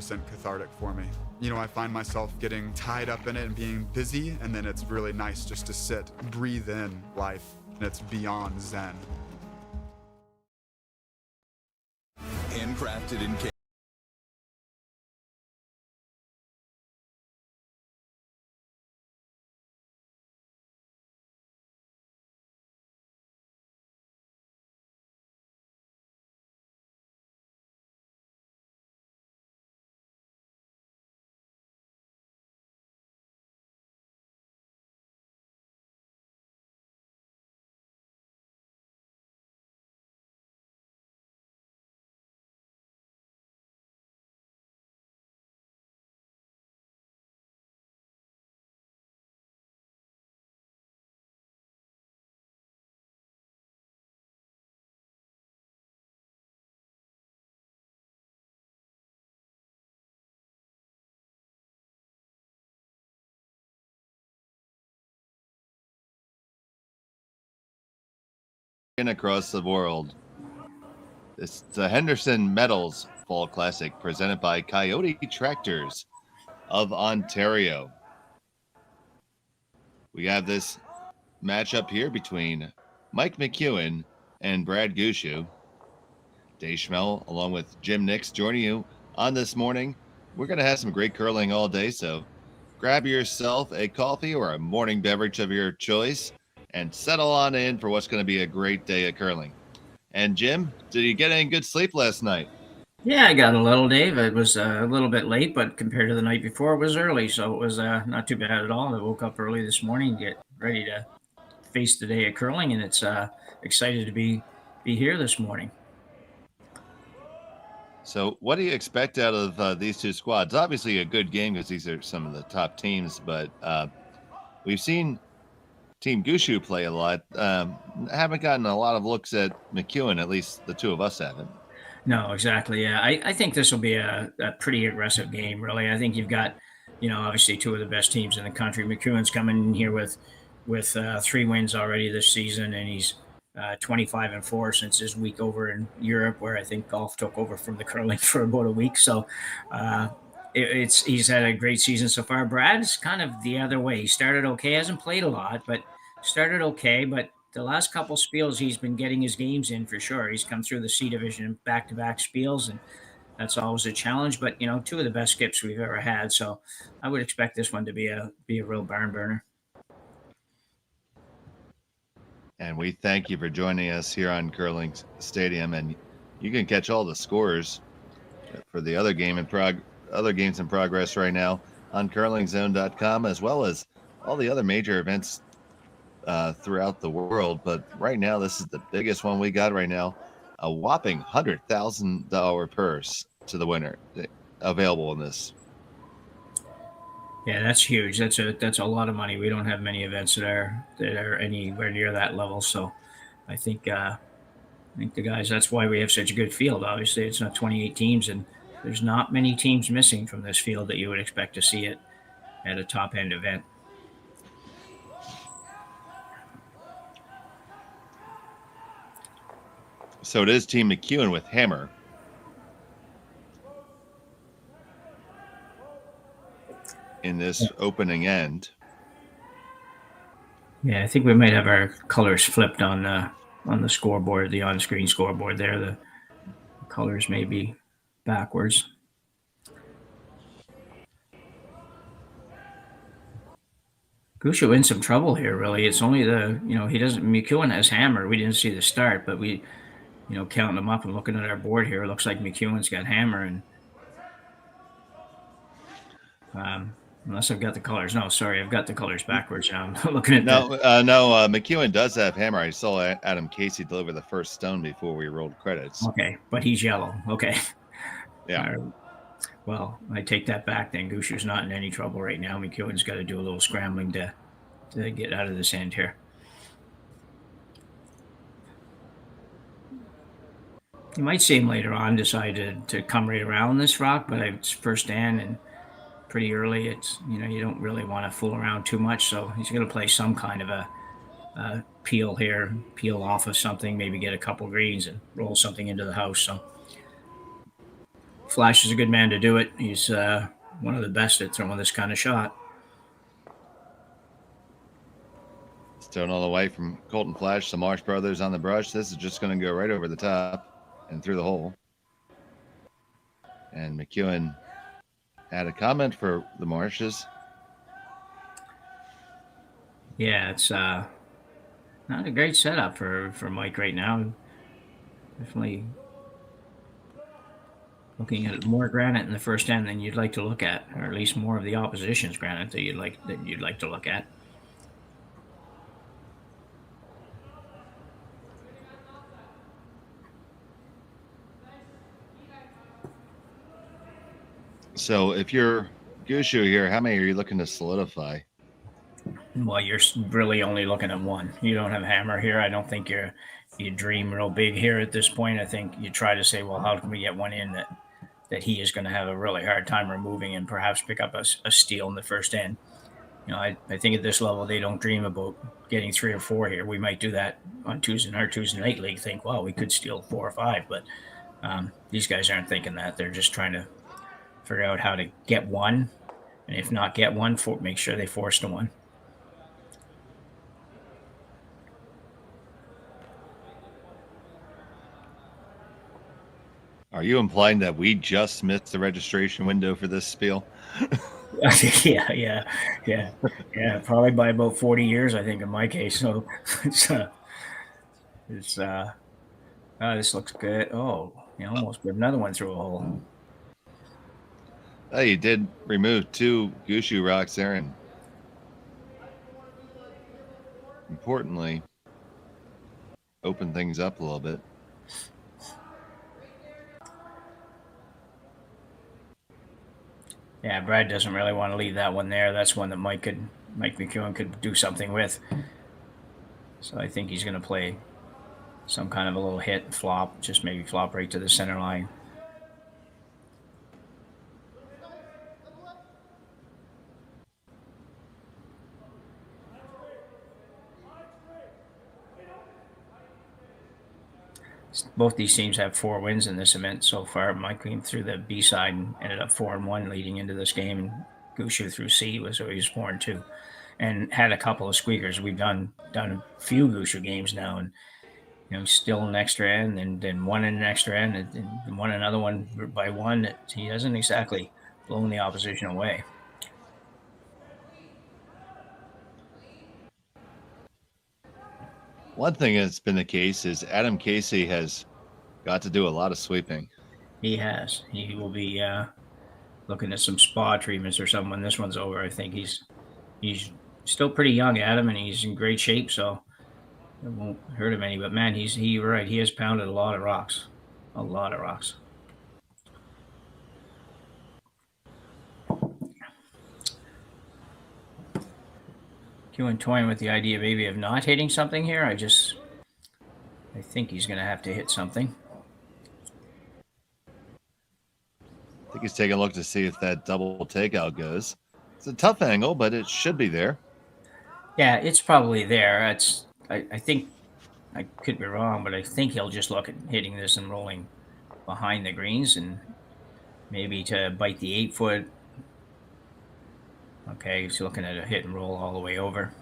cathartic for me. You know, I find myself getting tied up in it and being busy, and then it's really nice just to sit, breathe in life, and it's beyond zen. Handcrafted in across the world. It's the Henderson Metals Fall Classic presented by Coyote Tractors of Ontario. We have this matchup here between Mike McEwen and Brad Gushue. Dave Schmel along with Jim Nix joining you on this morning. We're going to have some great curling all day, so grab yourself a coffee or a morning beverage of your choice and settle on in for what's going to be a great day of curling. And Jim, did you get any good sleep last night? Yeah, I got a little, Dave. It was a little bit late, but compared to the night before, it was early, so it was not too bad at all. I woke up early this morning, get ready to face the day of curling, and it's excited to be here this morning. So what do you expect out of these two squads? Obviously a good game because these are some of the top teams, but we've seen Team Gushue play a lot. Haven't gotten a lot of looks at McEwen, at least the two of us haven't. No, exactly. Yeah, I think this will be a pretty aggressive game, really. I think you've got, obviously two of the best teams in the country. McEwen's coming in here with 3 wins already this season, and he's 25-4 since his week over in Europe, where I think golf took over from the curling for about a week. So he's had a great season so far. Brad's kind of the other way. He started okay, hasn't played a lot, but started okay. But the last couple spiels, he's been getting his games in for sure. He's come through the C division in back-to-back spiels, and that's always a challenge. But two of the best skips we've ever had, so I would expect this one to be a real barn burner. And we thank you for joining us here on Curling Stadium. And you can catch all the scores for the other games in progress right now on curlingzone.com, as well as all the other major events throughout the world. But right now, this is the biggest one we got right now. A whopping $100,000 purse to the winner available in this. Yeah, that's huge. That's a lot of money. We don't have many events that are anywhere near that level. So I think the guys, that's why we have such a good field. Obviously, it's not 28 teams, and there's not many teams missing from this field that you would expect to see it at a top end event. So it is Team McEwen with hammer. In this opening end. Yeah, I think we might have our colors flipped on the scoreboard, the on-screen scoreboard there. The colors may be backwards. Gushue in some trouble here, really. It's only McEwen has hammer. We didn't see the start, but we, counting them up and looking at our board here, it looks like McEwen's got hammer, and unless I've got the colors. No, sorry, I've got the colors backwards now. I'm looking at McEwen does have hammer. I saw Adam Casey deliver the first stone before we rolled credits. Okay, but he's yellow. Okay. Yeah. Well, I take that back then. Gushue's not in any trouble right now. McEwen's got to do a little scrambling to get out of this end here. You might see him later on decide to come right around this rock, but it's first stand and pretty early. It's you don't really want to fool around too much, so he's going to play some kind of a peel here, peel off of something, maybe get a couple greens and roll something into the house. So Flash is a good man to do it. He's one of the best at throwing this kind of shot. Stone all the way from Colton Flash, the Marsh brothers on the brush. This is just going to go right over the top and through the hole. And McEwen had a comment for the Marshes. Yeah, it's not a great setup for Mike right now. Definitely looking at more granite in the first end than you'd like to look at, or at least more of the opposition's granite that you'd like to look at. So if you're Gushue here, how many are you looking to solidify? Well, you're really only looking at one. You don't have hammer here. I don't think you dream real big here at this point. I think you try to say, well, how can we get one in that he is going to have a really hard time removing and perhaps pick up a steal in the first end. You know, I think at this level they don't dream about getting 3 or 4 here. We might do that on Tuesday night league. Think, well, we could steal 4 or 5, but these guys aren't thinking that. They're just trying to figure out how to get one, and if not get one, make sure they force to one. Are you implying that we just missed the registration window for this spiel? Yeah. Probably by about 40 years, I think, in my case. So this looks good. Oh, you almost put another one through a hole. Oh, you did remove 2 Gushue rocks there, and importantly, open things up a little bit. Yeah, Brad doesn't really want to leave that one there. That's one that Mike McEwen could do something with. So I think he's going to play some kind of a little hit, flop, just maybe flop right to the center line. Both these teams have 4 wins in this event so far. Mike came through the B side and ended up 4-1 leading into this game, and Gushue through C he was 4-2, and had a couple of squeakers. We've done a few Gushue games now, and still an extra end, and then one in an extra end, and won another one by 1. He hasn't exactly blown the opposition away. One thing that's been the case is Adam Casey has got to do a lot of sweeping. He has. He will be looking at some spa treatments or something when this one's over. I think he's still pretty young, Adam, and he's in great shape, so it won't hurt him any. But man, you're right. He has pounded a lot of rocks. A lot of rocks. McEwen toying with the idea maybe of not hitting something here. I think he's going to have to hit something. I think he's taking a look to see if that double takeout goes. It's a tough angle, but it should be there. Yeah, it's probably there. I think, I could be wrong, but I think he'll just look at hitting this and rolling behind the greens and maybe to bite the 8-foot. Okay, he's looking at a hit and roll all the way over.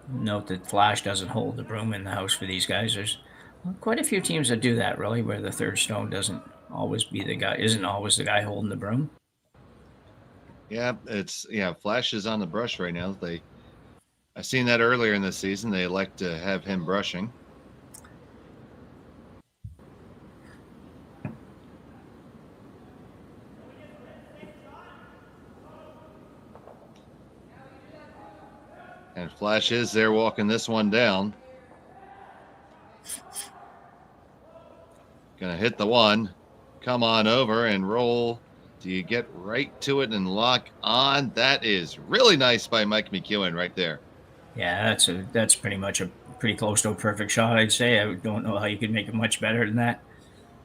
Note that Flash doesn't hold the broom in the house for these guys. There's quite a few teams that do that, really, where the third stone isn't always the guy holding the broom. Yeah, Flash is on the brush right now. I've seen that earlier in the season. They elect to have him brushing. And Flash is there walking this one down. Gonna hit the one. Come on over and roll. Do you get right to it and lock on? That is really nice by Mike McEwen right there. Yeah, that's pretty much a pretty close to a perfect shot, I'd say. I don't know how you could make it much better than that.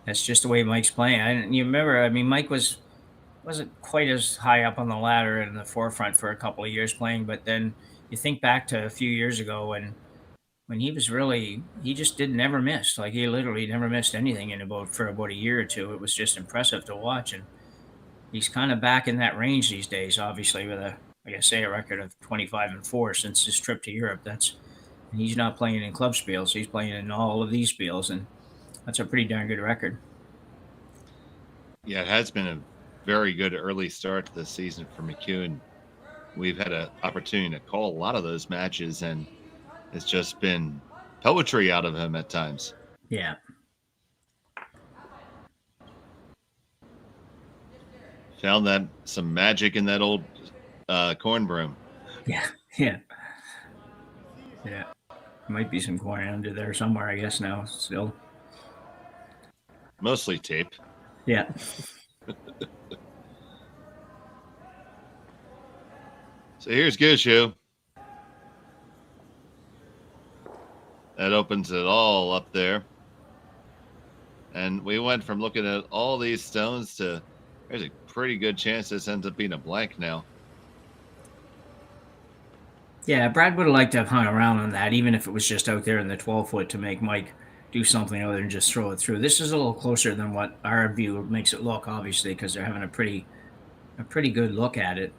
That's just the way Mike's playing. You remember, I mean, Mike wasn't quite as high up on the ladder in the forefront for a couple of years playing, but then you think back to a few years ago when he was really, he just did never miss. Like he literally never missed anything for about a year or two. It was just impressive to watch. And he's kind of back in that range these days, obviously with a record of 25-4 since his trip to Europe. And he's not playing in club spiels. He's playing in all of these spiels. And that's a pretty darn good record. Yeah, it has been a very good early start to the season for McEwen. We've had an opportunity to call a lot of those matches, and it's just been poetry out of him at times. Yeah. Found that some magic in that old corn broom. Yeah. Might be some corn under there somewhere, I guess, now still. Mostly tape. Yeah. So here's Gushue. That opens it all up there. And we went from looking at all these stones to there's a pretty good chance this ends up being a blank now. Yeah, Brad would have liked to have hung around on that, even if it was just out there in the 12-foot to make Mike do something other than just throw it through. This is a little closer than what our view makes it look, obviously, because they're having a pretty good look at it.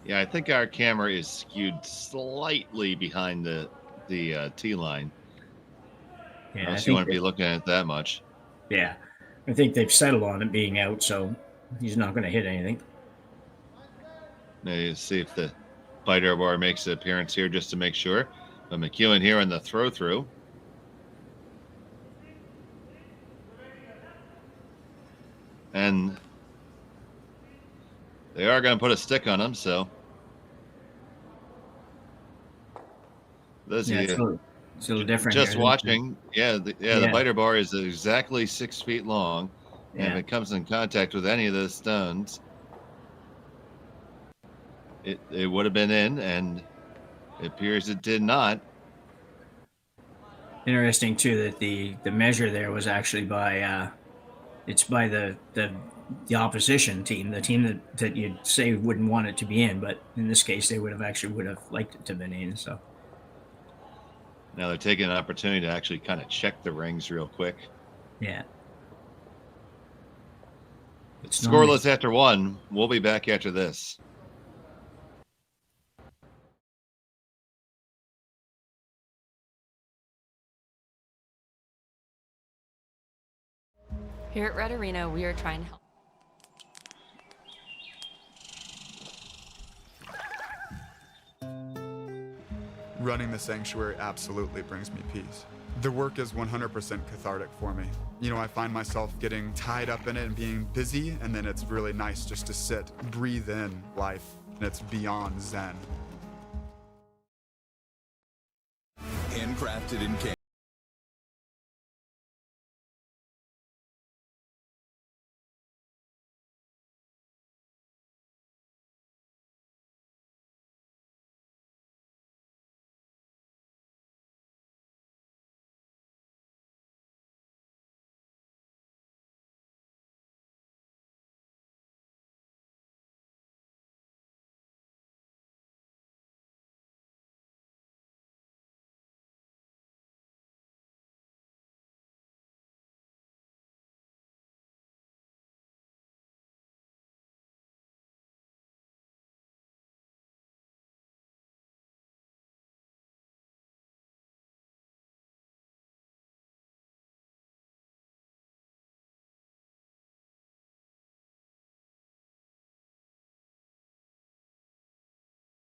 Yeah, I think our camera is skewed slightly behind the tee line. Yeah, unless you want to be looking at it that much. Yeah, I think they've settled on it being out, so he's not going to hit anything. Maybe see if the biter bar makes an appearance here just to make sure. But McEwen here on the throw through. And they are going to put a stick on him, so. It's a little different. Just watching, the biter bar is exactly 6 feet long. And if it comes in contact with any of those stones, it would have been in, and it appears it did not. Interesting too that the measure there was actually by the opposition team, the team that you'd say wouldn't want it to be in, but in this case they would have liked it to have been in. So now they're taking an opportunity to actually kind of check the rings real quick. Yeah. It's scoreless after one. We'll be back after this. Here at Red Arena, we are trying to help. Running the sanctuary absolutely brings me peace. The work is 100% cathartic for me. I find myself getting tied up in it and being busy, and then it's really nice just to sit, breathe in life, and it's beyond zen. Handcrafted in Canada.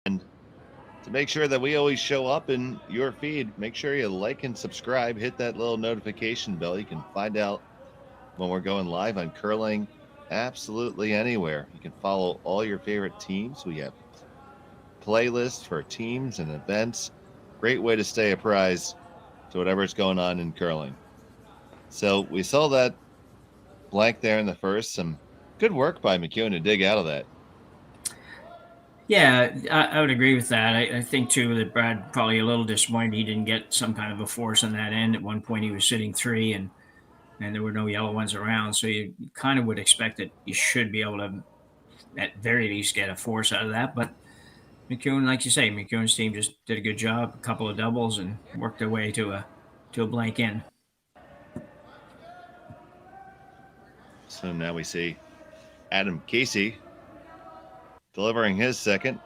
And to make sure that we always show up in your feed, make sure you like and subscribe. Hit that little notification bell. You can find out when we're going live on curling absolutely anywhere. You can follow all your favorite teams. We have playlists for teams and events. Great way to stay apprised to whatever's going on in curling. So we saw that blank there in the first. Some good work by McEwen to dig out of that. Yeah, I would agree with that. I think, too, that Brad probably a little disappointed he didn't get some kind of a force on that end. At one point, he was sitting 3, and there were no yellow ones around. So you kind of would expect that you should be able to, at very least, get a force out of that. But McEwen, like you say, McEwen's team just did a good job, a couple of doubles, and worked their way to a blank in. So now we see Adam Casey delivering his second,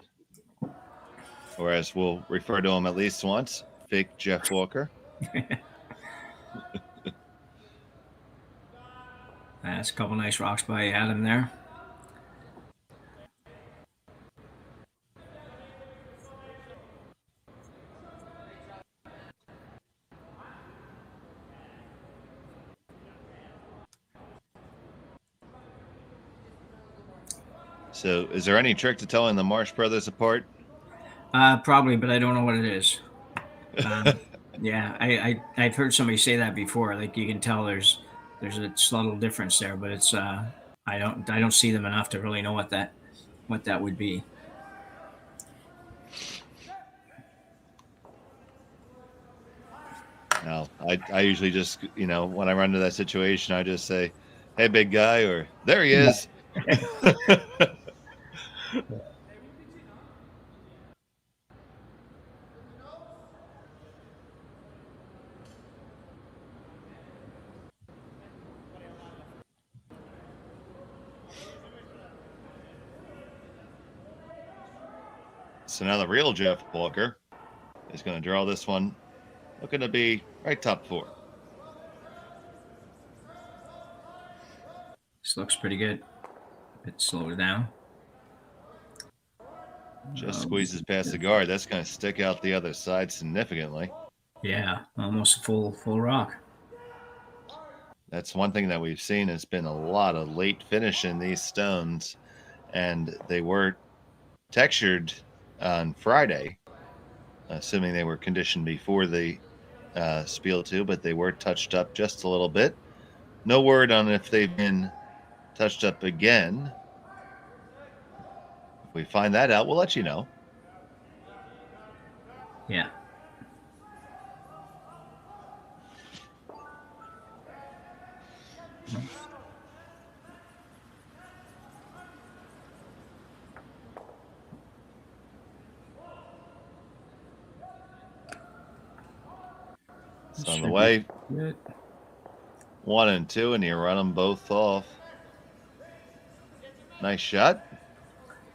or as we'll refer to him at least once, fake Jeff Walker. That's a couple nice rocks by Adam there. So is there any trick to telling the Marsh brothers apart? Probably, but I don't know what it is. Yeah, I've heard somebody say that before. Like you can tell there's a subtle difference there, but it's I don't see them enough to really know what that would be. No, I usually just, when I run into that situation, I just say, "Hey, big guy," or "There he is." So now the real Jeff Walker is going to draw this one, looking to be right top four. This looks pretty good. Bit slow down. Just squeezes past the guard. That's going to stick out the other side significantly. Yeah, almost a full rock. That's one thing that we've seen has been a lot of late finish in these stones, and they were textured on Friday, assuming they were conditioned before the Spiel 2, but they were touched up just a little bit. No word on if they've been touched up again. If we find that out, we'll let you know. Yeah. It's on the way. 1 and 2, and you run them both off. Nice shot.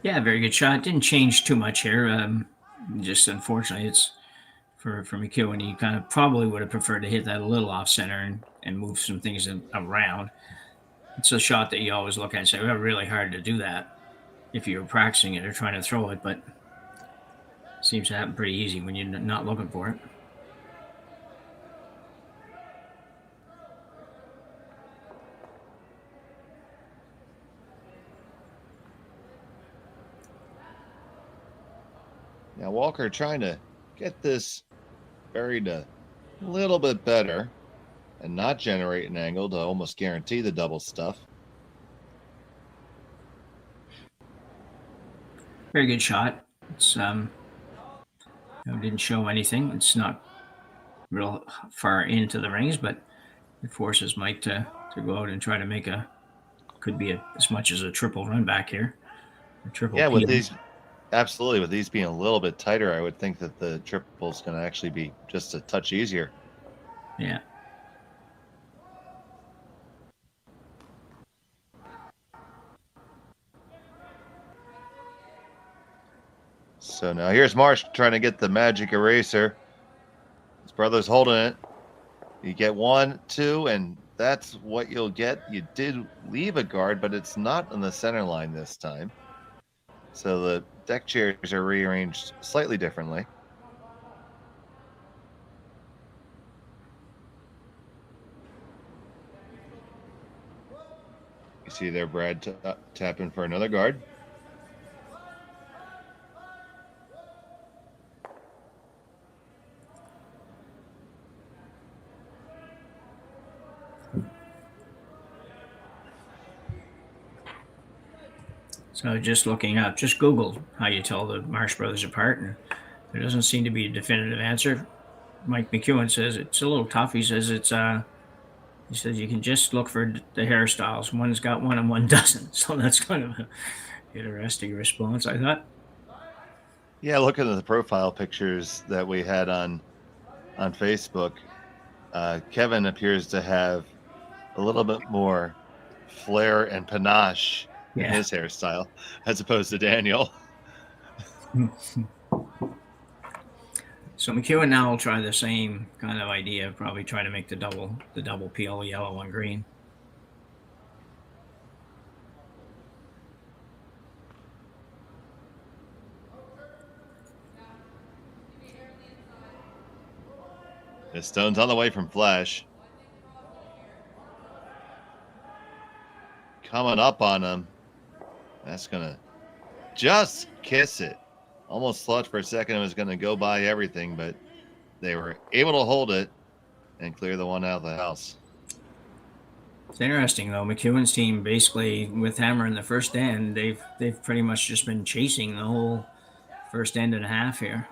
Yeah, very good shot. Didn't change too much here. Just unfortunately, it's for McEwen. He kind of probably would have preferred to hit that a little off center and move some things around. It's a shot that you always look at and say, well, really hard to do that if you're practicing it or trying to throw it, but it seems to happen pretty easy when you're not looking for it. Now Walker trying to get this buried a little bit better and not generate an angle to almost guarantee the double stuff. Very good shot. It's didn't show anything. It's not real far into the rings, but it forces Mike to go out and try to make could be as much as a triple run back here. A triple. Yeah, with these. Absolutely. With these being a little bit tighter, I would think that the triple is going to actually be just a touch easier. Yeah. So now here's Marsh trying to get the magic eraser. His brother's holding it. You get 1, 2, and that's what you'll get. You did leave a guard, but it's not on the center line this time. So the deck chairs are rearranged slightly differently. You see there Brad tapping for another guard. So just looking up, just Googled how you tell the Marsh brothers apart, and there doesn't seem to be a definitive answer. Mike McEwen says it's a little tough. He says he says you can just look for the hairstyles. One's got one and one doesn't. So that's kind of an interesting response, I thought. Yeah, with these, absolutely. With these being a little bit tighter, I would think that the triple is going to actually be just a touch easier. Yeah. Yeah, looking at the profile pictures that we had on Facebook, Kevin appears to have a little bit more flair and panache in Yeah. his hairstyle as opposed to Daniel. So McEwen now will try the same kind of idea, probably try to make the double peel yellow and green. The stone's on the way from Flash. Coming up on him. That's going to just kiss it. Almost thought for a second it was going to go by everything, but they were able to hold it and clear the one out of the house. It's interesting though. McEwen's team basically with Hammer in the first end, they've pretty much just been chasing the whole first end and a half here.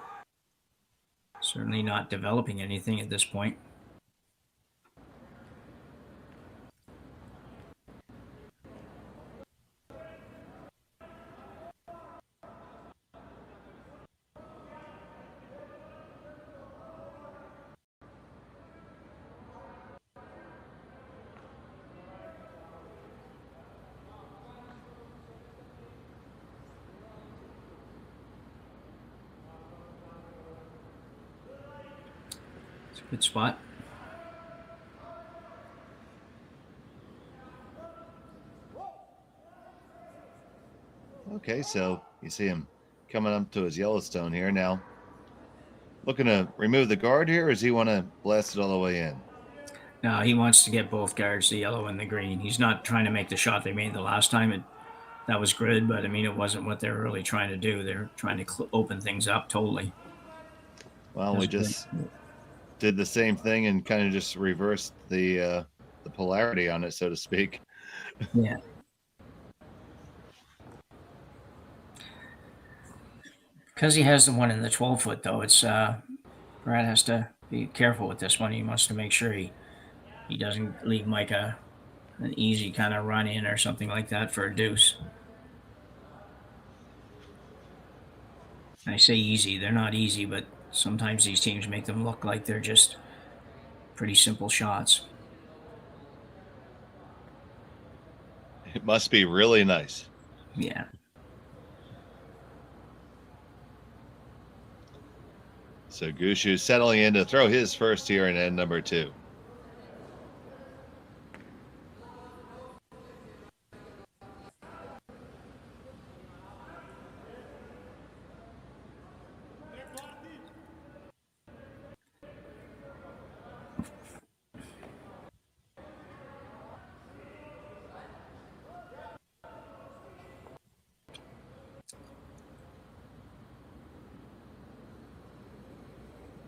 Certainly not developing anything at this point. It's a good spot. Okay, so you see him coming up to his Yellowstone here now. Looking to remove the guard here, or does he want to blast it all the way in? No, he wants to get both guards, the yellow and the green. He's not trying to make the shot they made the last time. That was good, but I mean, it wasn't what they were really trying to do. They're trying to open things up totally. Well, we just did the same thing and kind of just reversed the polarity on it, so to speak. Yeah. Because he has the one in the 12-foot, though, it's Brad has to be careful with this one. He wants to make sure he doesn't leave Mike an easy kind of run in or something like that for a deuce. I say easy. They're not easy, but sometimes these teams make them look like they're just pretty simple shots. It must be really nice. Yeah. So Gushue settling in to throw his first here in end number 2.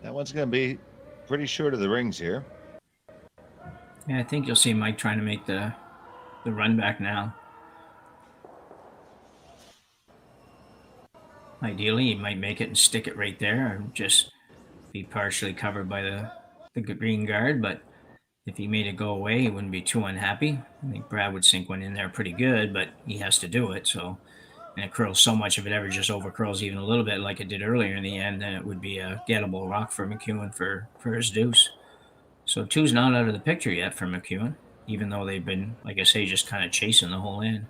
That one's going to be pretty short of the rings here. Yeah, I think you'll see Mike trying to make the run back now. Ideally, he might make it and stick it right there or just be partially covered by the green guard. But if he made it go away, he wouldn't be too unhappy. I think Brad would sink one in there pretty good, but he has to do it. So, and it curls so much, if it ever just over curls even a little bit like it did earlier in the end, then it would be a gettable rock for McEwen for his deuce. So 2's not out of the picture yet for McEwen, even though they've been, like I say, just kind of chasing the whole end.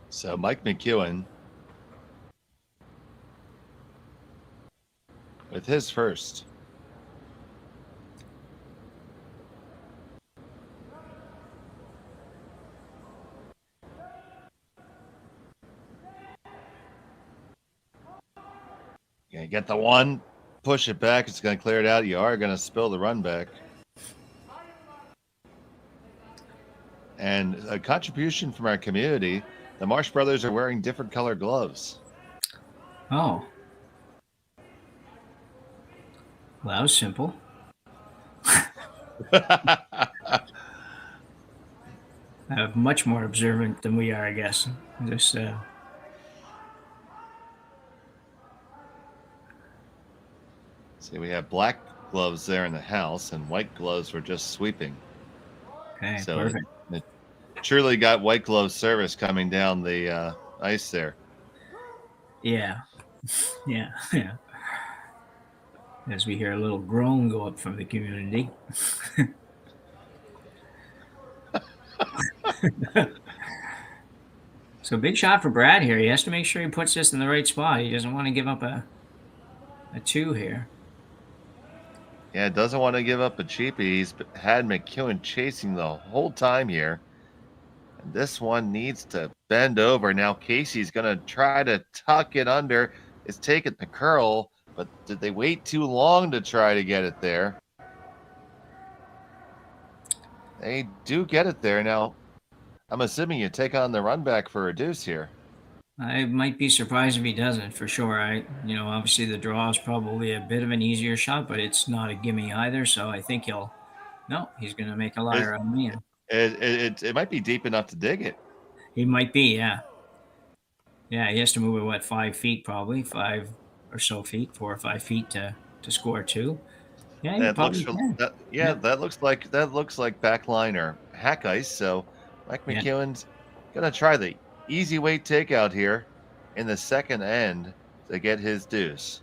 So Mike McEwen with his first. Gonna get the one, push it back. It's gonna clear it out. You are gonna spill the run back. And a contribution from our community. The Marsh brothers are wearing different color gloves. Oh. Well, that was simple. Much more observant than we are, I guess. Just see, we have black gloves there in the house, and white gloves were just sweeping. Okay, So perfect. it truly got white glove service coming down the ice there. Yeah. Yeah. Yeah. As we hear a little groan go up from the community. So big shot for Brad here. He has to make sure he puts this in the right spot. He doesn't want to give up a 2 here. Yeah, doesn't want to give up a cheapie. He's had McEwen chasing the whole time here. And this one needs to bend over. Now Casey's going to try to tuck it under. It's taken the curl, but did they wait too long to try to get it there? They do get it there. Now, I'm assuming you take on the run back for a deuce here. I might be surprised if he doesn't, for sure. Obviously the draw is probably a bit of an easier shot, but it's not a gimme either. So I think he's going to make a liar out of me. It might be deep enough to dig it. He might be, yeah. Yeah, he has to move it, 5 feet probably, 5 or so feet, 4 or 5 feet to score 2. Yeah, that looks like backline or hack ice. So Mike McEwen's gonna try the easy weight takeout here in the second end to get his deuce.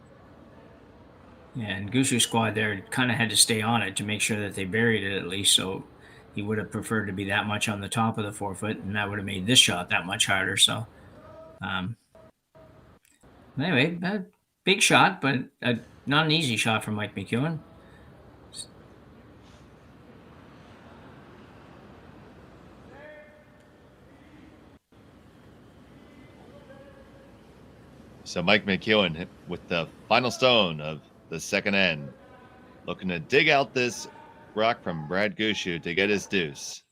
Yeah, and Gushue squad there kind of had to stay on it to make sure that they buried it at least. So he would have preferred to be that much on the top of the 4 foot, and that would have made this shot that much harder. So, anyway, a big shot, but not an easy shot for Mike McEwen. So Mike McEwen with the final stone of the second end, looking to dig out this rock from Brad Gushue to get his deuce.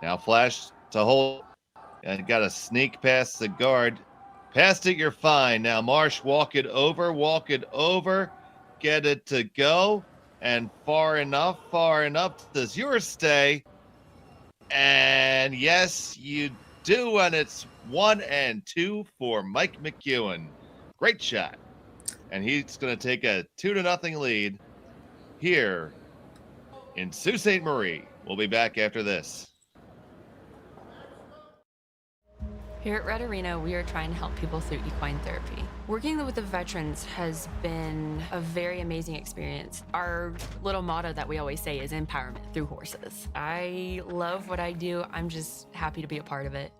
Now flash to hold, and got to sneak past the guard. Past it, you're fine. Now Marsh, walk it over, get it to go, and far enough. Does yours stay? And yes, you do, and it's 1 and 2 for Mike McEwen. Great shot. And he's going to take a 2-0 lead here in Sault Ste. Marie. We'll be back after this. Here at Red Arena, we are trying to help people through equine therapy. Working with the veterans has been a very amazing experience. Our little motto that we always say is empowerment through horses. I love what I do. I'm just happy to be a part of it.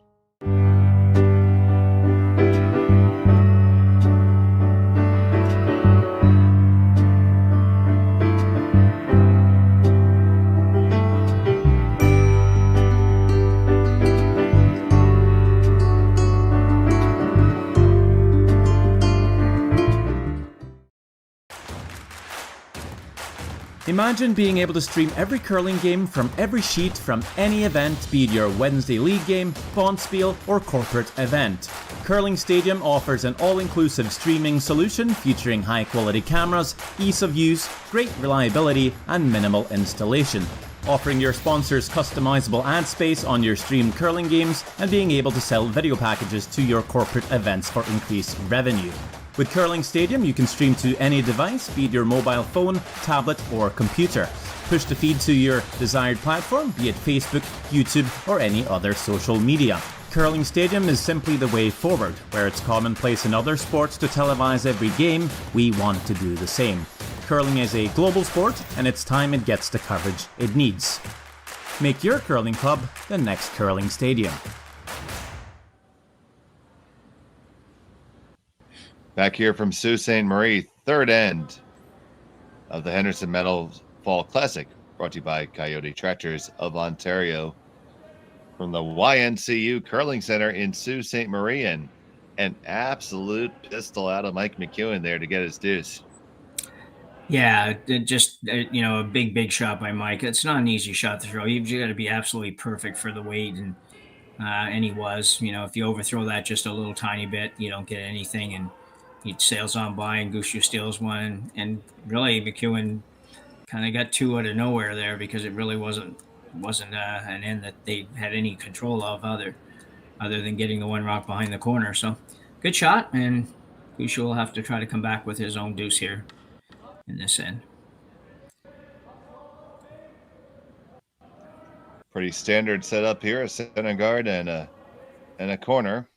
Imagine being able to stream every curling game from every sheet from any event, be it your Wednesday league game, bonspiel, or corporate event. Curling Stadium offers an all-inclusive streaming solution featuring high-quality cameras, ease of use, great reliability, and minimal installation. Offering your sponsors customizable ad space on your streamed curling games and being able to sell video packages to your corporate events for increased revenue. With Curling Stadium, you can stream to any device, be it your mobile phone, tablet, or computer. Push the feed to your desired platform, be it Facebook, YouTube, or any other social media. Curling Stadium is simply the way forward. Where it's commonplace in other sports to televise every game, we want to do the same. Curling is a global sport, and it's time it gets the coverage it needs. Make your curling club the next Curling Stadium. Back here from Sault Ste. Marie, third end of the Henderson Meadow Fall Classic, brought to you by Coyote Tractors of Ontario. From the YNCU Curling Center in Sault Ste. Marie, and an absolute pistol out of Mike McEwen there to get his deuce. Yeah, just a big shot by Mike. It's not an easy shot to throw. You've got to be absolutely perfect for the weight, and he was. If you overthrow that just a little tiny bit, you don't get anything, and he sails on by, and Gushue steals one, and really McEwen kind of got 2 out of nowhere there because it really wasn't an end that they had any control of other than getting the one rock behind the corner. So good shot, and Gushue will have to try to come back with his own deuce here. in this end. Pretty standard setup here, a center guard and a corner.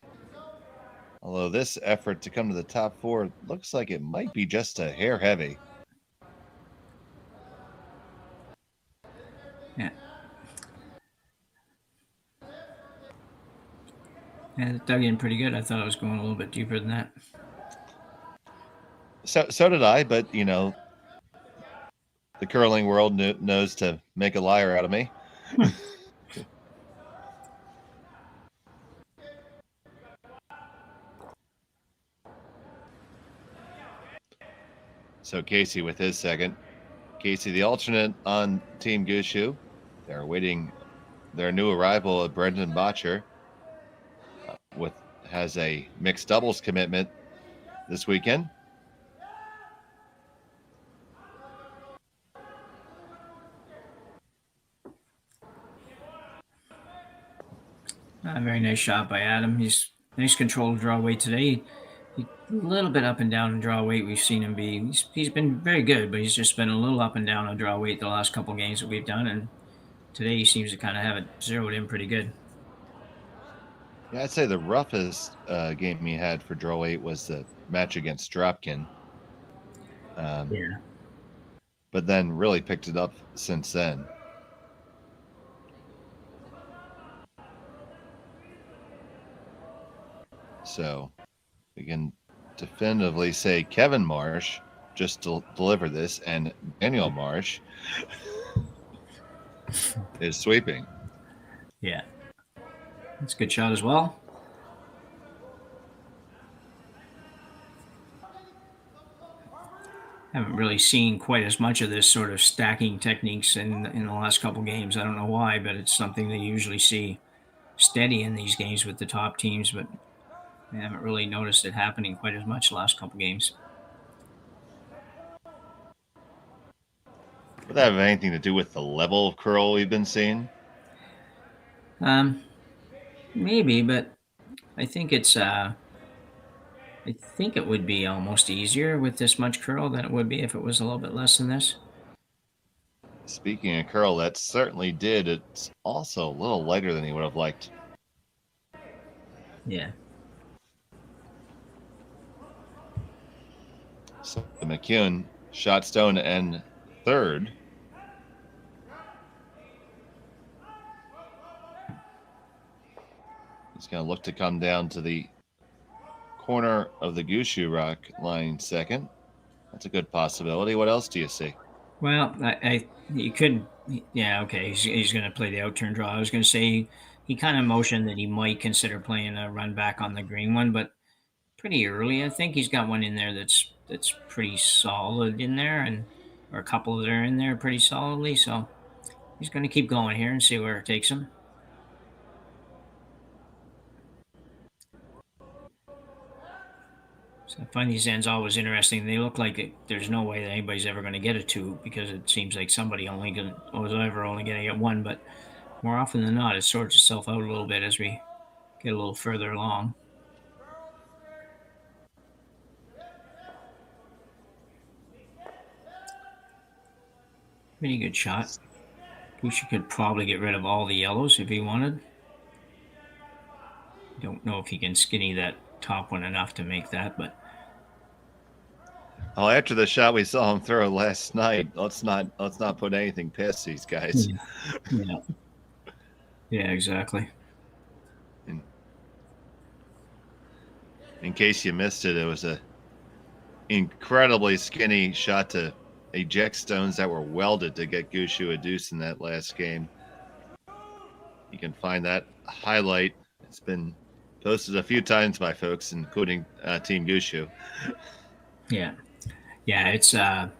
Although this effort to come to the top four looks like it might be just a hair heavy. Yeah. Yeah, it dug in pretty good. I thought I was going a little bit deeper than that. So did I, but you know, the curling world knows to make a liar out of me. So Casey with his second. Casey, the alternate on Team Gushue. They're awaiting their new arrival, Brendan Botcher, has a mixed doubles commitment this weekend. Very nice shot by Adam. He's nice control of draw weight today. A little bit up and down in draw weight. We've seen him be. He's been very good, but he's just been a little up and down on draw weight the last couple of games that we've done, and today he seems to kind of have it zeroed in pretty good. Yeah, I'd say the roughest game he had for draw weight was the match against Dropkin. Yeah. But then really picked it up since then. So we can definitively say Kevin Marsh just delivered this, and Daniel Marsh is sweeping. Yeah. That's a good shot as well. Haven't really seen quite as much of this sort of stacking techniques in the last couple games. I don't know why, but it's something that you usually see steady in these games with the top teams, but I haven't really noticed it happening quite as much the last couple games. Would that have anything to do with the level of curl we've been seeing? Maybe, but I think it's I think it would be almost easier with this much curl than it would be if it was a little bit less than this. Speaking of curl, that certainly did. It's also a little lighter than he would have liked. Yeah. So McEwen shot stone and third. He's going to look to come down to the corner of the Gushue Rock line second. That's a good possibility. What else do you see? Well, you could, yeah, okay. He's going to play the out turn draw. I was going to say he kind of motioned that he might consider playing a run back on the green one, but pretty early. I think he's got one in there that's pretty solid in there, or a couple that are in there pretty solidly. So he's going to keep going here and see where it takes him. So I find these ends always interesting. They look like there's no way that anybody's ever going to get a two, because it seems like somebody only going to get one. But more often than not, it sorts itself out a little bit as we get a little further along. Pretty good shot. Gushue could probably get rid of all the yellows if he wanted. Don't know if he can skinny that top one enough to make that, but after the shot we saw him throw last night, let's not put anything past these guys. Yeah, exactly. In case you missed it, it was a incredibly skinny shot to eject stones that were welded to get Gushue a deuce in that last game. You can find that highlight. It's been posted a few times by folks, including Team Gushue. Yeah, it's the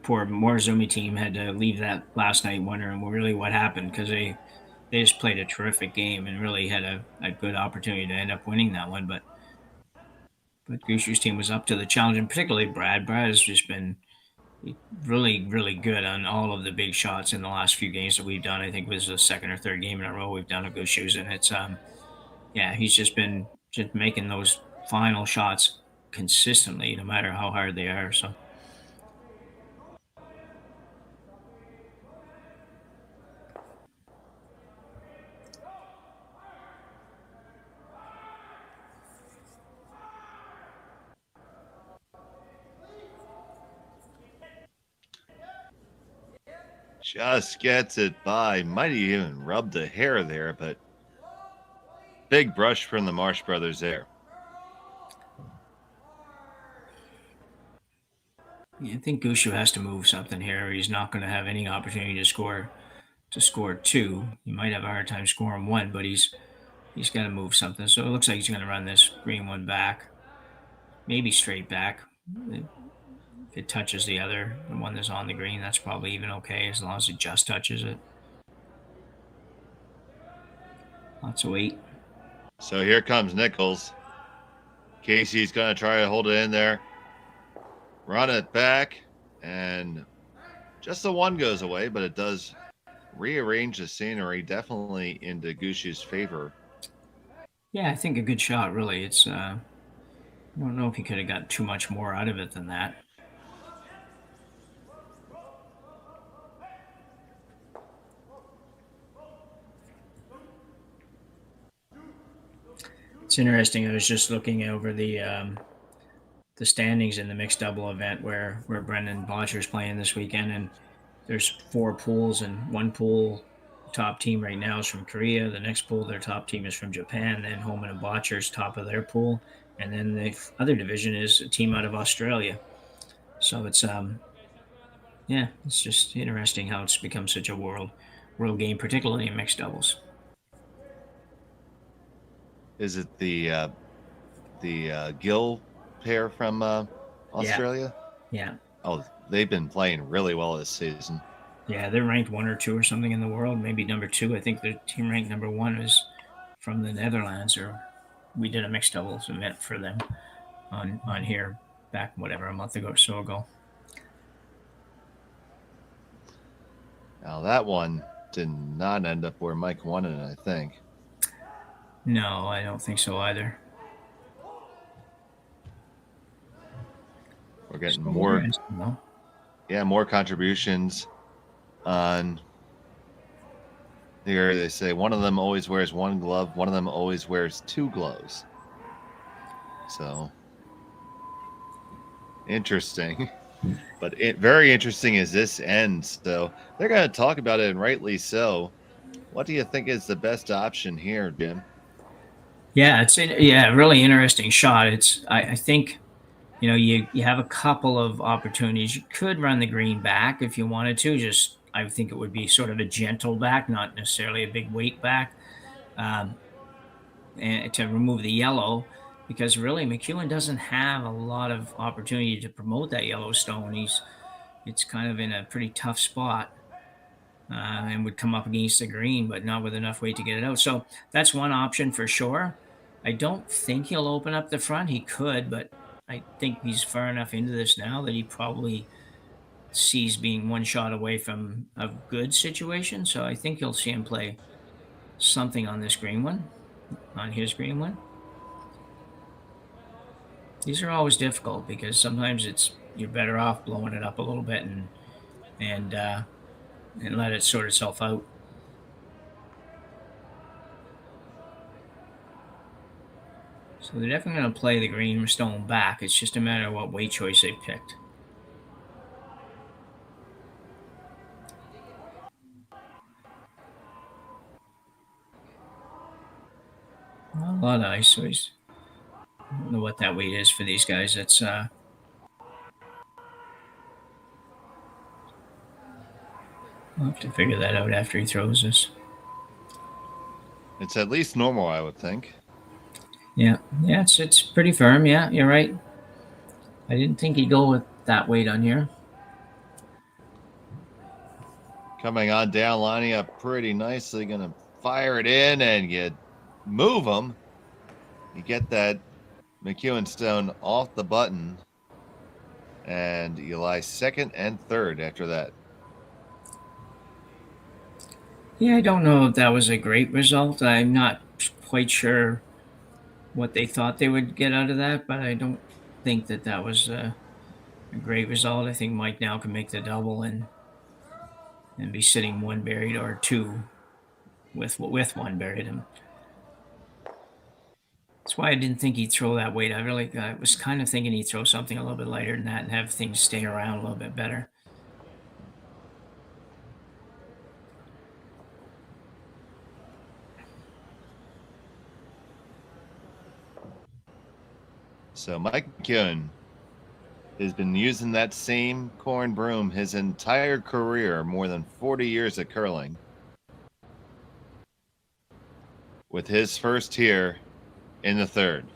poor Morizumi team had to leave that last night wondering really what happened, because they just played a terrific game and really had a good opportunity to end up winning that one. But Gushue's team was up to the challenge, and particularly Brad. Brad has just been really, really good on all of the big shots in the last few games that we've done. I think it was the second or third game in a row we've done a Gushue's, and it's he's just been making those final shots consistently, no matter how hard they are. So Just gets it by. Might have even rubbed a hair there, but big brush from the Marsh brothers there. Yeah, I think Gushue has to move something here. He's not going to have any opportunity to score 2. He might have a hard time scoring 1, but he's got to move something. So it looks like he's going to run this green one back, maybe straight back. If it touches the one that's on the green, that's probably even okay as long as it just touches it. Lots of weight. So here comes Nichols. Casey's going to try to hold it in there. Run it back, and just the 1 goes away, but it does rearrange the scenery definitely into Gushue's favor. Yeah, I think a good shot, really. It's I don't know if he could have got too much more out of it than that. It's interesting. I was just looking over the standings in the mixed double event where Brendan Botcher's playing this weekend, and there's 4 pools, and one pool top team right now is from Korea. The next pool, their top team is from Japan. Then Homan and Botcher's top of their pool, and then the other division is a team out of Australia. So it's it's just interesting how it's become such a world game, particularly in mixed doubles. Is it the Gill pair from Australia? Yeah. Oh, they've been playing really well this season. Yeah, they're ranked 1 or 2 or something in the world, maybe number 2. I think their team ranked number 1 is from the Netherlands, or we did a mixed doubles event for them on here back, a month ago or so ago. Now that one did not end up where Mike wanted it, I think. No, I don't think so either. We're getting more contributions on here. They say one of them always wears 1 glove, one of them always wears 2 gloves. So interesting. But very interesting as this ends. So they're going to talk about it, and rightly so. What do you think is the best option here, Jim? Yeah, it's a really interesting shot. I think, you have a couple of opportunities. You could run the green back if you wanted to. I think it would be sort of a gentle back, not necessarily a big weight back, and to remove the yellow, because really McEwen doesn't have a lot of opportunity to promote that yellow stone. It's kind of in a pretty tough spot. And would come up against the green, but not with enough weight to get it out. So that's one option for sure. I don't think he'll open up the front. He could, but I think he's far enough into this now that he probably sees being 1 shot away from a good situation. So I think you'll see him play something on this green one, on his green one. These are always difficult because sometimes you're better off blowing it up a little bit and let it sort itself out. So they're definitely going to play the green stone back. It's just a matter of what weight choice they picked. Not a lot of ice, so I don't know what that weight is for these guys. It's I'll have to figure that out after he throws this. It's at least normal, I would think. Yeah, it's pretty firm. Yeah, you're right. I didn't think he'd go with that weight on here. Coming on down, lining up pretty nicely. Going to fire it in, and you move them. You get that McEwen stone off the button, and you lie 2nd and 3rd after that. Yeah, I don't know if that was a great result. I'm not quite sure what they thought they would get out of that, but I don't think that was a great result. I think Mike now can make the double and be sitting 1 buried or 2 with 1 buried. And that's why I didn't think he'd throw that weight. I was kind of thinking he'd throw something a little bit lighter than that and have things stay around a little bit better. So Mike McEwen has been using that same corn broom his entire career, more than 40 years at curling. With his first here in the third.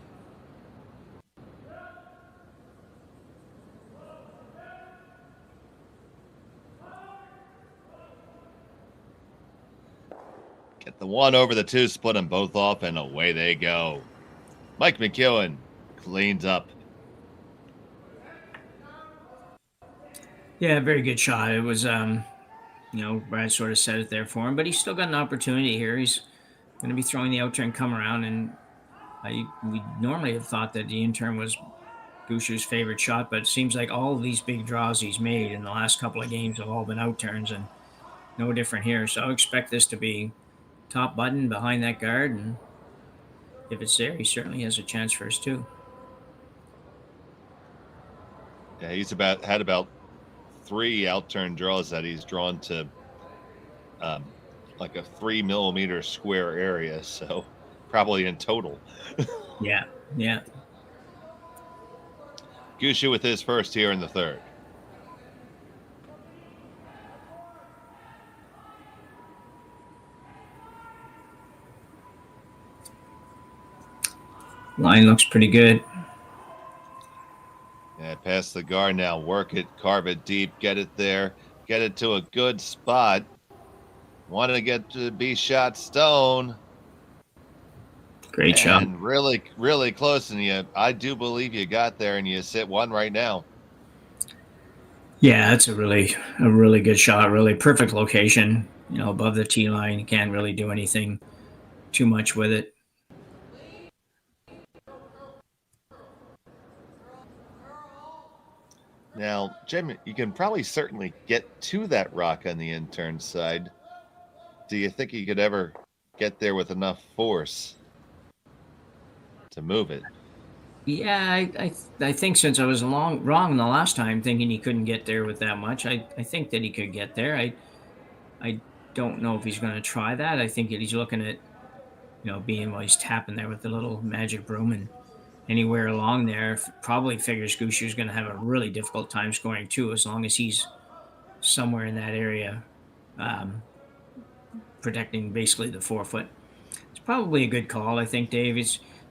Get the one over the two, split them both off, and away they go. Mike McEwen cleans up. Yeah, very good shot. It was, Brad sort of set it there for him, but he's still got an opportunity here. He's going to be throwing the out turn, come around, and we normally have thought that the in turn was Gushue's favorite shot, but it seems like all of these big draws he's made in the last couple of games have all been out turns, and no different here. So I expect this to be top button behind that guard, and if it's there, he certainly has a chance for his two. Yeah, he's had about 3 out-turn draws that he's drawn to like a 3 millimeter square area, so probably in total. Yeah. Gushue with his first here in the third. Line looks pretty good. Yeah, pass the guard now. Work it, carve it deep, get it there, get it to a good spot. Wanted to get to be shot stone. Great shot. And really, really close. And I do believe you got there, and you sit one right now. Yeah, that's a really good shot. Really perfect location. Above the tee line. You can't really do anything too much with it. Now, Jim, you can probably certainly get to that rock on the in-turn side. Do you think you could ever get there with enough force to move it? Yeah, I think since I was wrong the last time, thinking he couldn't get there with that much, I think that he could get there. I don't know if he's going to try that. I think that he's looking at, being while he's tapping there with the little magic broom, and anywhere along there, probably figures Gushue's going to have a really difficult time scoring too, as long as he's somewhere in that area, protecting basically the 4-foot. It's probably a good call, I think, Dave.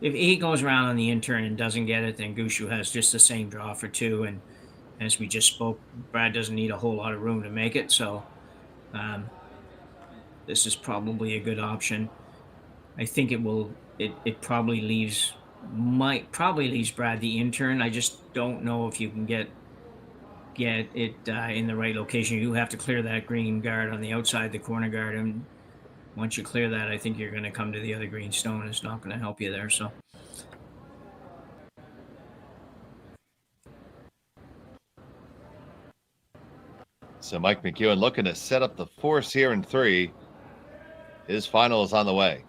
If he goes around on the in-turn and doesn't get it, then Gushue has just the same draw for 2. And as we just spoke, Brad doesn't need a whole lot of room to make it. So this is probably a good option. I think it probably leaves Brad the in-turn. I just don't know if you can get it in the right location. You have to clear that green guard on the outside, the corner guard, and once you clear that, I think you're going to come to the other green stone. It's not going to help you there. So Mike McEwen looking to set up the force here in 3. His final is on the way.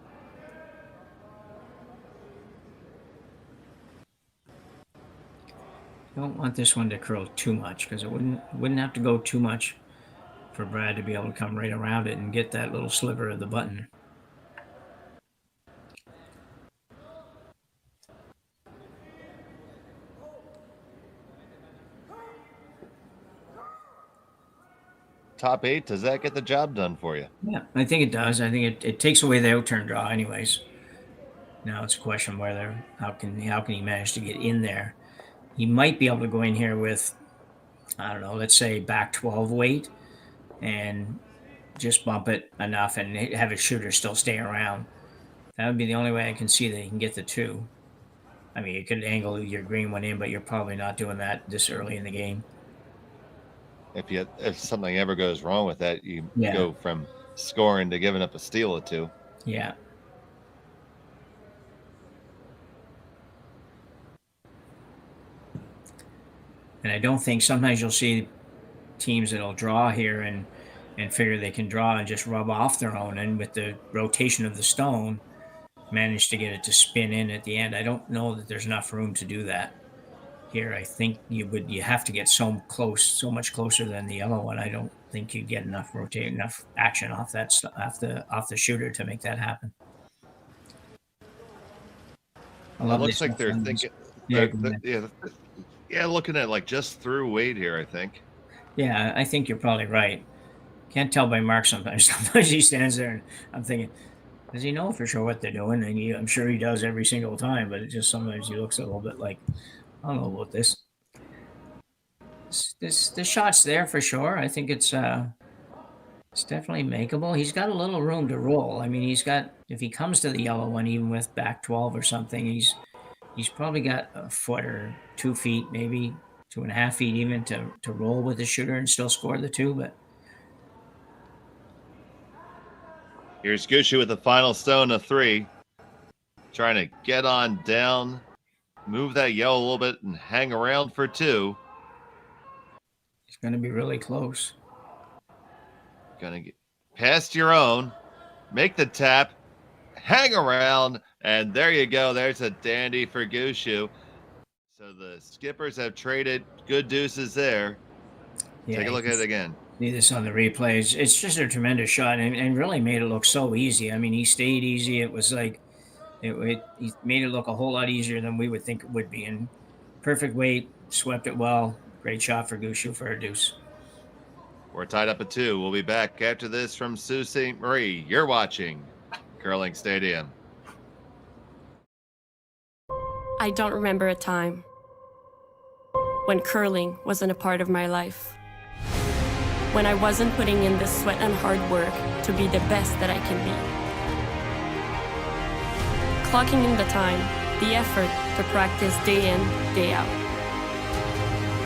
don't want this one to curl too much, because it wouldn't have to go too much for Brad to be able to come right around it and get that little sliver of the button. Top 8, does that get the job done for you? Yeah, I think it does. I think it takes away the out-turn draw anyways. Now it's a question whether how can he manage to get in there. He might be able to go in here with, I don't know, let's say back 12 weight and just bump it enough and have his shooter still stay around. That would be the only way I can see that he can get the 2. I mean, you could angle your green one in, but you're probably not doing that this early in the game. If something ever goes wrong with that, you go from scoring to giving up a steal or 2. Yeah. And I don't think sometimes you'll see teams that'll draw here and figure they can draw and just rub off their own, and with the rotation of the stone, manage to get it to spin in at the end. I don't know that there's enough room to do that here. I think you have to get so much closer than the yellow one. I don't think you'd get enough action off the shooter to make that happen. It looks like they're Yeah, go ahead. Yeah, looking at like just through weight here, I think. Yeah, I think you're probably right. Can't tell by Mark sometimes. Sometimes he stands there and I'm thinking, does he know for sure what they're doing? And I'm sure he does every single time, but it just sometimes he looks a little bit like, I don't know about this. The shot's there for sure. I think it's definitely makeable. He's got a little room to roll. I mean, he's got, if he comes to the yellow one, even with back 12 or something, he's probably got a foot or 2 feet, maybe 2.5 feet even to roll with the shooter and still score the two. But Here's Gushue with the final stone of 3. Trying to get on down, move that yellow a little bit, and hang around for 2. it's going to be really close. Gonna get past your own, make the tap, hang around, and there you go. There's a dandy for Gushue. So the skippers have traded good deuces there. Yeah, Take a look at it again. See this on the replays. It's just a tremendous shot and really made it look so easy. I mean, he stayed easy. It was like, he made it look a whole lot easier than we would think it would be. And perfect weight, swept it well. Great shot for Gushue for a deuce. We're tied up at 2. We'll be back after this from Sault Ste. Marie. You're watching Curling Stadium. I don't remember a time when curling wasn't a part of my life. When I wasn't putting in the sweat and hard work to be the best that I can be. Clocking in the time, the effort to practice day in, day out.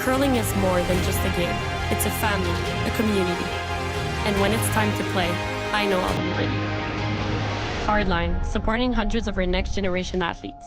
Curling is more than just a game. It's a family, a community. And when it's time to play, I know I'll be ready. Hardline, supporting hundreds of our next generation athletes.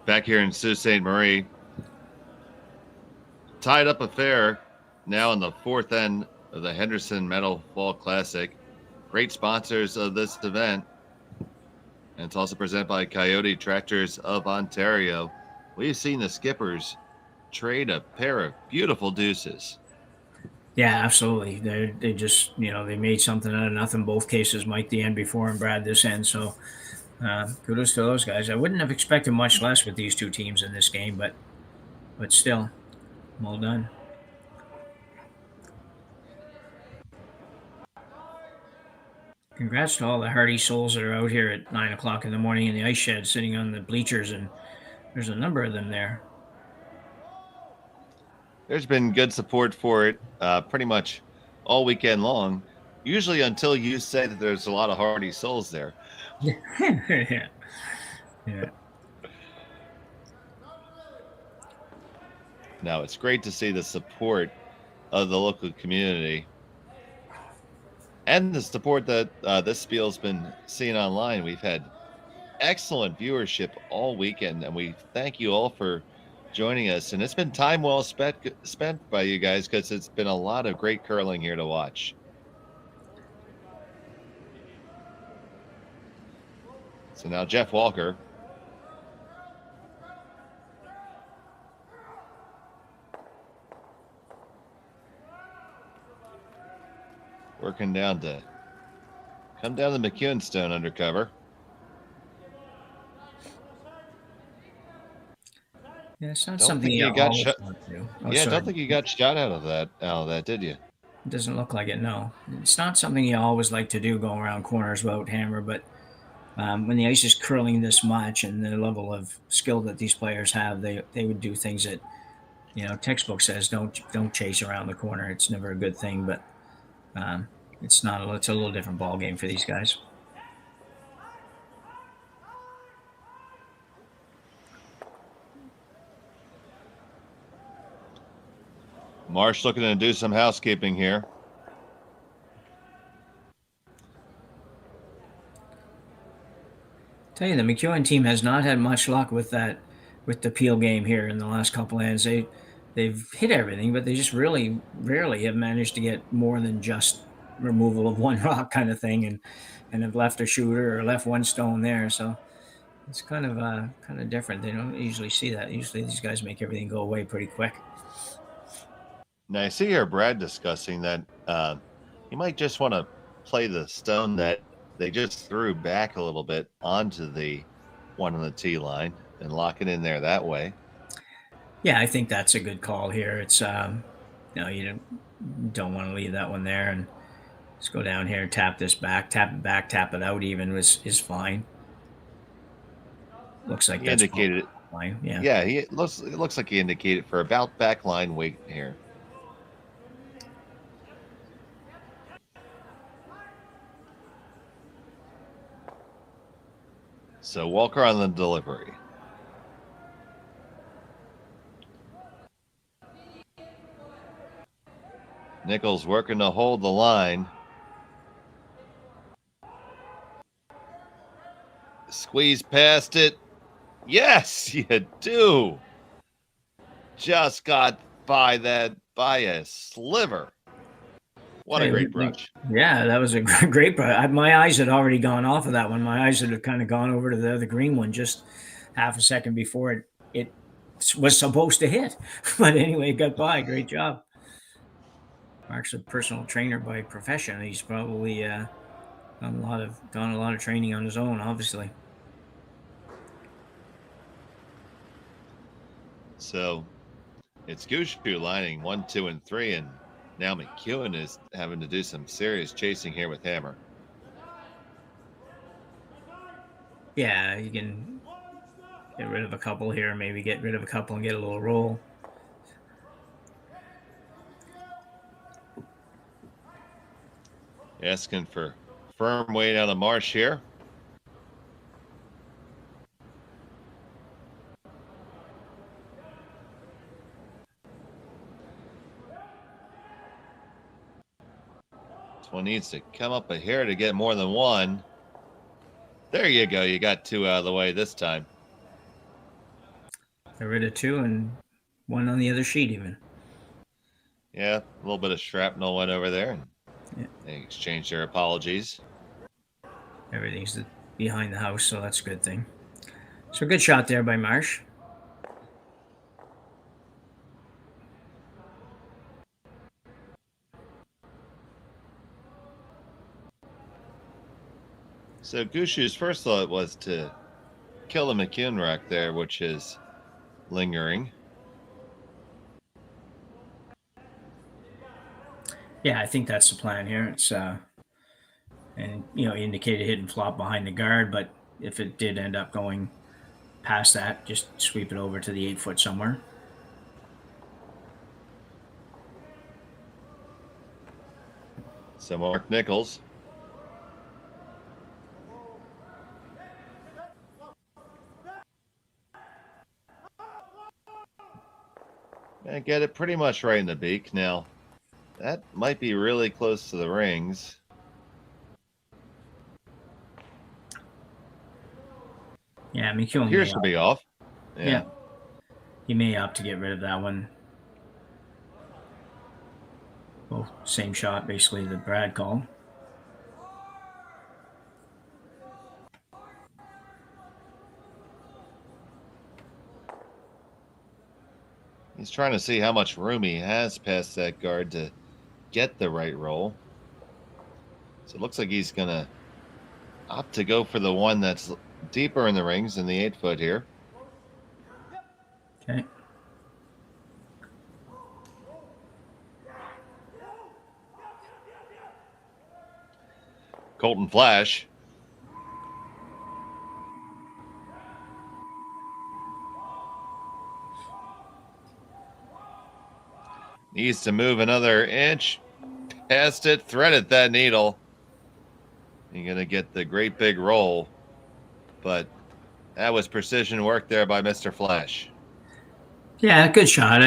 Back here in Sault Ste. Marie. Tied up affair now in the 4th end of the Henderson Metal Fall Classic. Great sponsors of this event. And it's also presented by Coyote Tractors of Ontario. We've seen the skippers trade a pair of beautiful deuces. Yeah, absolutely. They just, they made something out of nothing. Both cases, Mike the end before and Brad this end. So kudos to those guys. I wouldn't have expected much less with these two teams in this game, but still, well done. Congrats to all the hardy souls that are out here at 9 o'clock in the morning in the ice shed, sitting on the bleachers, and there's a number of them there. There's been good support for it pretty much all weekend long, usually until you say that there's a lot of hardy souls there. Yeah. Now, it's great to see the support of the local community and the support that this spiel's been seeing online. We've had excellent viewership all weekend, and we thank you all for joining us. And it's been time well spent by you guys, because it's been a lot of great curling here to watch. So now Jeff Walker. Working down to come down the McEwen stone undercover. Yeah, it's not Don't something think you you got always shot. want to do. Oh, Yeah, sorry. don't think you got shot out of that, did you? It doesn't look like it, no. It's not something you always like to do, going around corners without hammer, but when the ice is curling this much and the level of skill that these players have, they would do things that, textbook says don't chase around the corner. It's never a good thing, but it's not. It's a little different ball game for these guys. Marsh looking to do some housekeeping here. Tell you, the McEwen team has not had much luck with the peel game here in the last couple ends. They've hit everything, but they just really rarely have managed to get more than just removal of one rock kind of thing, and have left a shooter or left one stone there. So it's kind of different. They don't usually see that. Usually these guys make everything go away pretty quick. Now I see here Brad discussing that you might just want to play the stone that they just threw back a little bit onto the one on the tee line and lock it in there that way. Yeah, I think that's a good call here. It's you don't want to leave that one there, and let's go down here, tap this back, tap it back, tap it out. Even is fine. Looks like He that's indicated it. fine. Yeah. Yeah, it looks like he indicated for about back line weight here. So Walker on the delivery. Nichols working to hold the line. Squeeze past it. Yes, you do. Just got by a sliver. What a great brunch. Yeah, that was a great brunch. My eyes had already gone off of that one. My eyes had kind of gone over to the other green one just half a second before it was supposed to hit. But anyway, it got by. Great job. Mark's a personal trainer by profession. He's probably done a lot of training on his own, obviously. So it's Gushue lining 1, 2, and 3, and now McEwen is having to do some serious chasing here with hammer. Yeah, you can get rid of a couple here, maybe get rid of a couple and get a little roll. Asking for firm weight out of Marsh here. This one needs to come up a hair to get more than one. There you go. You got two out of the way this time. Got rid of two and one on the other sheet even. Yeah, a little bit of shrapnel went over there. And yeah. They exchanged their apologies. Everything's behind the house, so that's a good thing. So good shot there by Marsh. So Gushue's first thought was to kill the McEwen rock there, which is lingering. Yeah, I think that's the plan here. It's and indicated hit and flop behind the guard, but if it did end up going past that, just sweep it over to the 8-foot somewhere. So Mark Nichols. And get it pretty much right in the beak. Now, that might be really close to the rings. Yeah, McEwen appears to be off. Yeah. He may opt to get rid of that one. Well, same shot, basically, that Brad called. He's trying to see how much room he has past that guard to get the right roll. So it looks like he's going to opt to go for the one that's deeper in the rings than the 8-foot here. Okay. Colton Flash. Needs to move another inch past it, threaded that needle. You're going to get the great big roll. But that was precision work there by Mr. Flash. Yeah, good shot.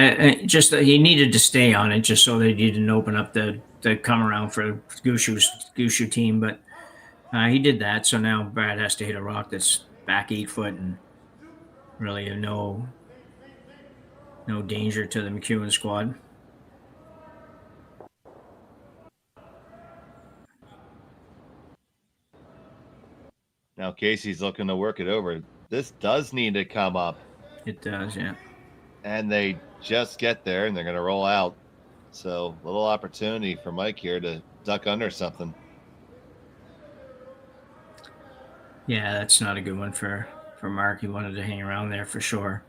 Just he needed to stay on it just so that he didn't open up the come around for Gushue team. But he did that. So now Brad has to hit a rock that's back 8 foot and really no danger to the McEwen squad. Now Casey's looking to work it over. This does need to come up. It does, yeah. And they just get there, and they're going to roll out. So little opportunity for Mike here to duck under something. Yeah, that's not a good one for Mark. He wanted to hang around there for sure.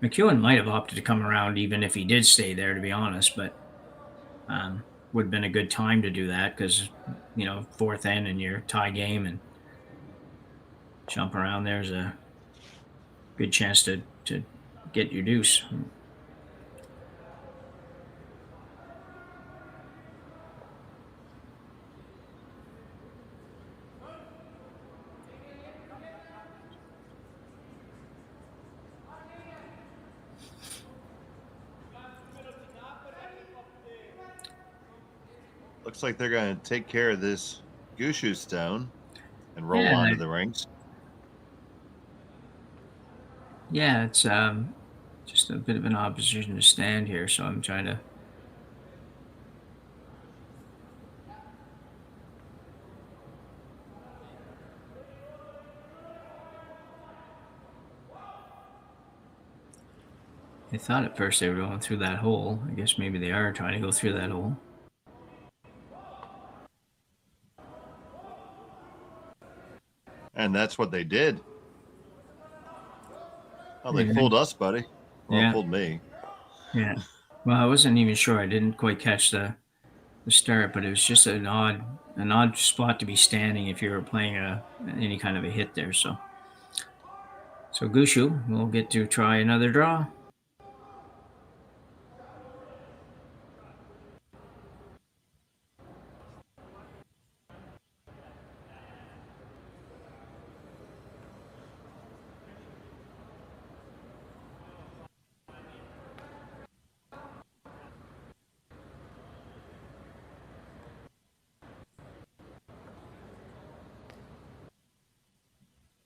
McEwen might have opted to come around even if he did stay there, to be honest, but would have been a good time to do that because, 4th end and your tie game and jump around there's a good chance to get your deuce. Looks like they're going to take care of this Gushue stone and roll onto the rings. Yeah, it's just a bit of an opposition to stand here, so I'm trying to. I thought at first they were going through that hole. I guess maybe they are trying to go through that hole. And that's what they did. Oh, they fooled us, buddy. Well, yeah. Fooled me. Yeah. Well, I wasn't even sure. I didn't quite catch the start, but it was just an odd spot to be standing if you were playing any kind of a hit there. So Gushue will get to try another draw.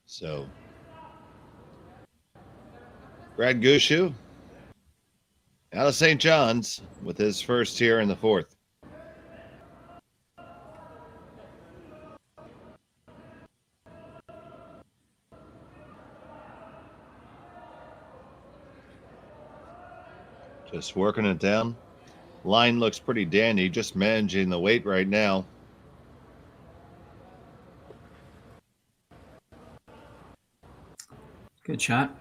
So, Brad Gushue out of St. John's with his first here in the 4th. Just working it down. Line looks pretty dandy, just managing the weight right now. Good shot.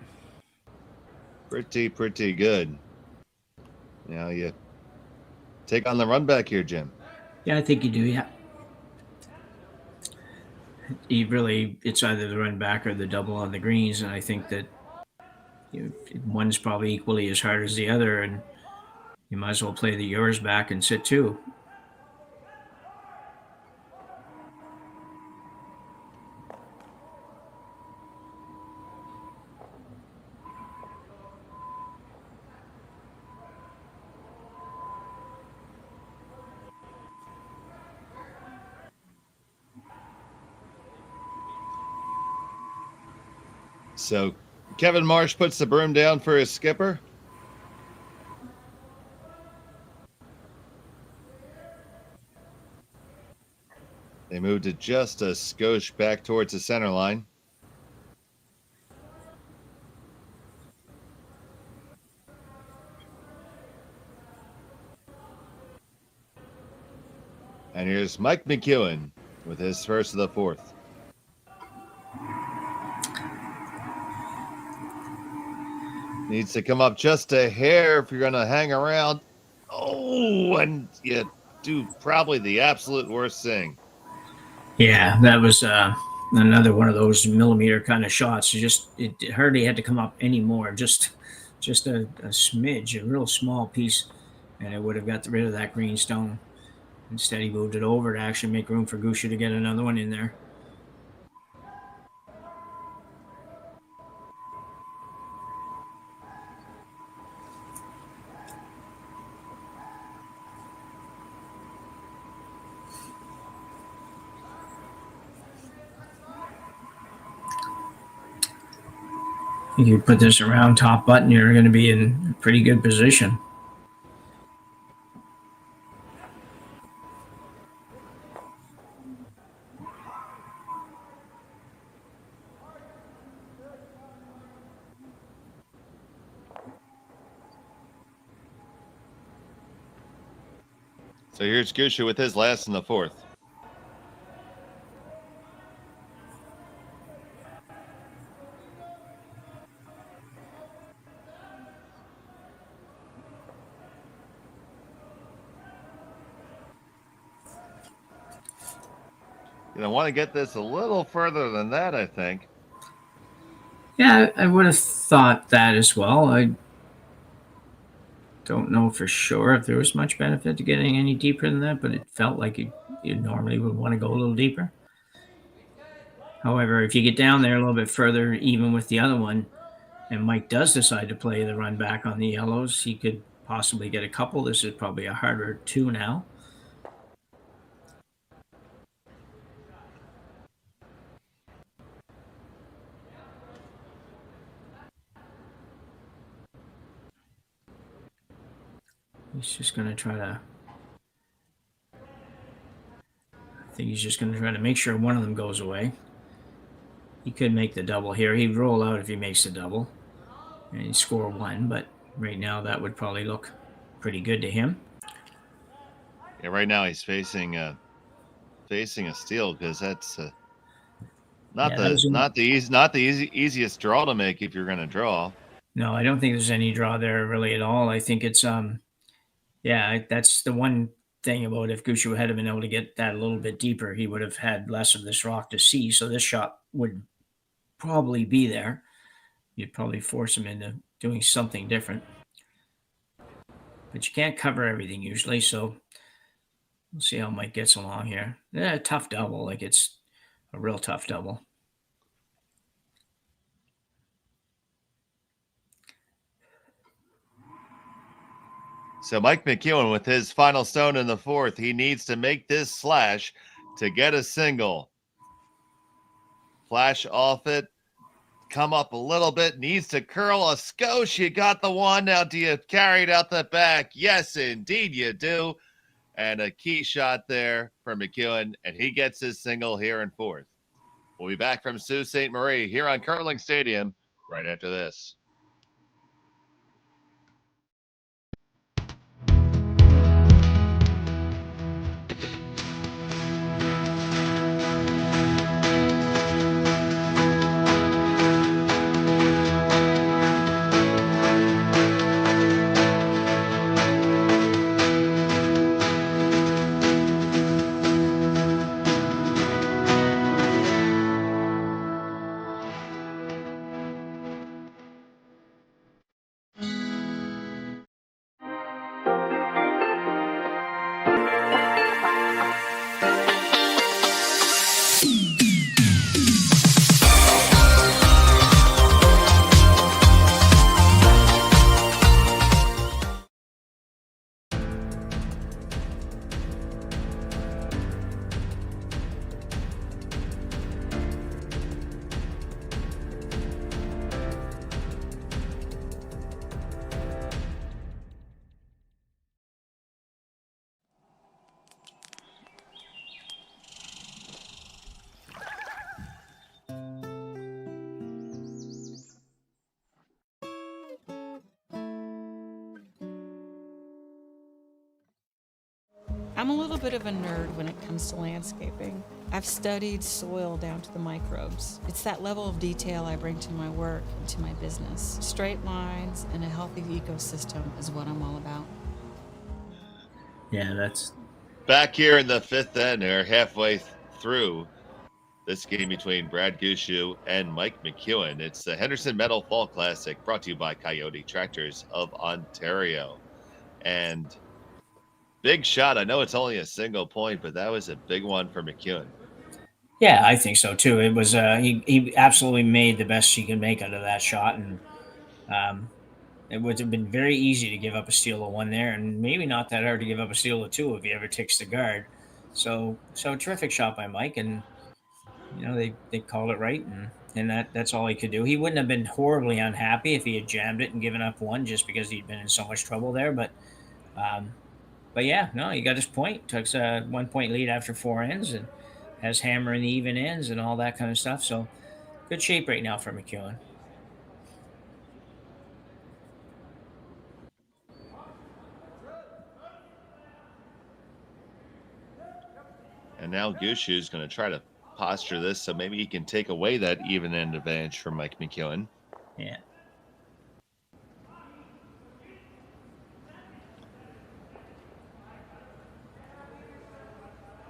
Pretty good. Now you take on the run back here, Jim. Yeah, I think you do, yeah. It's either the run back or the double on the greens, and I think that one's probably equally as hard as the other, and you might as well play the yours back and sit too. So Kevin Marsh puts the broom down for his skipper. They moved it just a skosh back towards the center line. And here's Mike McEwen with his first of the 4th. Needs to come up just a hair if you're going to hang around. Oh, and you do probably the absolute worst thing. Yeah, that was another one of those millimeter kind of shots. It hardly had to come up anymore. Just a smidge, a real small piece, and it would have got rid of that green stone. Instead, he moved it over to actually make room for Gushue to get another one in there. If you put this around top button, you're going to be in a pretty good position. So here's Gushue with his last in the fourth. I want to get this a little further than that, I think. Yeah, I would have thought that as well. I don't know for sure if there was much benefit to getting any deeper than that, but it felt like you normally would want to go a little deeper. However, if you get down there a little bit further, even with the other one, and Mike does decide to play the run back on the yellows, he could possibly get a couple. This is probably a harder two now. He's just going to try to... I think he's just going to try to make sure one of them goes away. He could make the double here. He'd roll out if he makes the double. And he'd score one, but right now that would probably look pretty good to him. Yeah, right now he's facing a steal because that's not the easiest draw to make if you're going to draw. No, I don't think there's any draw there really at all. I think it's that's the one thing about if Gushue had been able to get that a little bit deeper, he would have had less of this rock to see. So this shot would probably be there. You'd probably force him into doing something different. But you can't cover everything usually, so we'll see how Mike gets along here. Yeah, tough double. Like it's a real tough double. So Mike McEwen with his final stone in the fourth. He needs to make this slash to get a single. Flash off it. Come up a little bit. Needs to curl a skosh. You got the one. Now do you carry it out the back? Yes, indeed you do. And a key shot there for McEwen. And he gets his single here in fourth. We'll be back from Sault Ste. Marie here on Curling Stadium right after this. I'm a little bit of a nerd when it comes to landscaping. I've studied soil down to the microbes. It's that level of detail I bring to my work and to my business. Straight lines and a healthy ecosystem is what I'm all about. Yeah, that's Back here in the fifth end, or halfway through this game between Brad Gushue and Mike McEwen. It's the Henderson Metal Fall Classic, brought to you by Coyote Tractors of Ontario. And big shot. I know it's only a single point, but that was a big one for McEwen. Yeah, I think so too. It was he absolutely made the best he could make out of that shot, and it would have been very easy to give up a steal of one there, and maybe not that hard to give up a steal of two if he ever takes the guard. So terrific shot by Mike, and they called it right, and that's all he could do. He wouldn't have been horribly unhappy if he had jammed it and given up one just because he'd been in so much trouble there, but yeah, no, he got his point. Took a 1 point lead after 4 ends and has hammer in the even ends and all that kind of stuff. So good shape right now for McEwen. And now Gushue is going to try to posture this so maybe he can take away that even end advantage from Mike McEwen. Yeah.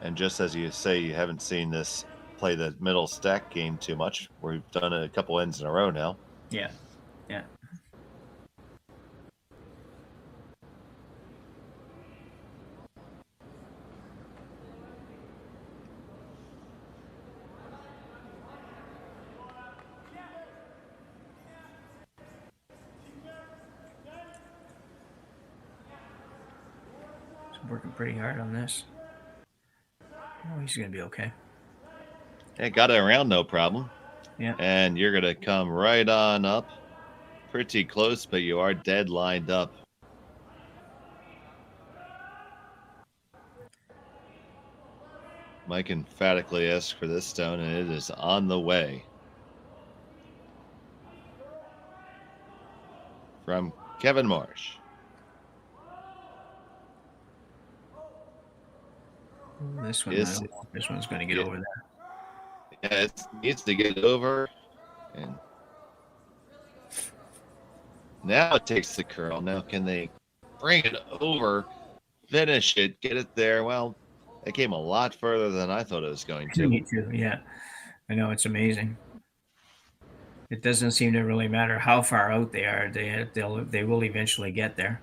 And just as you say, you haven't seen this play the middle stack game too much. We've done it a couple ends in a row now. Yeah. Yeah. He's working pretty hard on this. Oh, he's going to be okay. Yeah, got it around, no problem. Yeah. And you're going to come right on up. Pretty close, but you are dead lined up. Mike emphatically asked for this stone, and it is on the way. From Kevin Marsh. This one, this one's going to get over there. Yeah, it needs to get over. And now it takes the curl. Now can they bring it over, finish it, get it there? Well, it came a lot further than I thought it was going to. Me too. Yeah, I know, it's amazing. It doesn't seem to really matter how far out they are. They will eventually get there.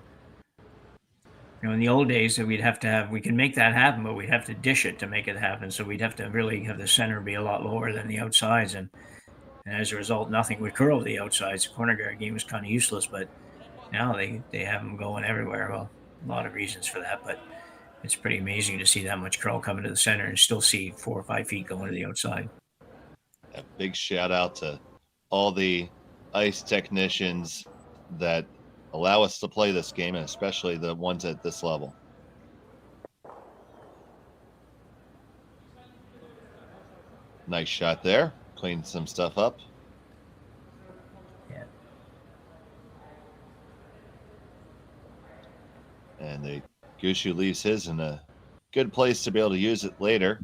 In the old days, we can make that happen, but we'd have to dish it to make it happen. So we'd have to really have the center be a lot lower than the outsides, and as a result, nothing would curl to the outsides. The corner guard game was kind of useless, but now they have them going everywhere. Well, a lot of reasons for that, but it's pretty amazing to see that much curl coming to the center and still see 4 or 5 feet going to the outside. A big shout out to all the ice technicians that allow us to play this game, and especially the ones at this level. Nice shot there. Cleaned some stuff up. Yeah. And the Gushue leaves his in a good place to be able to use it later.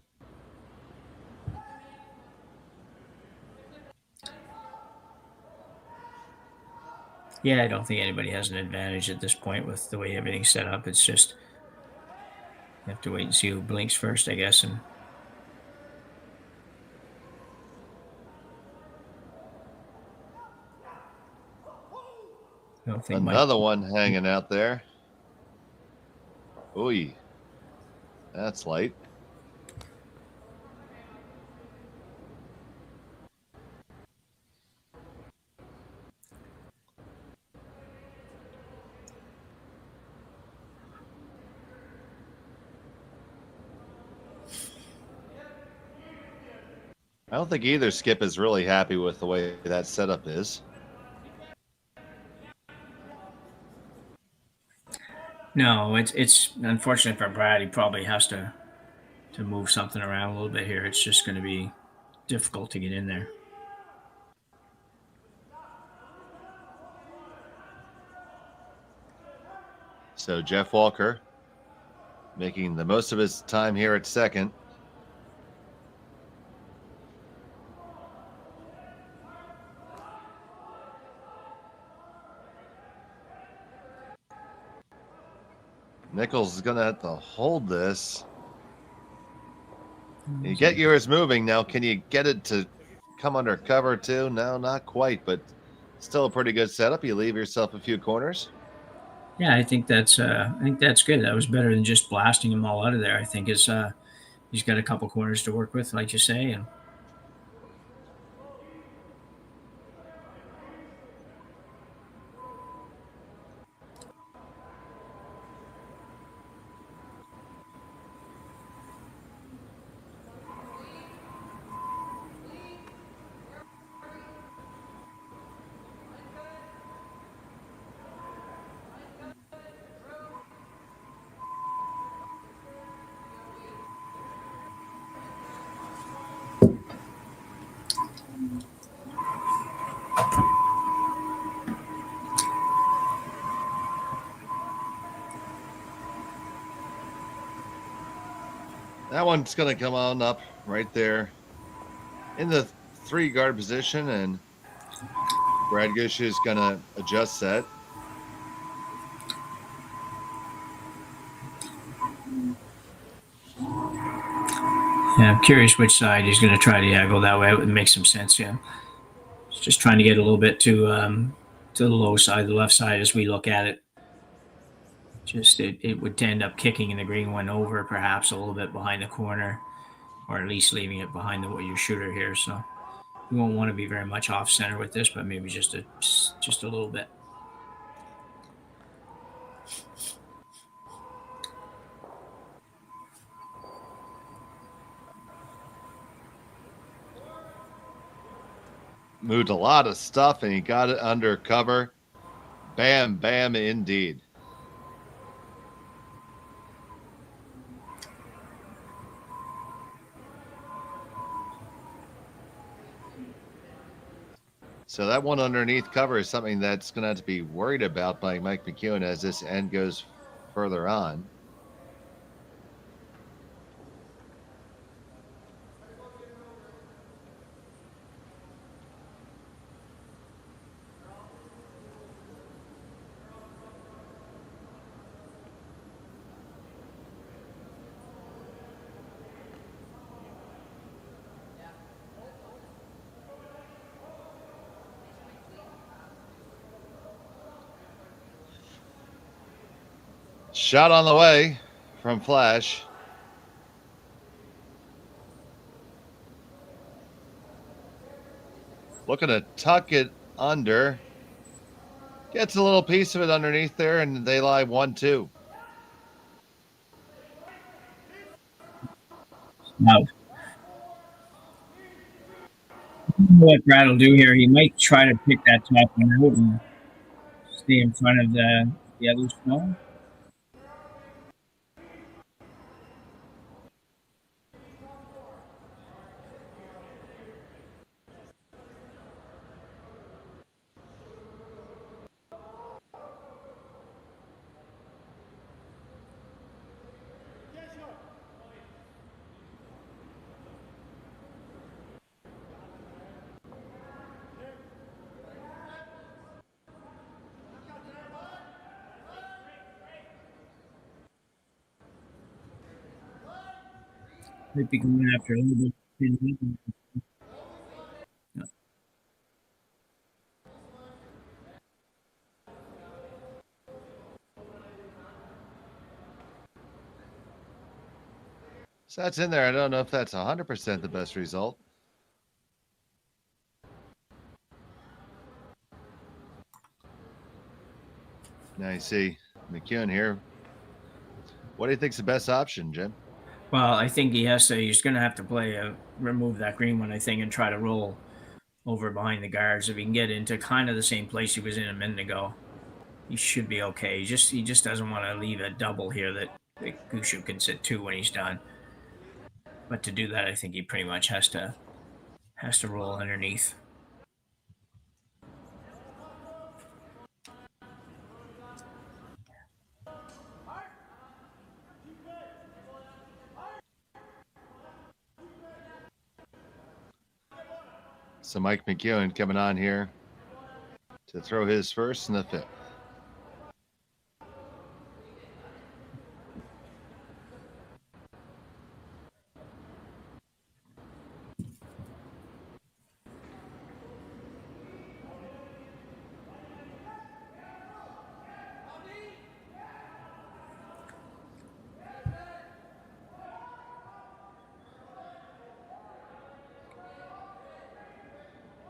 Yeah, I don't think anybody has an advantage at this point with the way everything's set up. It's just you have to wait and see who blinks first, I guess. And I don't think another one hanging out there. Ooh, that's light. I don't think either skip is really happy with the way that setup is. No, it's unfortunate for Brad. He probably has to move something around a little bit here. It's just going to be difficult to get in there. So Jeff Walker making the most of his time here at second. Nichols is going to have to hold this. You get yours moving. Now, can you get it to come under cover too? No, not quite, but still a pretty good setup. You leave yourself a few corners. Yeah, I think that's good. That was better than just blasting him all out of there. I think he's got a couple corners to work with, like you say, and That one's going to come on up right there in the 3-guard position, and Brad Gushue is going to adjust that. yeah, I'm curious which side he's going to try to go that way. It would make some sense. Yeah, he's just trying to get a little bit to the low side, the left side, as we look at it. Just it would end up kicking the green one over, perhaps a little bit behind the corner, or at least leaving it behind your shooter here. So you won't want to be very much off center with this, but maybe just a little bit. Moved a lot of stuff, and he got it under cover. Bam, bam, indeed. So that one underneath cover is something that's going to have to be worried about by Mike McEwen as this end goes further on. Shot on the way from Flash. Looking to tuck it under. Gets a little piece of it underneath there, and they lie 1-2. Out. What Brad will do here, he might try to pick that top one out and stay in front of the other Schmel. Might be going after a little bit. No. So that's in there. I don't know if that's 100% the best result. Now you see McEwen here. What do you think's the best option, Jim? Well, I think he's going to have to remove that green one, I think, and try to roll over behind the guards. If he can get into kind of the same place he was in a minute ago, he should be okay. He just doesn't want to leave a double here that Gushue can sit 2 when he's done. But to do that, I think he pretty much has to roll underneath. So Mike McEwen coming on here to throw his first in the fifth.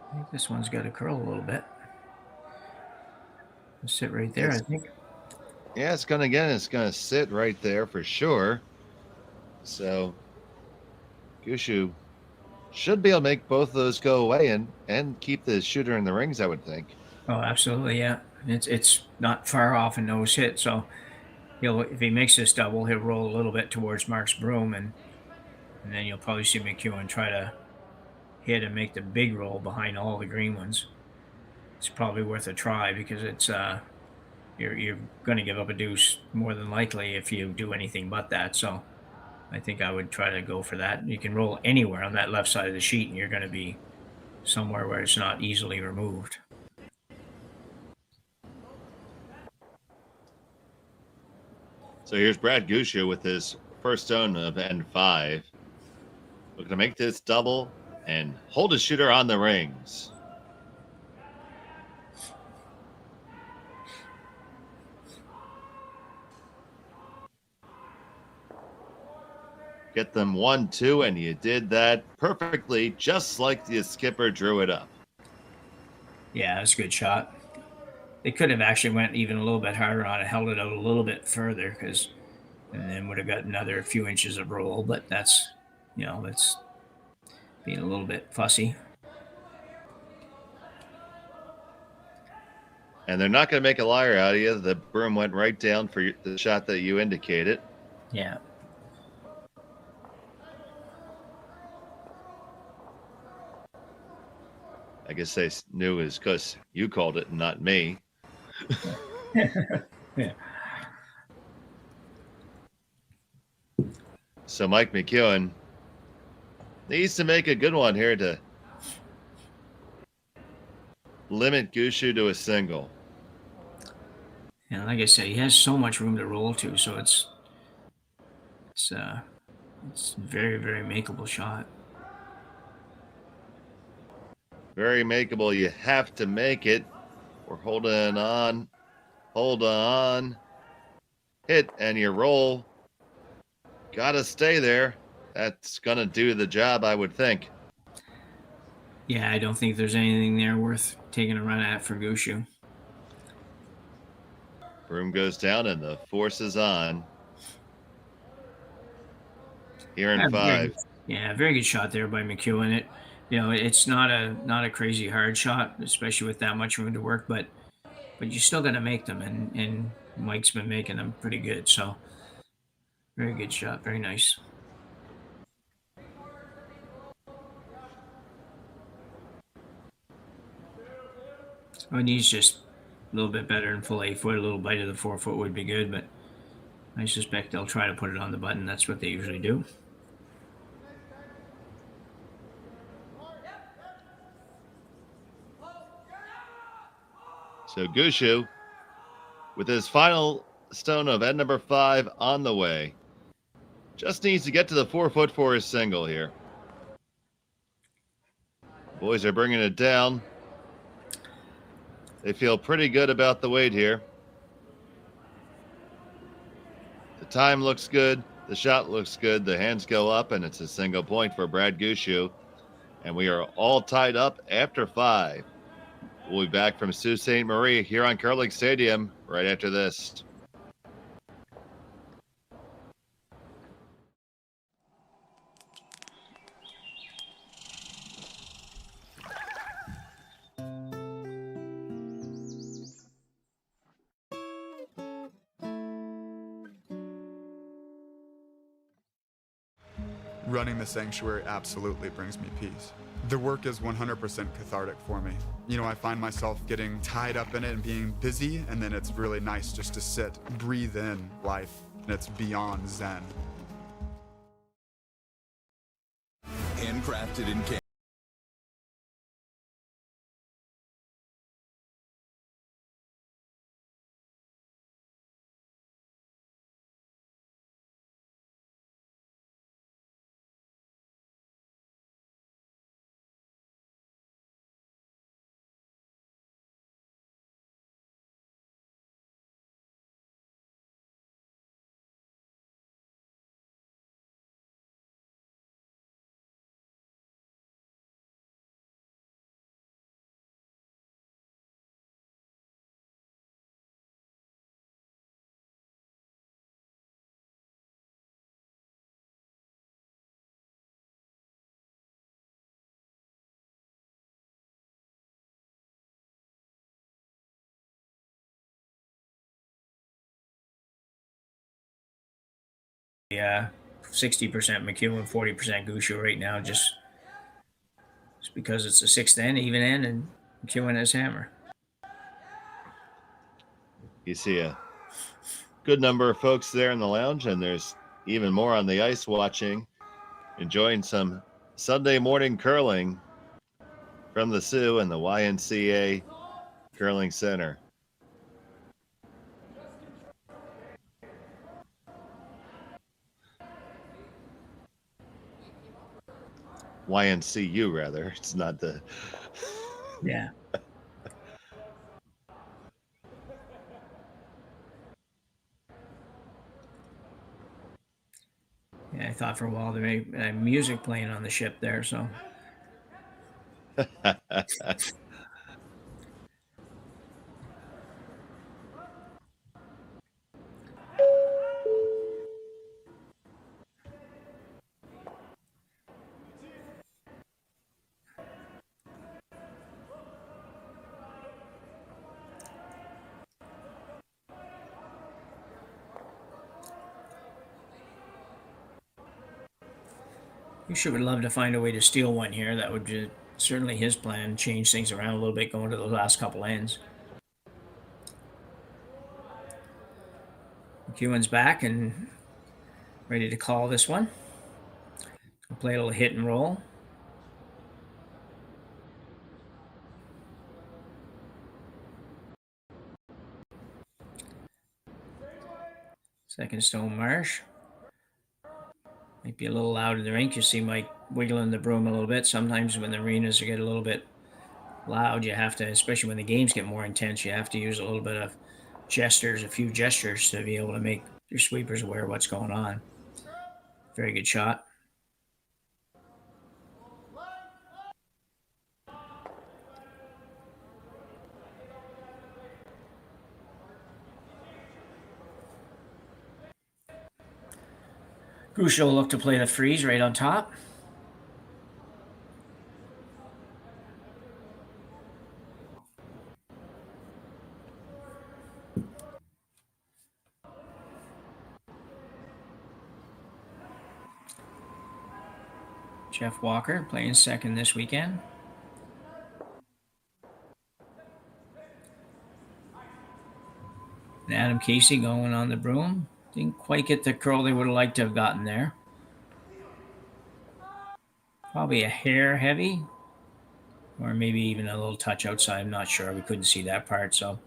I think this one's got to curl a little bit. It'll sit right there, I think. Yeah, it's gonna sit right there for sure. So Gushue should be able to make both of those go away and keep the shooter in the rings, I would think. Oh, absolutely, yeah. It's not far off a nose hit, so if he makes this double, he'll roll a little bit towards Mark's broom, and then you'll probably see McEwen try to hit and make the big roll behind all the green ones. It's probably worth a try because it's you're going to give up a deuce more than likely if you do anything but that. So I think I would try to go for that. You can roll anywhere on that left side of the sheet, and you're going to be somewhere where it's not easily removed. So here's Brad Gushue with his first stone of N5. Looking to make this double and hold his shooter on the rings. Get them 1-2, and you did that perfectly, just like the skipper drew it up. Yeah, that's a good shot. They could have actually went even a little bit harder on it, held it out a little bit further, and then would have got another few inches of roll. But that's being a little bit fussy. And they're not going to make a liar out of you. The broom went right down for the shot that you indicated. Yeah. I guess they knew it was because you called it and not me. Yeah. So Mike McEwen needs to make a good one here to limit Gushue to a single. And like I said, he has so much room to roll to, so it's very, very makeable shot. Very makeable. You have to make it. We're holding on. Hold on. Hit, and you roll. Gotta stay there. That's gonna do the job, I would think. Yeah, I don't think there's anything there worth taking a run at for Gushue. Broom goes down, and the force is on. Here in five. Very good shot there by McEwen. It's not a crazy hard shot, especially with that much room to work, but you still got to make them, and Mike's been making them pretty good. So very good shot, very nice. So it needs just a little bit better than full 8-foot. A little bite of the 4-foot would be good, but I suspect they'll try to put it on the button. That's what they usually do. So Gushue, with his final stone of N number 5 on the way, just needs to get to the 4-foot for his single here. Boys are bringing it down. They feel pretty good about the weight here. The time looks good. The shot looks good. The hands go up, and it's a single point for Brad Gushue. And we are all tied up after 5. We'll be back from Sault Ste. Marie here on Curling Stadium right after this. Running the sanctuary absolutely brings me peace. The work is 100% cathartic for me. I find myself getting tied up in it and being busy, and then it's really nice just to sit, breathe in life, and it's beyond zen. Handcrafted in Canada. 60% McEwen, 40% Gushue right now, just because it's a sixth end, even end, and McEwen has hammer. You see a good number of folks there in the lounge, and there's even more on the ice watching, enjoying some Sunday morning curling from the Sioux and the YNCA Curling Center. YNCU, rather. It's not the... Yeah. Yeah, I thought for a while there may be music playing on the ship there, so. Gushue would love to find a way to steal one here. That would be certainly his plan, change things around a little bit going to the last couple ends. McEwen's back and ready to call this one. We'll play a little hit and roll. Second stone marsh. Might be a little loud in the rink. You see Mike wiggling the broom a little bit. Sometimes when the arenas get a little bit loud, you have to, especially when the games get more intense, you have to use a little bit of gestures, a few gestures to be able to make your sweepers aware of what's going on. Very good shot. Gushue will look to play the freeze right on top. Jeff Walker playing second this weekend. And Adam Casey going on the broom. Didn't quite get the curl they would have liked to have gotten there. Probably a hair heavy, or maybe even a little touch outside. I'm not sure. We couldn't see that part, so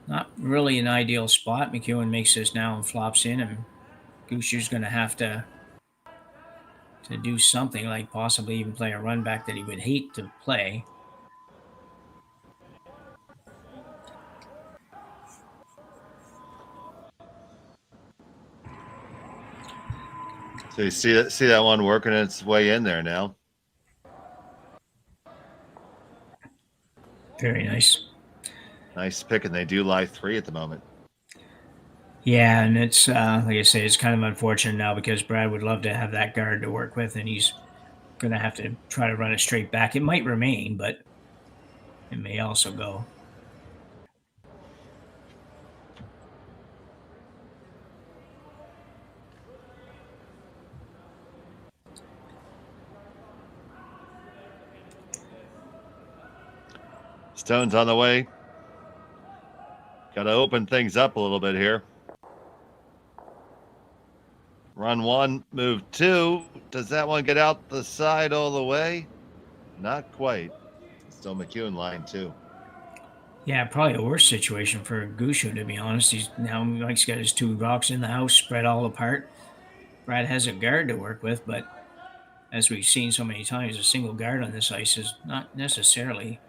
not really an ideal spot. McEwen makes this now and flops in, and Gushue's going to have to do something, like possibly even play a run back that he would hate to play. So you see that one working its way in there now. Very nice. Nice pick, and they do lie 3 at the moment. Yeah, and it's, like I say, it's kind of unfortunate now because Brad would love to have that guard to work with, and he's going to have to try to run it straight back. It might remain, but it may also go. Stone's on the way. Got to open things up a little bit here. Run 1, move 2. Does that one get out the side all the way? Not quite. Still McEwen line 2. Yeah, probably a worse situation for Gushue, to be honest. Mike's got his 2 rocks in the house spread all apart. Brad has a guard to work with, but as we've seen so many times, a single guard on this ice is not necessarily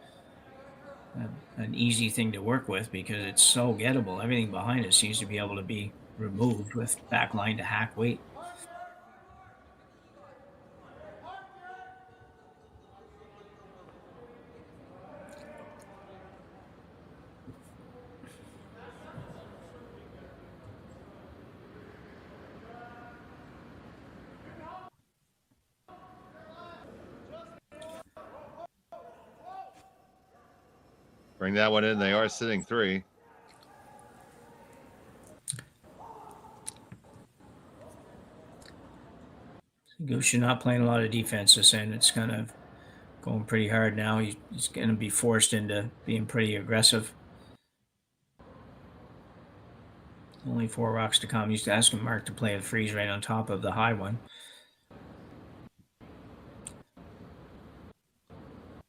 an easy thing to work with because it's so gettable. Everything behind it seems to be able to be removed with backline to hack weight. Bring that one in. They are sitting 3. Gushue not playing a lot of defense this end. It's kind of going pretty hard now. He's going to be forced into being pretty aggressive. Only 4 rocks to come. He's asking Mark to play a freeze right on top of the high one.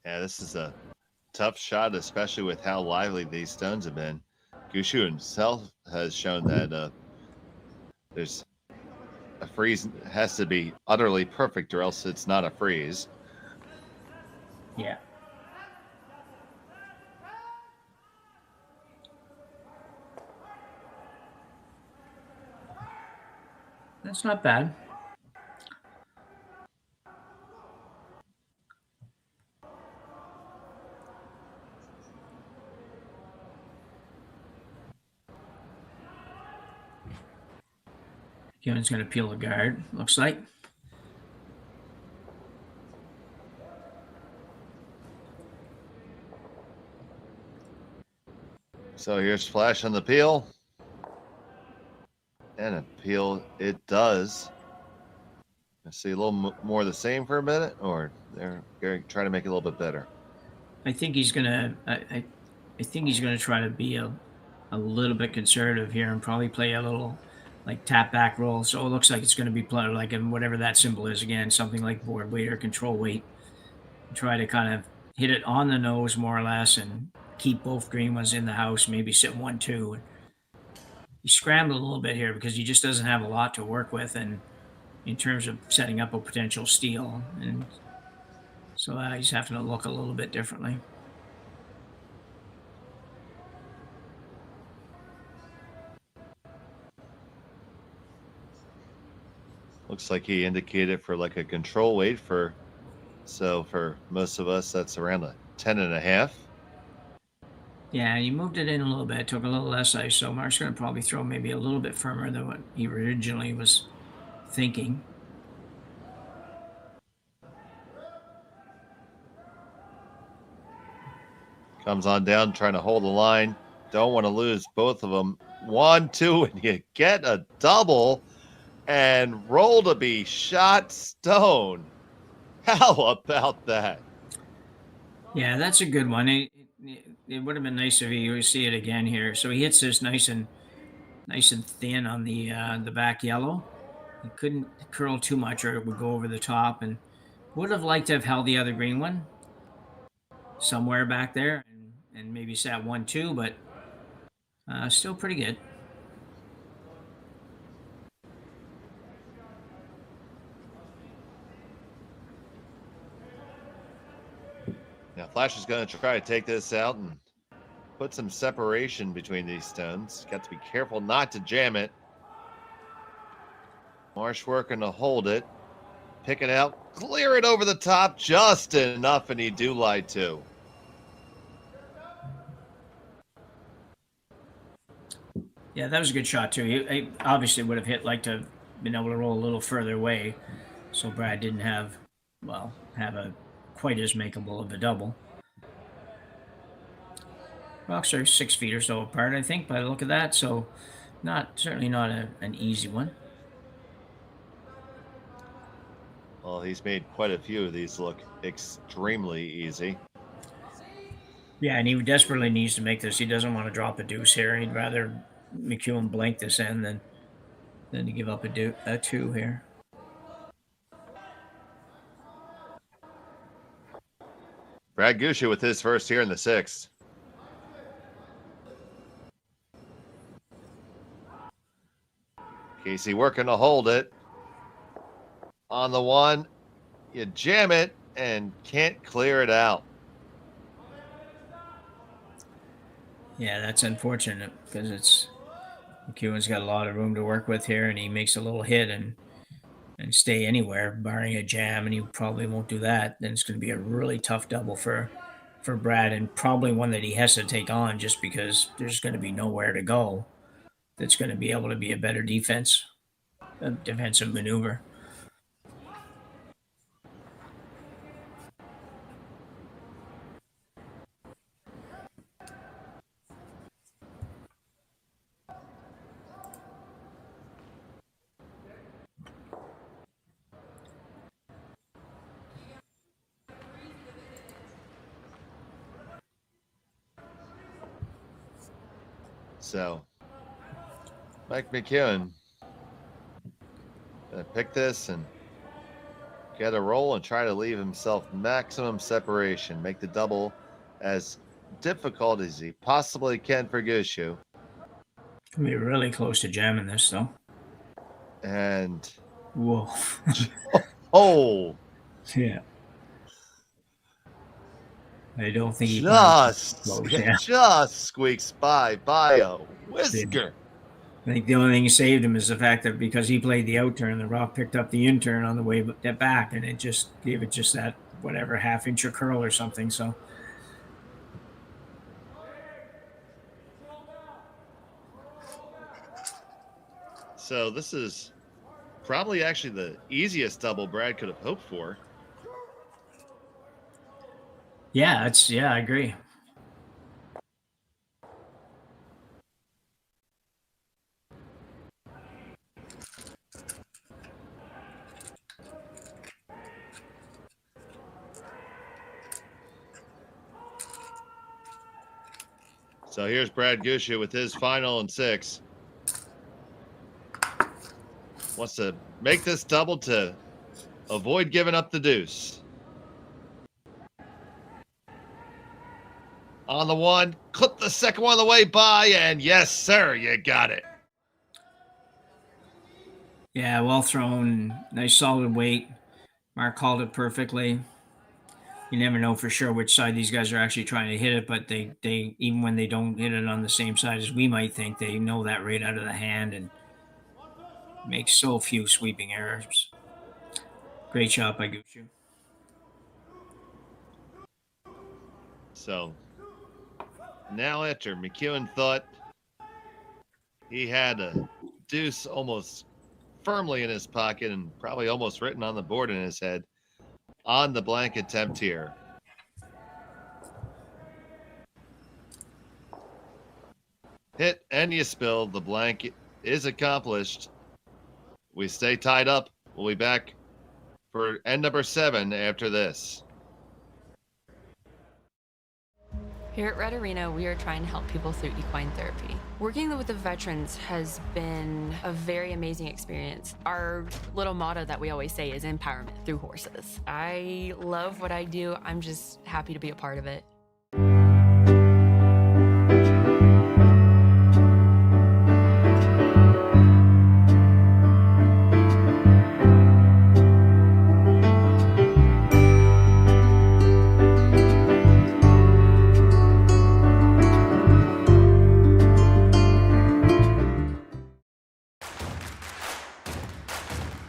Yeah, this is a tough shot, especially with how lively these stones have been. Gushue himself has shown that there's a freeze has to be utterly perfect or else it's not a freeze. Yeah. That's not bad. McEwen's going to peel the guard, looks like. So here's flash on the peel. And a peel it does. I see a little more of the same for a minute, or they're going to try to make it a little bit better. I think he's going to. I think he's going to try to be a little bit conservative here and probably play a little like tap back roll. So it looks like it's going to be played like in whatever that symbol is again, something like board weight or control weight. Try to kind of hit it on the nose more or less and keep both green ones in the house. Maybe sit 1-2. He scrambled a little bit here because he just doesn't have a lot to work with, and in terms of setting up a potential steal, and so he's having to look a little bit differently. Looks like he indicated for like a control weight so for most of us, that's around a 10.5. Yeah, he moved it in a little bit, took a little less ice, so Mark's going to probably throw maybe a little bit firmer than what he originally was thinking. Comes on down, trying to hold the line. Don't want to lose both of them. 1-2, and you get a double and roll to be shot stone. How about that? Yeah, that's a good one. It would have been nice if you see it again here. So he hits this nice and thin on the back yellow. He couldn't curl too much or it would go over the top, and would have liked to have held the other green one somewhere back there and maybe sat 1-2, but still pretty good. Now Flash is going to try to take this out and put some separation between these stones. Got to be careful not to jam it. Marsh working to hold it. Pick it out. Clear it over the top just enough, and he do lie too. Yeah, that was a good shot too. He obviously would have been able to roll a little further away, so Brad didn't have a quite as makeable of a double. Rocks are 6 feet or so apart, I think, by the look of that. So, certainly not an easy one. Well, he's made quite a few of these look extremely easy. Yeah, and he desperately needs to make this. He doesn't want to drop a deuce here. He'd rather McEwen blank this end than to give up a 2 here. Brad Gushue with his first here in the 6th. Casey working to hold it. On the 1, you jam it and can't clear it out. Yeah, that's unfortunate because McEwen's got a lot of room to work with here, and he makes a little hit and stay anywhere, barring a jam, and he probably won't do that. Then it's going to be a really tough double for Brad, and probably one that he has to take on just because there's going to be nowhere to go that's going to be able to be a better defensive maneuver. So, Mike McEwen gonna pick this and get a roll and try to leave himself maximum separation. Make the double as difficult as he possibly can for Gushue. Can be really close to jamming this, though. And Whoa. oh, Yeah. I don't think he just squeaks by a whisker. I think the only thing that saved him is the fact that because he played the out turn, the Rock picked up the in turn on the way back, and it just gave it just that whatever half inch of curl or something. So this is probably actually the easiest double Brad could have hoped for. Yeah, I agree. So here's Brad Gushue with his final and 6. Wants to make this double to avoid giving up the deuce. On the one, clip the second one on the way by, and yes, sir, you got it. Yeah, well thrown. Nice solid weight. Mark called it perfectly. You never know for sure which side these guys are actually trying to hit it, but they even when they don't hit it on the same side as we might think, they know that right out of the hand and make so few sweeping errors. Great shot by Gushue. So now after McEwen thought he had a deuce almost firmly in his pocket and probably almost written on the board in his head, on the blank attempt here. Hit and you spill. The blank is accomplished. We stay tied up. We'll be back for end number 7 after this. Here at Red Arena, we are trying to help people through equine therapy. Working with the veterans has been a very amazing experience. Our little motto that we always say is empowerment through horses. I love what I do. I'm just happy to be a part of it.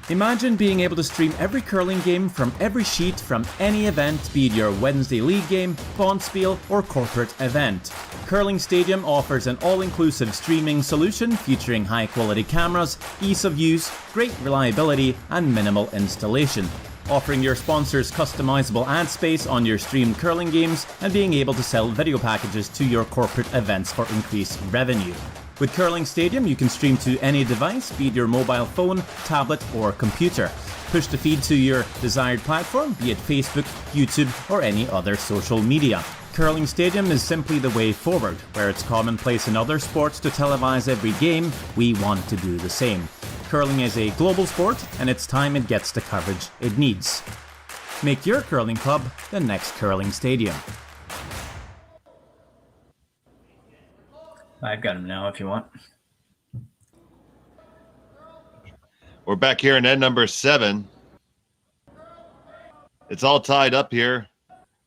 Imagine being able to stream every curling game from every sheet from any event, be it your Wednesday league game, bonspiel, or corporate event. Curling Stadium offers an all-inclusive streaming solution featuring high-quality cameras, ease of use, great reliability, and minimal installation. Offering your sponsors customizable ad space on your streamed curling games and being able to sell video packages to your corporate events for increased revenue. With Curling Stadium, you can stream to any device, be it your mobile phone, tablet, or computer. Push the feed to your desired platform, be it Facebook, YouTube, or any other social media. Curling Stadium is simply the way forward. Where it's commonplace in other sports to televise every game, we want to do the same. Curling is a global sport, and it's time it gets the coverage it needs. Make your curling club the next Curling Stadium. I've got him now if you want. We're back here in end number 7. It's all tied up here.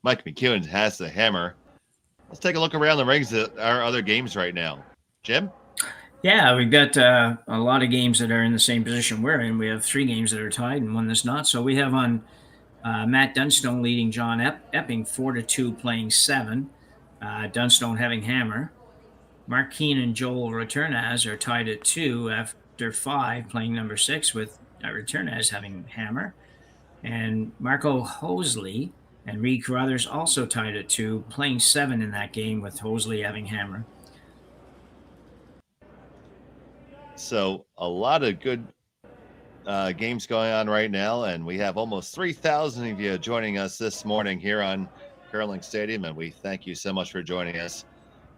Mike McEwen has the hammer. Let's take a look around the rings at our other games right now. Jim? Yeah, we've got a lot of games that are in the same position we're in. We have 3 games that are tied and one that's not. So we have on Matt Dunstone leading John Epping 4-2, playing 7. Dunstone having hammer. Mark Keane and Joel Returnaz are tied at 2 after 5, playing number 6 with Returnaz having hammer. And Marco Hosley and Reed Carruthers also tied at 2, playing 7 in that game with Hosley having hammer. So a lot of good games going on right now, and we have almost 3,000 of you joining us this morning here on Curling Stadium, and we thank you so much for joining us.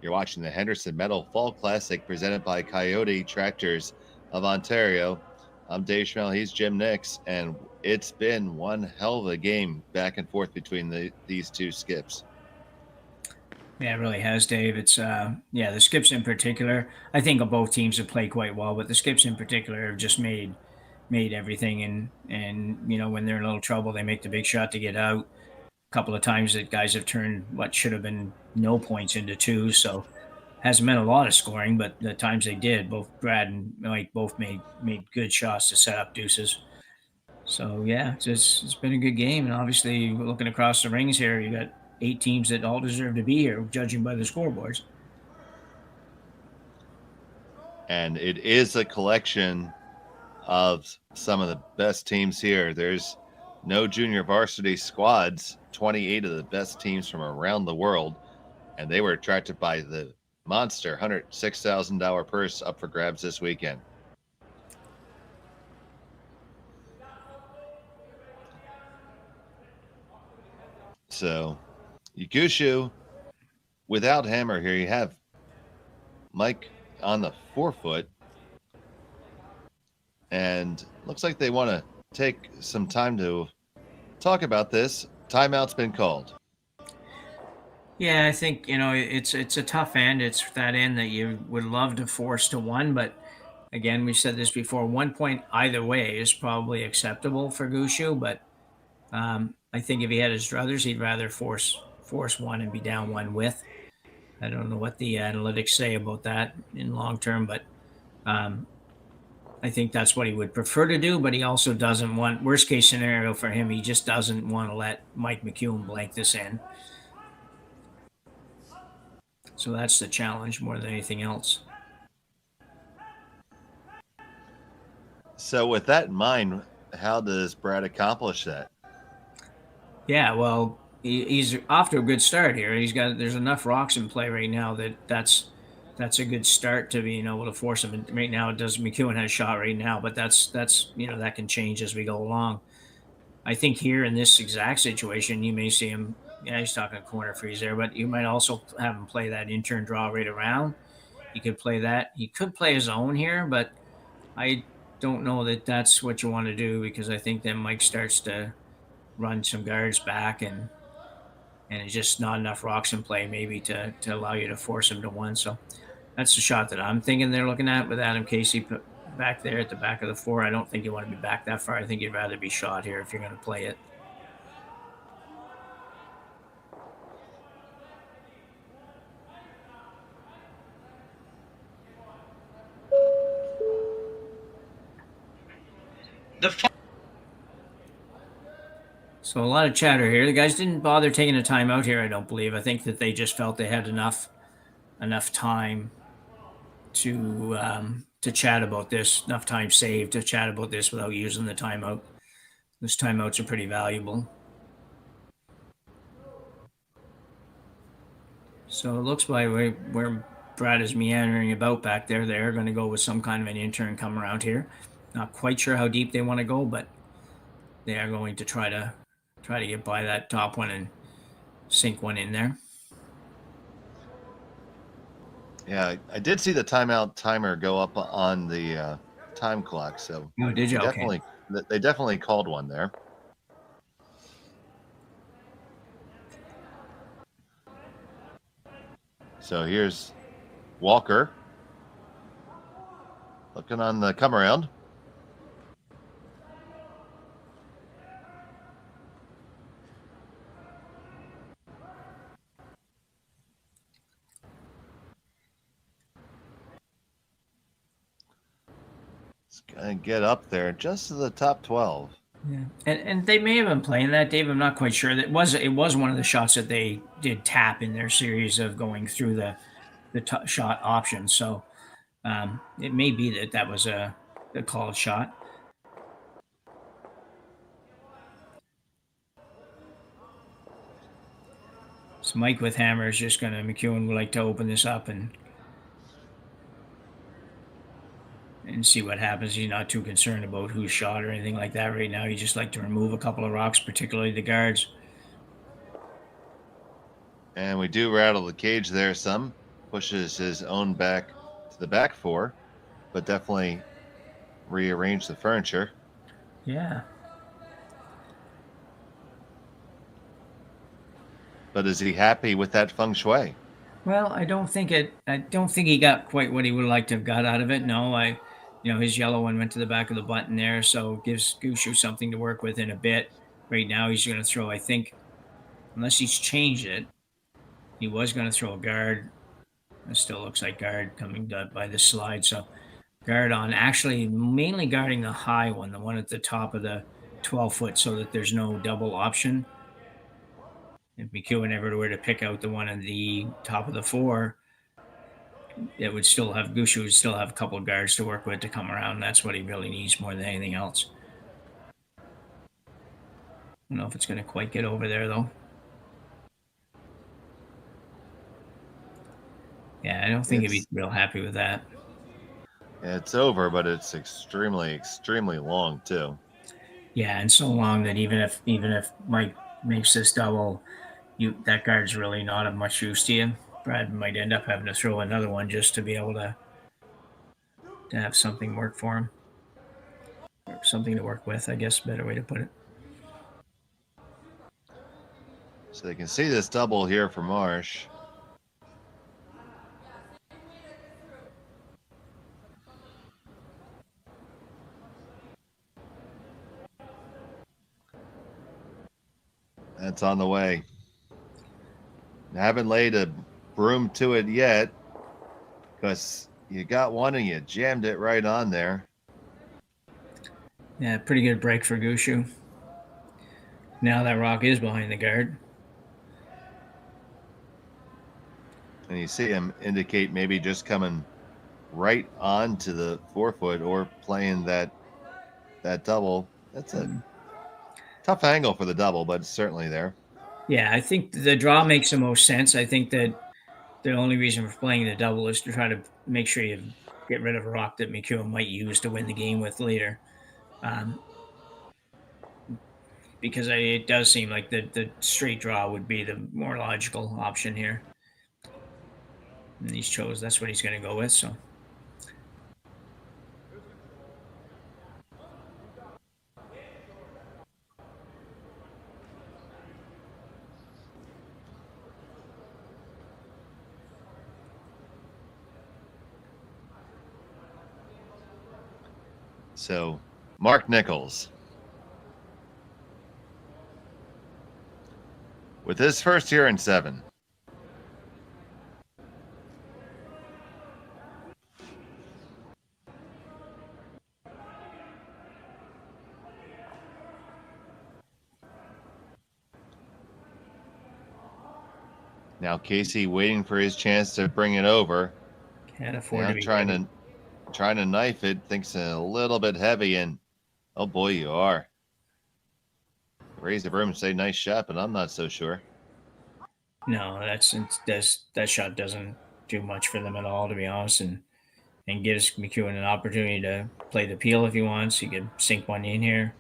You're watching the Henderson Metal Fall Classic presented by Kioti Tractors of Ontario. I'm Dave Schmel. He's Jim Nix, and it's been one hell of a game back and forth between these two skips. Yeah, it really has, Dave. It's the skips in particular. I think both teams have played quite well, but the skips in particular have just made everything. And when they're in a little trouble, they make the big shot to get out. A couple of times that guys have turned what should have been no points into two. So hasn't been a lot of scoring, but the times they did, both Brad and Mike both made good shots to set up deuces. So yeah, it's been a good game, and obviously looking across the rings here, you got 8 teams that all deserve to be here, judging by the scoreboards. And it is a collection of some of the best teams here. There's no junior varsity squads, 28 of the best teams from around the world, and they were attracted by the monster $106,000 purse up for grabs this weekend. So, Gushue, without Hammer here, you have Mike on the 4-foot, and looks like they want to take some time to talk about this. Timeout's been called. Yeah, I think, it's a tough end. It's that end that you would love to force to one, but again, we said this before, 1 point either way is probably acceptable for Gushue, but I think if he had his druthers, he'd rather force one and be down one with. I don't know what the analytics say about that in long term, but I think that's what he would prefer to do, but he also doesn't want, worst case scenario for him, he just doesn't want to let Mike McEwen blank this in. So that's the challenge more than anything else. So with that in mind, how does Brad accomplish that? Yeah, well, he's off to a good start here. There's enough rocks in play right now that's a good start to being able to force him. And right now, McEwen has a shot right now, but that's that can change as we go along. I think here in this exact situation, you may see him. Yeah, he's talking corner freeze there, but you might also have him play that in-turn draw right around. He could play that. He could play his own here, but I don't know that that's what you want to do, because I think then Mike starts to run some guards back, and it's just not enough rocks in play maybe to allow you to force him to one. So that's the shot that I'm thinking they're looking at with Adam Casey back there at the back of the 4. I don't think you want to be back that far. I think you'd rather be shot here if you're going to play it. So a lot of chatter here. The guys didn't bother taking a timeout here, I don't believe. I think that they just felt they had enough time to chat about this, enough time saved to chat about this without using the timeout. Those timeouts are pretty valuable. So it looks like where Brad is meandering about back there, they're going to go with some kind of an in-turn come around here. Not quite sure how deep they want to go, but they are going to try to get by that top one and sink one in there. Yeah, I did see the timeout timer go up on the time clock. So oh, did you? Definitely, okay. They definitely called one there. So here's Walker looking on the come around. And get up there just to the top 12. Yeah, and they may have been playing that, Dave. I'm not quite sure. It was one of the shots that they did tap in their series of going through the shot options. So it may be that was a called shot. So Mike with hammer is just McEwen would like to open this up and see what happens. He's not too concerned about who's shot or anything like that right now. He just like to remove a couple of rocks, particularly the guards. And we do rattle the cage there some, pushes his own back to the back four, but definitely rearrange the furniture. Yeah. But is he happy with that feng shui? Well, I don't think he got quite what he would like to have got out of it. No, his yellow one went to the back of the button there, so gives Gushue something to work with in a bit. Right now, he's going to throw, I think, unless he's changed it, he was going to throw a guard. It still looks like guard coming by the slide. So guard on, actually mainly guarding the high one, the one at the top of the 12-foot, so that there's no double option. If McEwen ever were to pick out the one at the top of the 4, it would still have Gushue would still have a couple of guards to work with to come around. That's what he really needs more than anything else. I don't know if it's going to quite get over there though. Yeah, I don't think he'd be real happy with that. It's over, but it's extremely, extremely long too. Yeah, and so long that even if Mike makes this double, that guard's really not of much use to you. Brad might end up having to throw another one just to be able to have something work for him. Or something to work with, I guess, better way to put it. So they can see this double here for Marsh. That's on the way. I haven't laid a broom to it yet because you got one and you jammed it right on there. Yeah, pretty good break for Gushue. Now that rock is behind the guard. And you see him indicate maybe just coming right onto the 4-foot or playing that double. That's a tough angle for the double, but it's certainly there. Yeah, I think the draw makes the most sense. I think that the only reason for playing the double is to try to make sure you get rid of a rock that McEwen might use to win the game with later. Because it does seem like the straight draw would be the more logical option here. And that's what he's going to go with, so. So, Mark Nichols. With his first year in 7. Now Casey waiting for his chance to bring it over. Can't afford now to be trying to knife it, thinks a little bit heavy, and oh boy, you are. Raise the broom and say nice shot, but I'm not so sure. No, that shot doesn't do much for them at all, to be honest, and gives McEwen an opportunity to play the peel if he wants. He could sink one in here,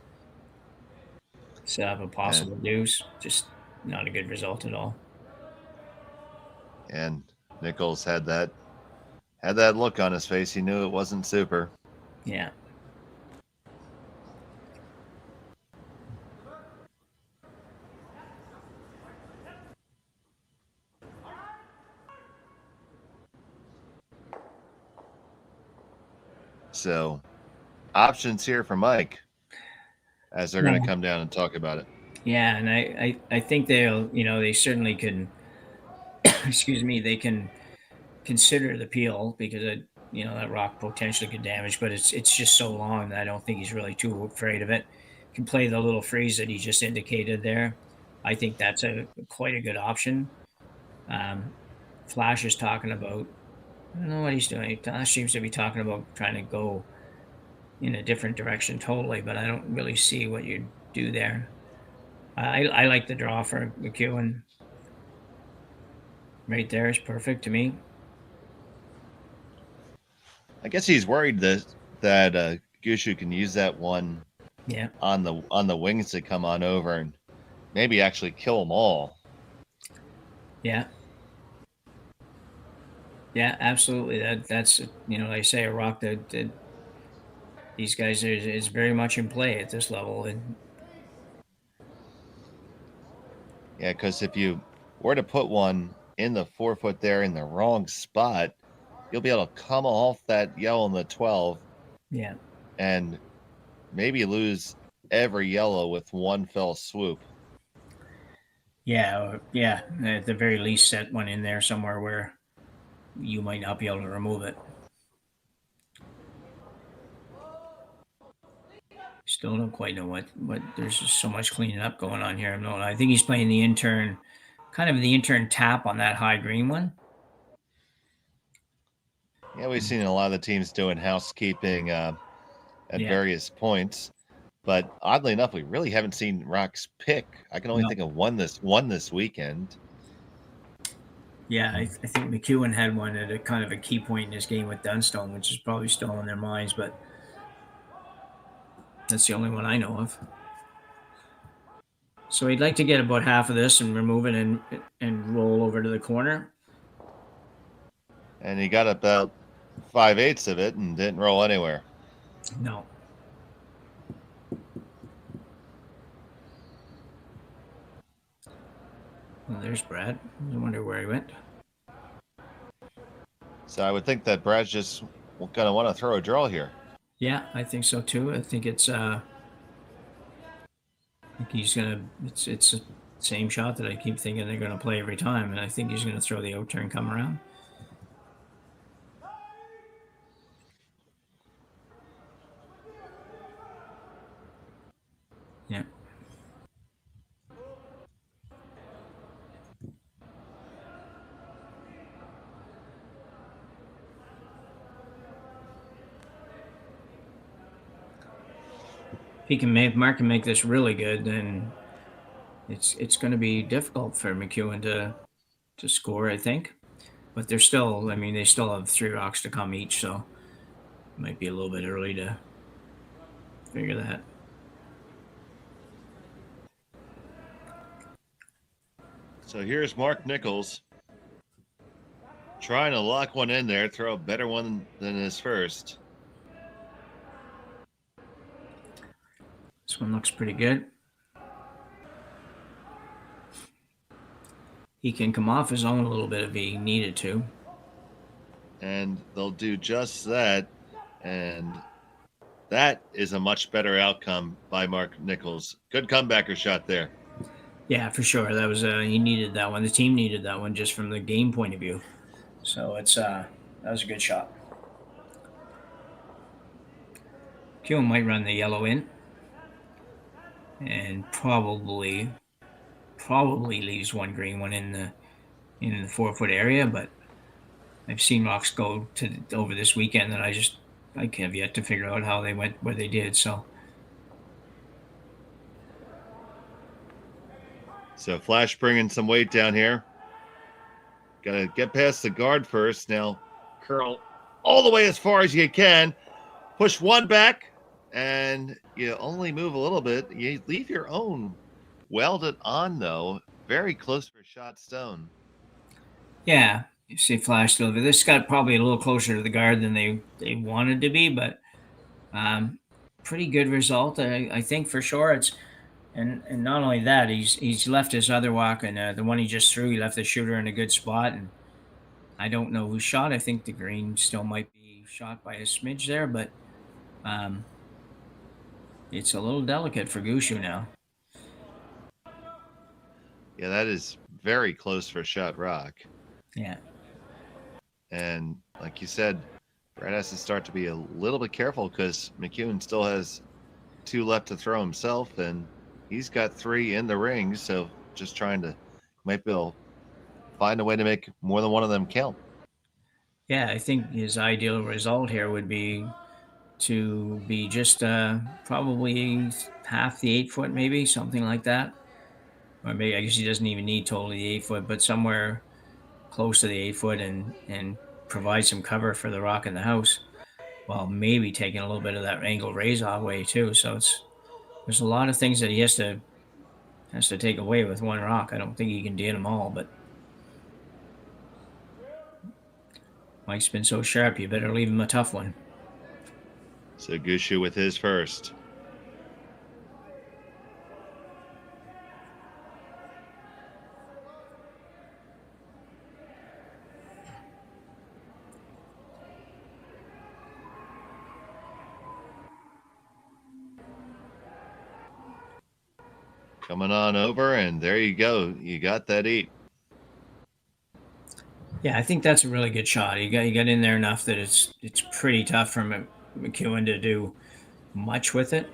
set up a possible deuce. Just not a good result at all. And Nichols had that look on his face. He knew it wasn't super. Yeah. So, options here for Mike as they're going to come down and talk about it. Yeah, and I think they certainly can. Excuse me, they can consider the peel because that rock potentially could damage, but it's just so long that I don't think he's really too afraid of it. Can play the little freeze that he just indicated there. I think that's quite a good option. Flash is talking about, I don't know what he's doing. Flash seems to be talking about trying to go in a different direction totally, but I don't really see what you do there. I like the draw for McEwen. Right there is perfect to me. I guess he's worried that Gushue can use that one on the wings to come on over and maybe actually kill them all. Yeah. Yeah, absolutely. That's like I say, a rock that these guys is very much in play at this level. And Yeah, because if you were to put one in the 4-foot there in the wrong spot, you'll be able to come off that yellow in the 12 yeah, and maybe lose every yellow with one fell swoop. yeah. At the very least, set one in there somewhere where you might not be able to remove it. Still don't quite know what there's just so much cleaning up going on here. I think he's playing the intern, kind of the intern tap on that high green one. Yeah, we've seen a lot of the teams doing housekeeping at various points, but oddly enough, we really haven't seen Rocks pick. I can only think of one this weekend. Yeah, I think McEwen had one at a kind of a key point in his game with Dunstone, which is probably still on their minds, but that's the only one I know of. So he'd like to get about half of this and remove it and roll over to the corner. And he got about 5/8 of it and didn't roll anywhere. No. Well, there's Brad. I wonder where he went. So I would think that Brad's just going to want to throw a draw here. Yeah, I think so too. I think it's I think he's gonna. It's the same shot that I keep thinking they're gonna play every time, and I think he's gonna throw the out turn, come around. Yeah. If Mark can make this really good, then it's going to be difficult for McEwen to score, I think. But they're still, they still have 3 rocks to come each, so it might be a little bit early to figure that. So here's Mark Nichols trying to lock one in there, throw a better one than his first. This one looks pretty good. He can come off his own a little bit if he needed to. And they'll do just that. And that is a much better outcome by Mark Nichols. Good comebacker shot there. Yeah, for sure. That was he needed that one. The team needed that one just from the game point of view. So it's that was a good shot. Q might run the yellow in. And probably leaves one green one in the 4-foot area, but I've seen rocks go over this weekend that I have yet to figure out how they went where they did. So Flash bringing some weight down here. Got to get past the guard first. Now curl all the way as far as you can. Push one back. And you only move a little bit. You leave your own welded on, though. Very close for shot stone. Yeah, you see Flash still. This got probably a little closer to the guard than they wanted to be, but pretty good result. I think for sure. And not only that, he's left his other walk, and the one he just threw, he left the shooter in a good spot. And I don't know who shot. I think the green still might be shot by a smidge there, but it's a little delicate for Gushue now. Yeah, that is very close for shot rock. Yeah. And like you said, Brad has to start to be a little bit careful because McEwen still has 2 left to throw himself, and he's got 3 in the ring. So just might be able to find a way to make more than one of them count. Yeah, I think his ideal result here would be to be just probably half the 8-foot, maybe something like that. Or maybe I guess he doesn't even need totally the 8-foot, but somewhere close to the 8-foot and provide some cover for the rock in the house, while maybe taking a little bit of that angle raise off way too. So there's a lot of things that he has to take away with one rock. I don't think he can do them all, but Mike's been so sharp, you better leave him a tough one. So Gushue with his first. Coming on over, and there you go. You got that 8. Yeah, I think that's a really good shot. You got in there enough that it's pretty tough for McEwen to do much with it.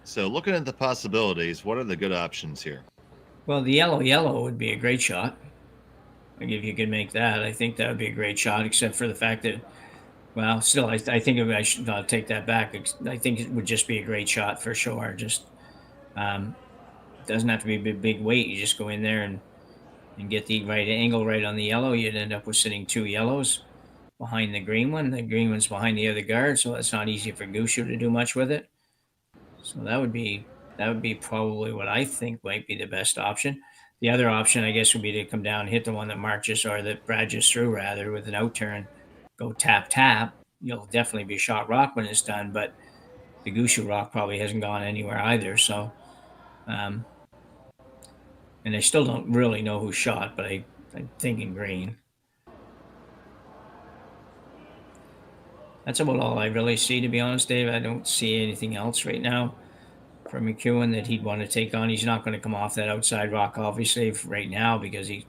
So looking at the possibilities, what are the good options here? Well, the yellow would be a great shot. Like if you could make that, I think that would be a great shot, except for the fact that, well, still, I think I should take that back. I think it would just be a great shot for sure. Just doesn't have to be a big weight. You just go in there and get the right angle right on the yellow. You'd end up with sitting 2 yellows behind the green one. The green one's behind the other guard, so it's not easy for Gushue to do much with it. So that would be probably what I think might be the best option. The other option, I guess, would be to come down, hit the one that Mark just, or that Brad just threw, rather, with an out turn, go tap, tap. You'll definitely be shot rock when it's done, but the Gushue rock probably hasn't gone anywhere either. So, and I still don't really know who shot, but I'm thinking green. That's about all I really see, to be honest, Dave. I don't see anything else right now for McEwen that he'd want to take on. He's not going to come off that outside rock, obviously, right now, because he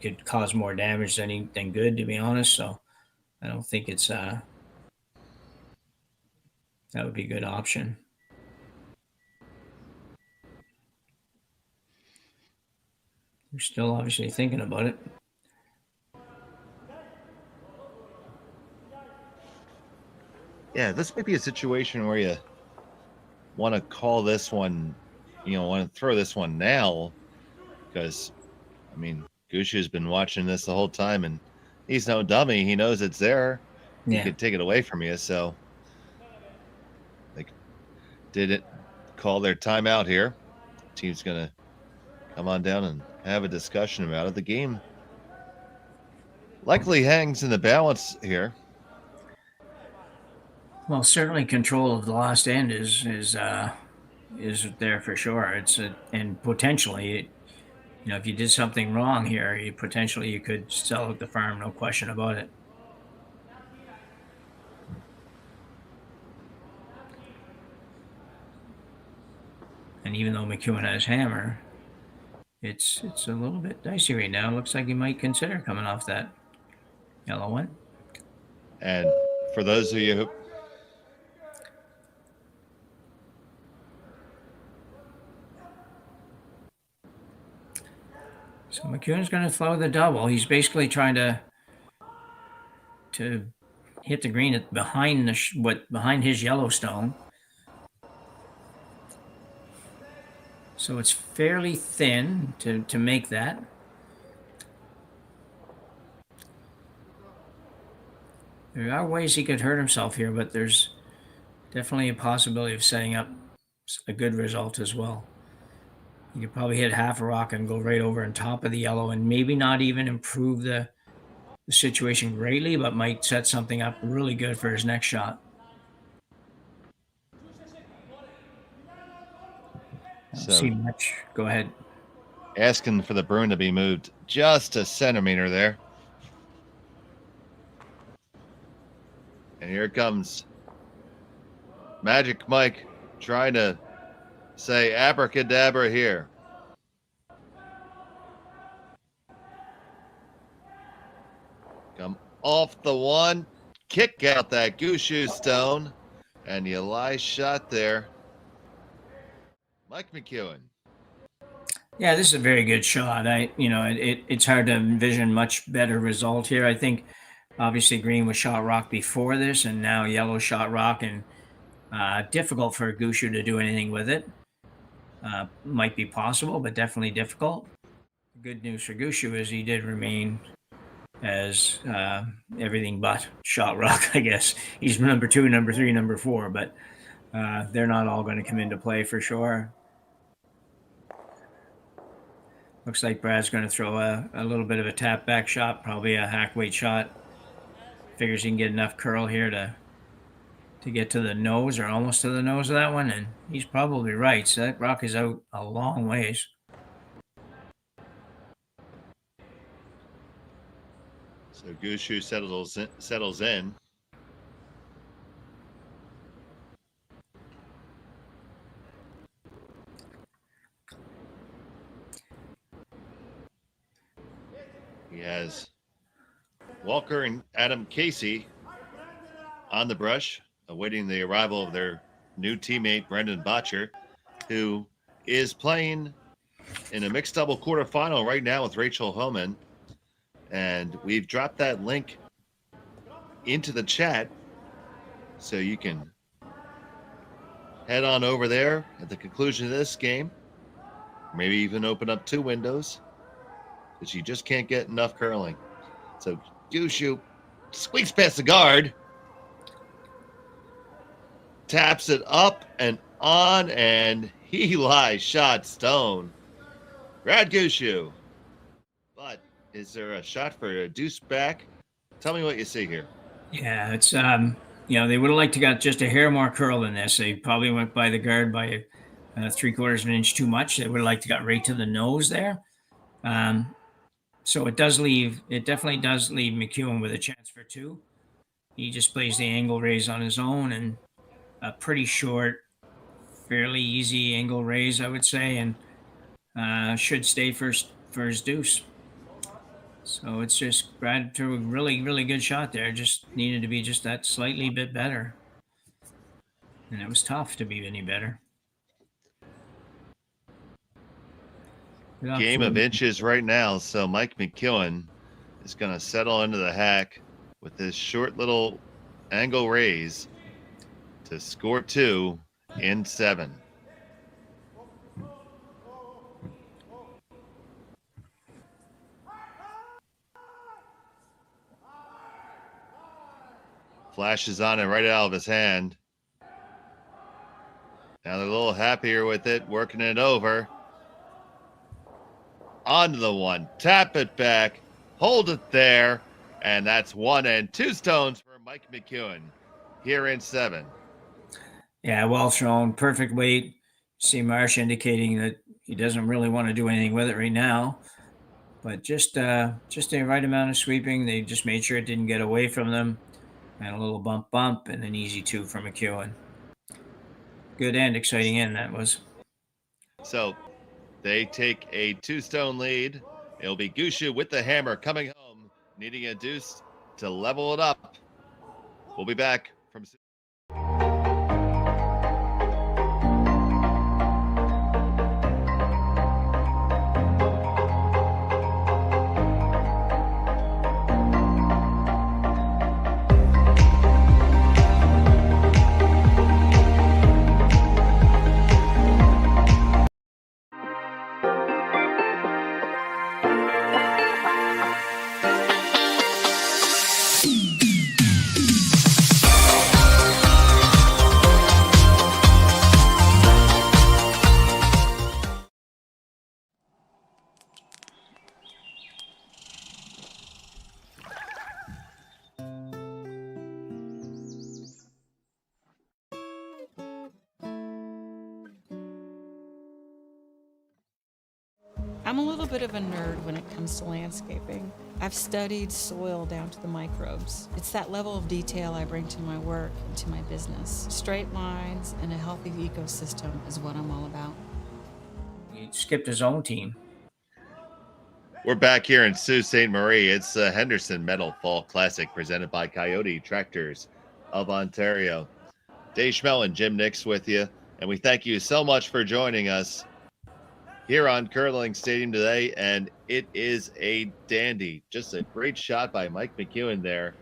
could cause more damage than good, to be honest. So I don't think it's that would be a good option. We're still obviously thinking about it. Yeah, this might be a situation where you want to call this one, want to throw this one now, because, I mean, Gushue's been watching this the whole time, and he's no dummy. He knows it's there. Yeah. He could take it away from you, so they did call their timeout here. Team's going to come on down and have a discussion about it. The game likely hangs in the balance here. Well, certainly control of the last end is there for sure. And potentially, if you did something wrong here, you could sell out the farm, no question about it. And even though McEwen has hammer, it's a little bit dicey right now. It looks like he might consider coming off that yellow one. And for those of you who So McEwen's going to throw the double. He's basically trying to hit the green behind his Yellowstone. So it's fairly thin to make that. There are ways he could hurt himself here, but there's definitely a possibility of setting up a good result as well. You could probably hit half a rock and go right over on top of the yellow and maybe not even improve the situation greatly, but might set something up really good for his next shot. See much. Go ahead. Asking for the Bruin to be moved just a centimeter there. And here comes Magic Mike trying to say abracadabra here. Come off the one, kick out that Gushue stone, and you lie shot there. Mike McEwen. Yeah, this is a very good shot. It's hard to envision much better result here. I think obviously green was shot rock before this, and now yellow shot rock, and difficult for Gushue to do anything with it. Might be possible, but definitely difficult. Good news for Gushue is he did remain as everything but shot rock, I guess. He's number 2, number 3, number 4, but they're not all going to come into play for sure. Looks like Brad's going to throw a little bit of a tap back shot, probably a hack weight shot. Figures he can get enough curl here to get to the nose or almost to the nose of that one, and he's probably right. So that rock is out a long ways. So Gushue settles in. He has Walker and Adam Casey on the brush, awaiting the arrival of their new teammate, Brendan Botcher, who is playing in a mixed double quarterfinal right now with Rachel Homan. And we've dropped that link into the chat so you can head on over there at the conclusion of this game. Maybe even open up 2 windows because you just can't get enough curling. So Gushue squeaks past the guard, taps it up and on, and he lies shot stone. Brad Gushue. But is there a shot for a deuce back? Tell me what you see here. Yeah, it's they would have liked to got just a hair more curl than this. They probably went by the guard by 3/4 of an inch too much. They would have liked to got right to the nose there. So it definitely does leave McEwen with a chance for 2. He just plays the angle raise on his own, and a pretty short, fairly easy angle raise, I would say, and should stay for his deuce. So it's just Brad threw a really, really good shot there. Just needed to be just that slightly bit better. And it was tough to be any better. Game of inches right now. So Mike McEwen is going to settle into the hack with this short little angle raise to score 2 in 7. Flashes on it right out of his hand. Now they're a little happier with it, working it over. Onto the one, tap it back, hold it there, and that's 1 and 2 stones for Mike McEwen here in 7. Yeah, well thrown, perfect weight. See Marsh indicating that he doesn't really want to do anything with it right now, but just the right amount of sweeping. They just made sure it didn't get away from them, and a little bump, and an easy 2 for McEwen. Good end, exciting end that was. So they take a 2-stone lead. It'll be Gushue with the hammer coming home, needing a deuce to level it up. We'll be back from... I'm a little bit of a nerd when it comes to landscaping. I've studied soil down to the microbes. It's that level of detail I bring to my work and to my business. Straight lines and a healthy ecosystem is what I'm all about. He skipped his own team. We're back here in Sault Ste. Marie. It's Henderson Metal Fall Classic presented by Coyote Tractors of Ontario. Dave Schmel and Jim Nix with you, and we thank you so much for joining us here on Curling Stadium today, and it is a dandy. Just a great shot by Mike McEwen there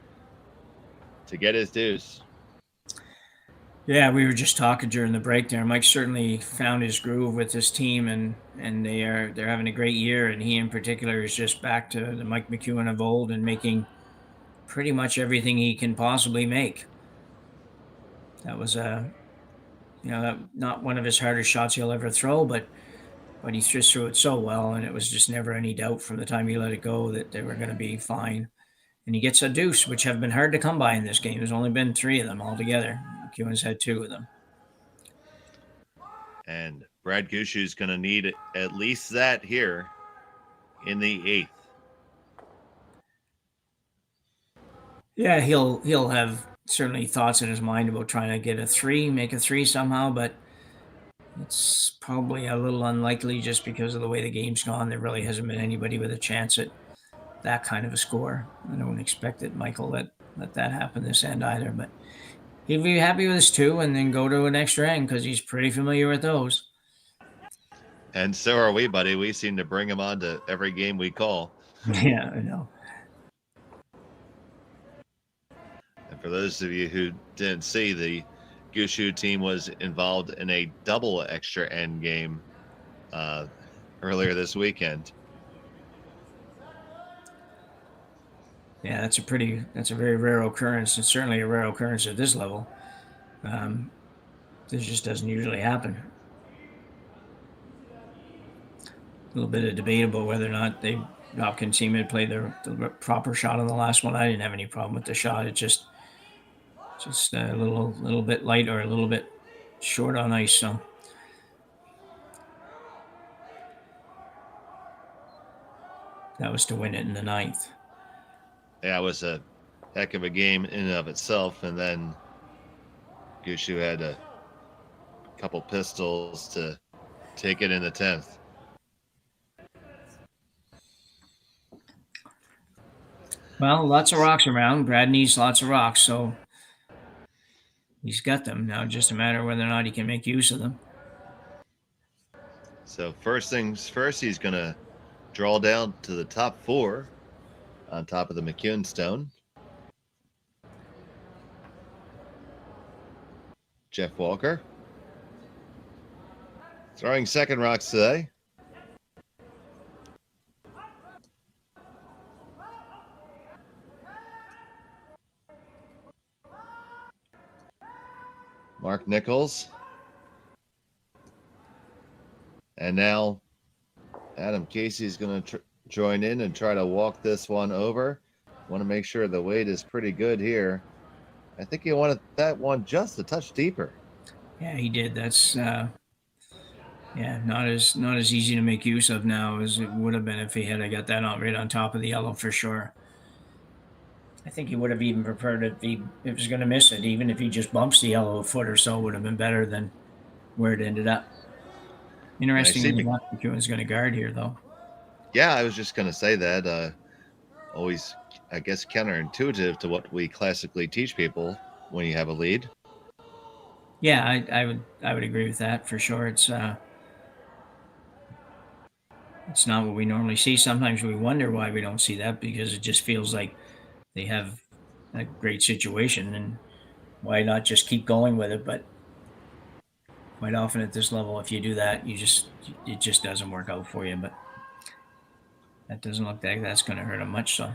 to get his deuce. Yeah, we were just talking during the break there. Mike certainly found his groove with this team, and they're having a great year. And he in particular is just back to the Mike McEwen of old and making pretty much everything he can possibly make. That was not one of his hardest shots he'll ever throw, but he just threw it so well, and it was just never any doubt from the time he let it go that they were going to be fine. And he gets a deuce, which have been hard to come by in this game. There's only been 3 of them altogether. McEwen's had 2 of them. And Brad Gushue is going to need at least that here in the 8th. Yeah, he'll have certainly thoughts in his mind about trying to get a 3, make a 3 somehow, but it's probably a little unlikely just because of the way the game's gone. There really hasn't been anybody with a chance at that kind of a score. I don't expect that Michael let that happen this end either, but he'd be happy with his 2 and then go to an extra end because he's pretty familiar with those. And so are we, buddy. We seem to bring him on to every game we call. Yeah, I know. And for those of you who didn't see, the Gushue team was involved in a double extra end game earlier this weekend. Yeah, that's a very rare occurrence, and certainly a rare occurrence at this level. This just doesn't usually happen. A little bit of debate about whether or not the Hopkins team had played the proper shot on the last one. I didn't have any problem with the shot. It just a little bit light or a little bit short on ice. So that was to win it in the 9th. Yeah, it was a heck of a game in and of itself. And then Gushue had a couple pistols to take it in the 10th. Well, lots of rocks around. Brad needs lots of rocks, so he's got them. Now just a matter of whether or not he can make use of them. So first things first, he's going to draw down to the top 4 on top of the McEwen stone. Jeff Walker throwing second rocks today. Mark Nichols. And now Adam Casey is going to join in and try to walk this one over. Want to make sure the weight is pretty good here. I think he wanted that one just a touch deeper. Yeah, he did. That's not as easy to make use of now as it would have been if he had got that right on top of the yellow for sure. I think he would have even preferred it if it was going to miss it. Even if he just bumps the yellow a foot or so, would have been better than where it ended up. Interesting that McEwen's going to guard here, though. Yeah, I was just going to say that. Always, I guess, counterintuitive to what we classically teach people when you have a lead. Yeah, I would agree with that for sure. It's not what we normally see. Sometimes we wonder why we don't see that because it just feels like they have a great situation and why not just keep going with it. But quite often at this level, if you do that, it just doesn't work out for you. But that doesn't look like that's going to hurt him much. So,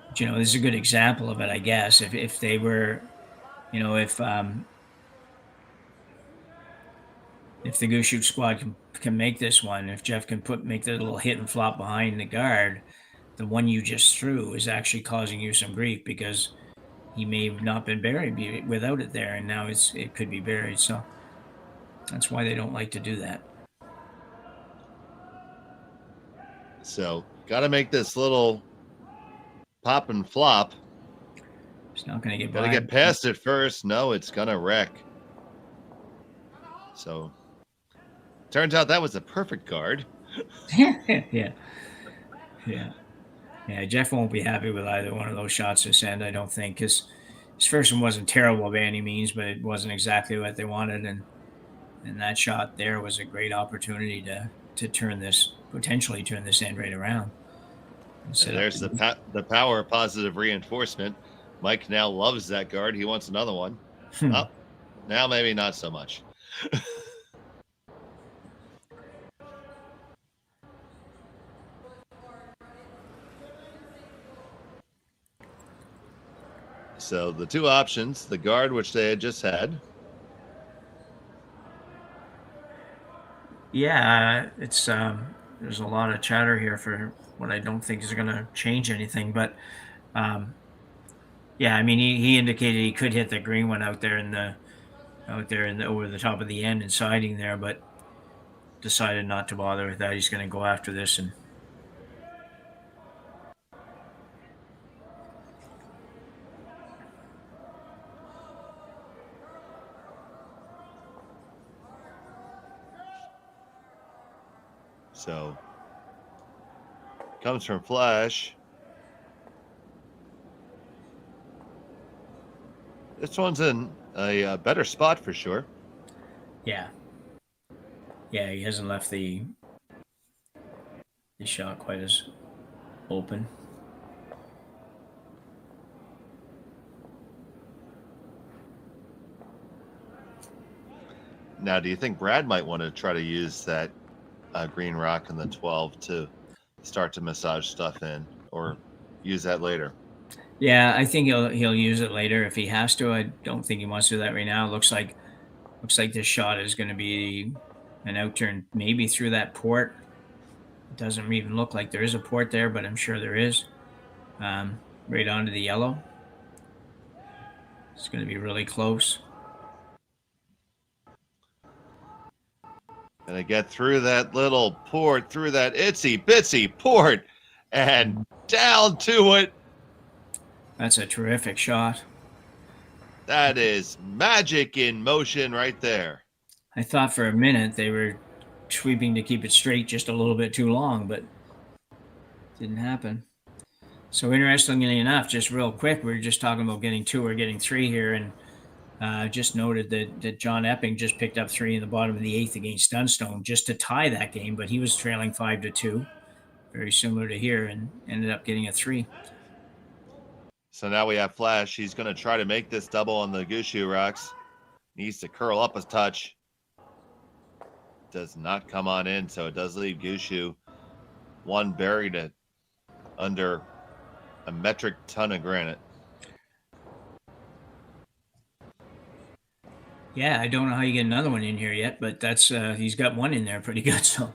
but, this is a good example of it, I guess. If they were, if the Gushue squad can make this one, if Jeff can make that little hit and flop behind the guard, the one you just threw is actually causing you some grief because he may have not been buried without it there, and now it could be buried. So that's why they don't like to do that. So got to make this little pop and flop. It's not going to get by. Got to get past it first. No, it's going to wreck. So turns out that was a perfect guard. Yeah. Jeff won't be happy with either one of those shots this end, I don't think, because his first one wasn't terrible by any means, but it wasn't exactly what they wanted, and that shot there was a great opportunity to potentially turn this end right around. And there's the power of positive reinforcement. Mike now loves that guard. He wants another one. Oh, now maybe not so much. So the two options, the guard, which they had just had. Yeah, it's there's a lot of chatter here for what I don't think is going to change anything. But yeah, I mean, he indicated he could hit the green one out there in the over the top of the end and siding there, but decided not to bother with that. He's going to go after this and. So comes from Flash. This one's in a better spot for sure. Yeah. Yeah, he hasn't left the shot quite as open. Now, do you think Brad might want to try to use that green rock in the 12 to start to massage stuff in, or use that later? Yeah, I think he'll use it later if he has to. I don't think he wants to do that right now. Looks like this shot is going to be an outturn, maybe through that port. It doesn't even look like there is a port there, but I'm sure there is. Right onto the yellow. It's going to be really close. Gonna get through that little port, through that itsy bitsy port, and down to it. That's a terrific shot. That is magic in motion right there. I thought for a minute they were sweeping to keep it straight just a little bit too long, but didn't happen. So interestingly enough, just real quick, we were just talking about getting 2 or getting 3 here, and just noted that John Epping just picked up 3 in the bottom of the 8th against Dunstone just to tie that game, but he was trailing 5-2, very similar to here, and ended up getting a 3. So now we have Flash. He's going to try to make this double on the Gushue rocks. Needs to curl up a touch. Does not come on in, so it does leave Gushue one buried under a metric ton of granite. Yeah, I don't know how you get another one in here yet, but that's he's got one in there pretty good. So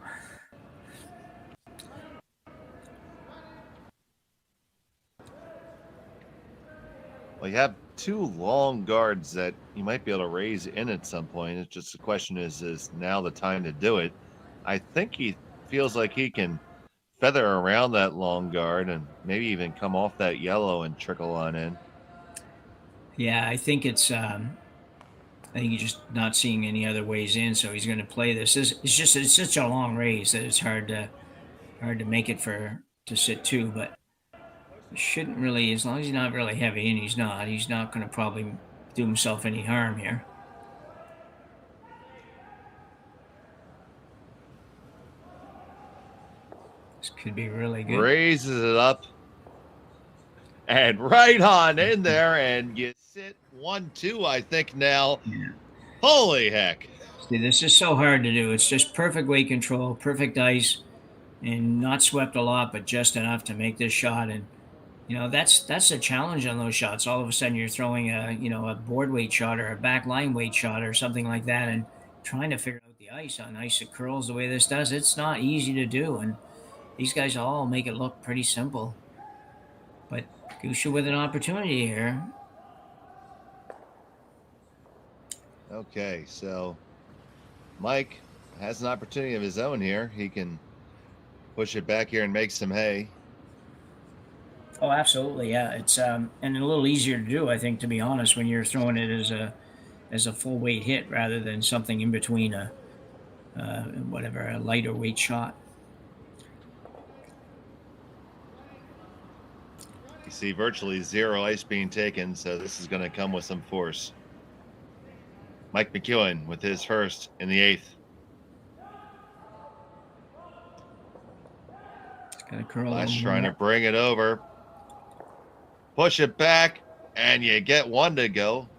well, you have 2 long guards that you might be able to raise in at some point. It's just the question is now the time to do it? I think he feels like he can feather around that long guard and maybe even come off that yellow and trickle on in. yeah, I think it's I think he's just not seeing any other ways in, so he's going to play this. It's such a long raise that it's hard to make it to sit 2, but it shouldn't really, as long as he's not really heavy, and he's not going to probably do himself any harm here. This could be really good. Raises it up and right on in there, and you sit 1-2, I think now. Yeah. Holy heck. See, this is so hard to do. It's just perfect weight control, perfect ice, and not swept a lot, but just enough to make this shot. And that's a challenge on those shots. All of a sudden you're throwing a board weight shot or a back line weight shot or something like that, and trying to figure out the ice on ice that curls the way this does. It's not easy to do, and these guys all make it look pretty simple. But Gushue with an opportunity here. Okay, so Mike has an opportunity of his own here. He can push it back here and make some hay. Oh, absolutely, yeah. It's and a little easier to do, I think, to be honest, when you're throwing it as a full weight hit rather than something in between a lighter weight shot. You see virtually 0 ice being taken, so this is going to come with some force. Mike McEwen with his first in the 8th. Got a curl. Flash trying to bring it over. Push it back, and you get one to go.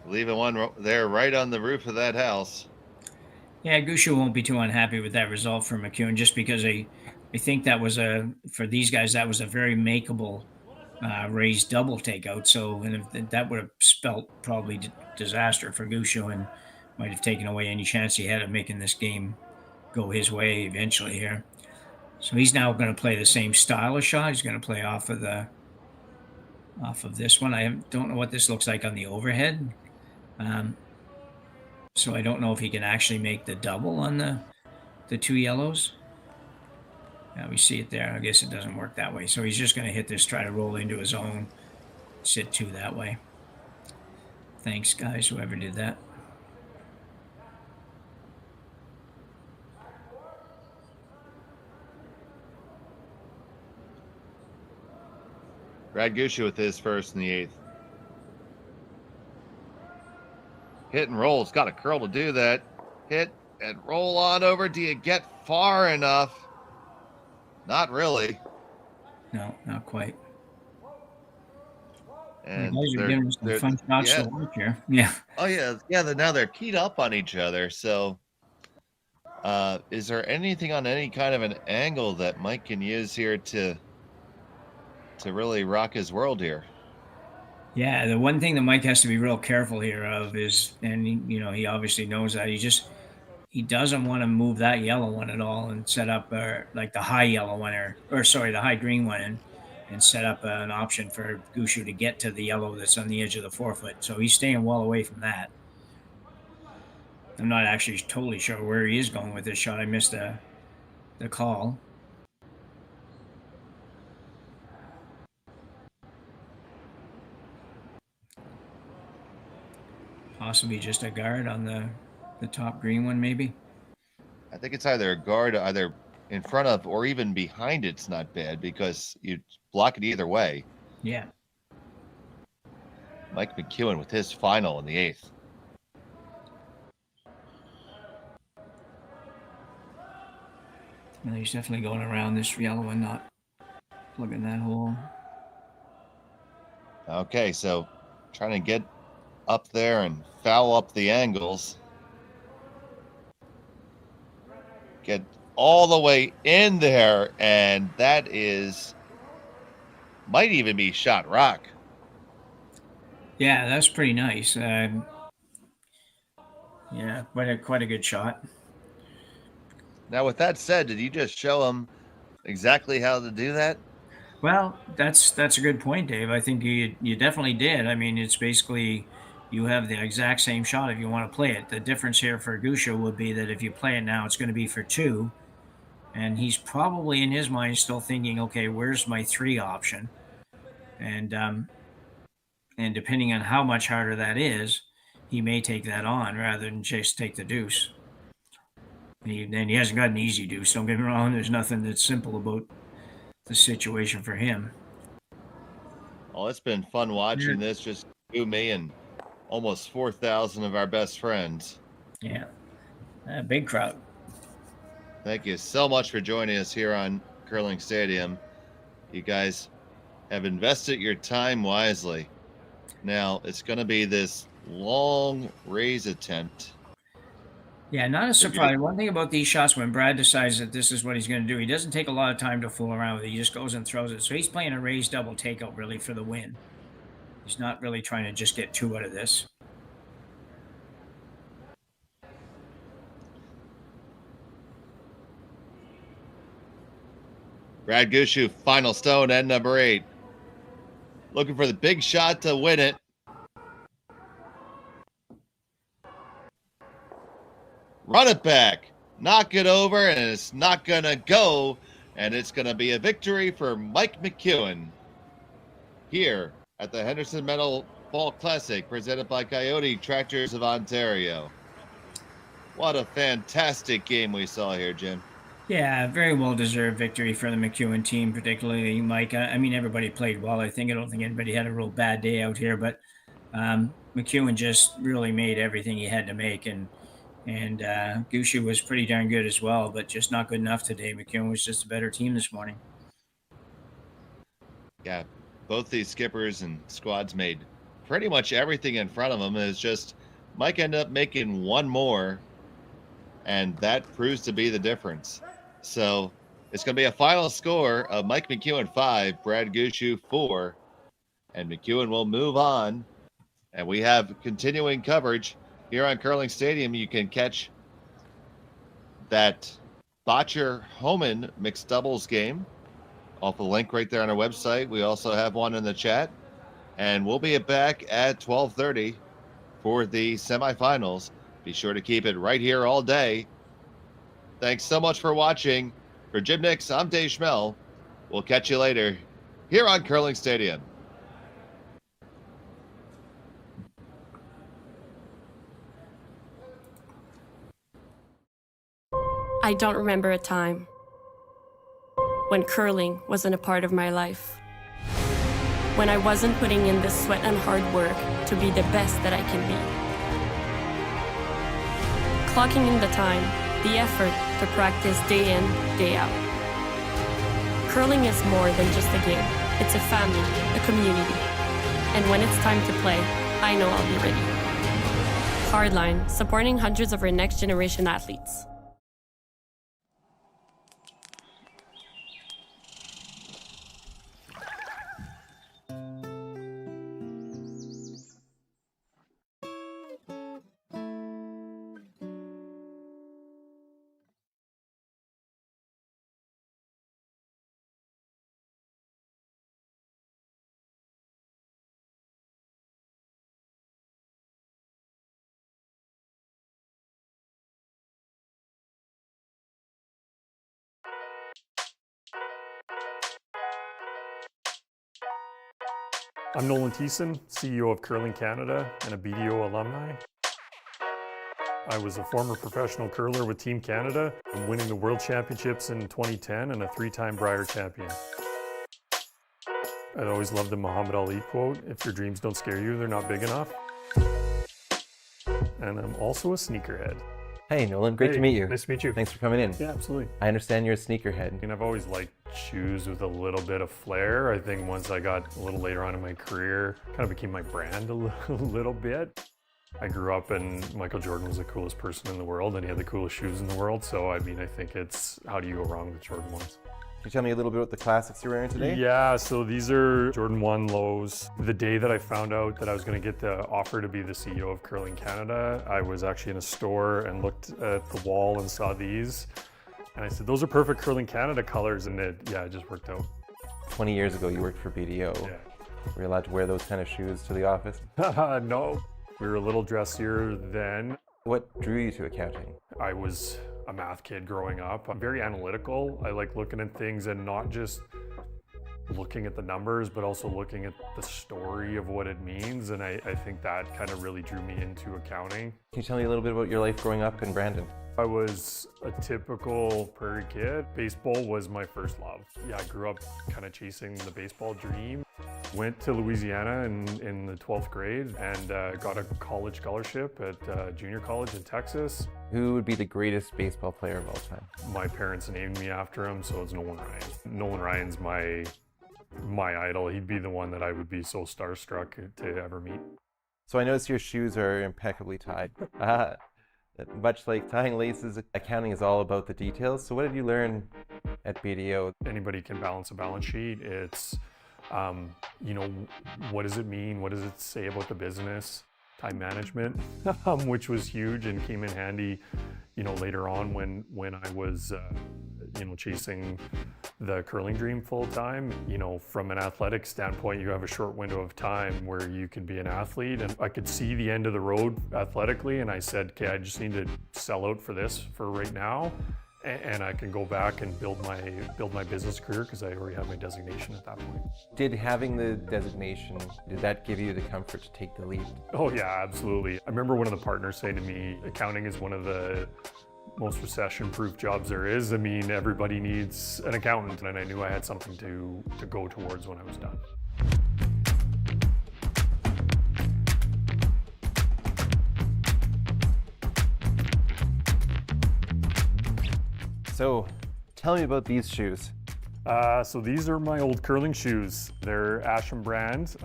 Leaving one there right on the roof of that house. Yeah, Gushue won't be too unhappy with that result for McEwen, just because I think that was for these guys, that was a very makeable raised double takeout. So, and if that would have spelt probably disaster for Gushue and might have taken away any chance he had of making this game go his way eventually here. So he's now going to play the same style of shot. He's going to play off of this one. I don't know what this looks like on the overhead. So I don't know if he can actually make the double on the two yellows. Yeah, we see it there. I guess it doesn't work that way. So he's just going to hit this, try to roll into his own, sit two that way. Thanks, guys, whoever did that. Brad Gushue with his first in the 8th. Hit and roll. It's got a curl to do that. Hit and roll on over. Do you get far enough? Not really. No, not quite. And guys are giving us some fun shots to watch here. Yeah. Oh, yeah. Yeah, now they're keyed up on each other. So is there anything on any kind of an angle that Mike can use here to really rock his world here? Yeah, the one thing that Mike has to be real careful here of is, and he obviously knows that, he doesn't want to move that yellow one at all and set up like the high yellow one the high green one and set up an option for Gushue to get to the yellow that's on the edge of the 4-foot. So he's staying well away from that. I'm not actually totally sure where he is going with this shot. I missed the call. Possibly just a guard on the top green one, maybe. I think it's either a guard, either in front of or even behind it's not bad because you block it either way. Yeah. Mike McEwen with his final in the 8th. Well, he's definitely going around this yellow one, not plugging that hole. Okay, so trying to get up there and foul up the angles. Get all the way in there, and that might even be shot rock. Yeah, that's pretty nice. Yeah, quite a good shot. Now, with that said, did you just show him exactly how to do that? Well, that's a good point, Dave. I think you definitely did. I mean, it's basically you have the exact same shot if you want to play it. The difference here for Gushue would be that if you play it now, it's going to be for 2. And he's probably in his mind still thinking, okay, where's my 3 option? And depending on how much harder that is, he may take that on rather than just take the deuce. And he hasn't got an easy deuce. Don't get me wrong. There's nothing that's simple about the situation for him. Well, it's been fun watching this, just you, me, and almost 4,000 of our best friends. Yeah, big crowd. Thank you so much for joining us here on Curling Stadium. You guys have invested your time wisely. Now, it's going to be this long raise attempt. Yeah, not a surprise. One thing about these shots, when Brad decides that this is what he's going to do, he doesn't take a lot of time to fool around with it. He just goes and throws it. So he's playing a raised double takeout really for the win. He's not really trying to just get 2 out of this. Brad Gushue, final stone at number 8. Looking for the big shot to win it. Run it back. Knock it over, and it's not going to go. And it's going to be a victory for Mike McEwen here at the Henderson Metal Fall Classic, presented by Kioti Tractors of Ontario. What a fantastic game we saw here, Jim. Yeah, very well-deserved victory for the McEwen team, particularly Mike. I mean, everybody played well. I don't think anybody had a real bad day out here, but McEwen just really made everything he had to make, and And Gushue was pretty darn good as well, but just not good enough today. McEwen was just a better team this morning. Yeah, both these skippers and squads made pretty much everything in front of them. It's just Mike ended up making one more, and that proves to be the difference. So it's going to be a final score of Mike McEwen 5, Brad Gushue 4, and McEwen will move on. And we have continuing coverage here on Curling Stadium. You can catch that Botcher-Homan mixed doubles game off the link right there on our website. We also have one in the chat. And we'll be back at 12:30 for the semifinals. Be sure to keep it right here all day. Thanks so much for watching. For Jim Nix, I'm Dave Schmel. We'll catch you later here on Curling Stadium. I don't remember a time when curling wasn't a part of my life. When I wasn't putting in the sweat and hard work to be the best that I can be. Clocking in the time, the effort to practice day in, day out. Curling is more than just a game. It's a family, a community. And when it's time to play, I know I'll be ready. Hardline, supporting hundreds of our next generation athletes. I'm Nolan Thiessen, CEO of Curling Canada and a BDO alumni. I was a former professional curler with Team Canada, winning the World Championships in 2010 and a 3-time Brier champion. I'd always loved the Muhammad Ali quote, "If your dreams don't scare you, they're not big enough." And I'm also a sneakerhead. Hey Nolan, great to meet you. Nice to meet you. Thanks for coming in. Yeah, absolutely. I understand you're a sneakerhead. And I've always liked shoes with a little bit of flair. I think once I got a little later on in my career, kind of became my brand a little bit. I grew up and Michael Jordan was the coolest person in the world and he had the coolest shoes in the world. So, I mean, I think it's, how do you go wrong with Jordan 1s? Can you tell me a little bit about the classics you're wearing today? Yeah, so these are Jordan 1 lows. The day that I found out that I was going to get the offer to be the CEO of Curling Canada, I was actually in a store and looked at the wall and saw these. And I said, those are perfect Curling Canada colors. And it just worked out. 20 years ago, you worked for BDO. Yeah. Were you allowed to wear those kind of shoes to the office? No, we were a little dressier then. What drew you to accounting? I was a math kid growing up. I'm very analytical. I like looking at things and not just looking at the numbers, but also looking at the story of what it means. And I think that kind of really drew me into accounting. Can you tell me a little bit about your life growing up in Brandon? I was a typical prairie kid. Baseball was my first love. Yeah, I grew up kind of chasing the baseball dream. Went to Louisiana in the 12th grade and got a college scholarship at junior college in Texas. Who would be the greatest baseball player of all time? My parents named me after him, so it's Nolan Ryan. Nolan Ryan's my idol. He'd be the one that I would be so starstruck to ever meet. So I notice your shoes are impeccably tied. Much like tying laces, accounting is all about the details. So what did you learn at BDO? Anybody can balance a balance sheet. It's, what does it mean? What does it say about the business? Time management, which was huge and came in handy, later on when I was, chasing the curling dream full time. From an athletic standpoint, you have a short window of time where you can be an athlete, and I could see the end of the road athletically, and I said, okay, I just need to sell out for this for right now, and I can go back and build my business career because I already have my designation at that point. Did having the designation, did that give you the comfort to take the leap? Oh yeah, absolutely. I remember one of the partners saying to me, accounting is one of the most recession-proof jobs there is. I mean, everybody needs an accountant, and I knew I had something to go towards when I was done. So tell me about these shoes. So these are my old curling shoes. They're Asham brand,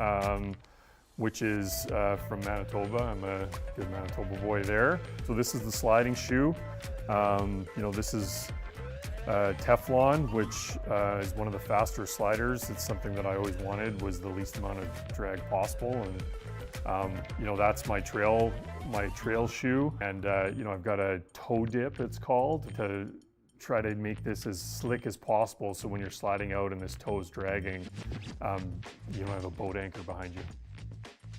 which is from Manitoba. I'm a good Manitoba boy there. So this is the sliding shoe. This is Teflon, which is one of the faster sliders. It's something that I always wanted, was the least amount of drag possible. And that's my trail shoe. And I've got a toe dip, it's called, to try to make this as slick as possible, so when you're sliding out and this toe is dragging, you don't have a boat anchor behind you.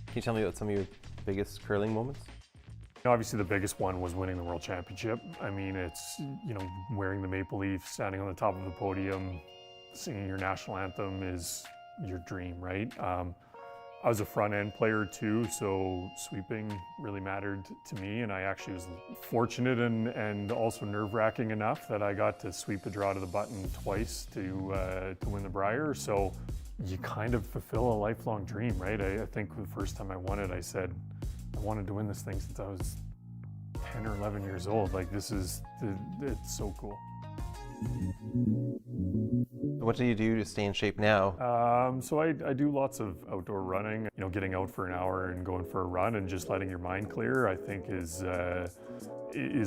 Can you tell me about some of your biggest curling moments? Obviously the biggest one was winning the World Championship. I mean, it's, wearing the maple leaf, standing on the top of the podium, singing your national anthem is your dream, right? I was a front end player too, so sweeping really mattered to me, and I actually was fortunate and also nerve-wracking enough that I got to sweep a draw to the button twice to win the Brier. So you kind of fulfill a lifelong dream, right? I think the first time I won it, I said, I wanted to win this thing since I was 10 or 11 years old. Like, it's so cool. What do you do to stay in shape now? So I do lots of outdoor running. Getting out for an hour and going for a run and just letting your mind clear, I think is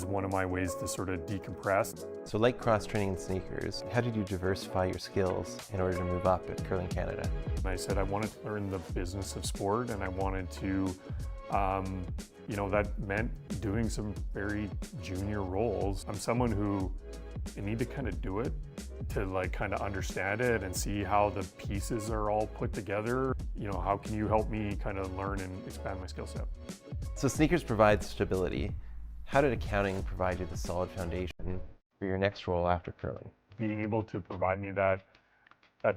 one of my ways to sort of decompress. So like cross-training and sneakers, how did you diversify your skills in order to move up at Curling Canada? I said I wanted to learn the business of sport, and I wanted to, that meant doing some very junior roles. I'm someone who, you need to kind of do it to kind of understand it and see how the pieces are all put together. How can you help me kind of learn and expand my skill set? So sneakers provide stability. How did accounting provide you the solid foundation for your next role after curling? Being able to provide me that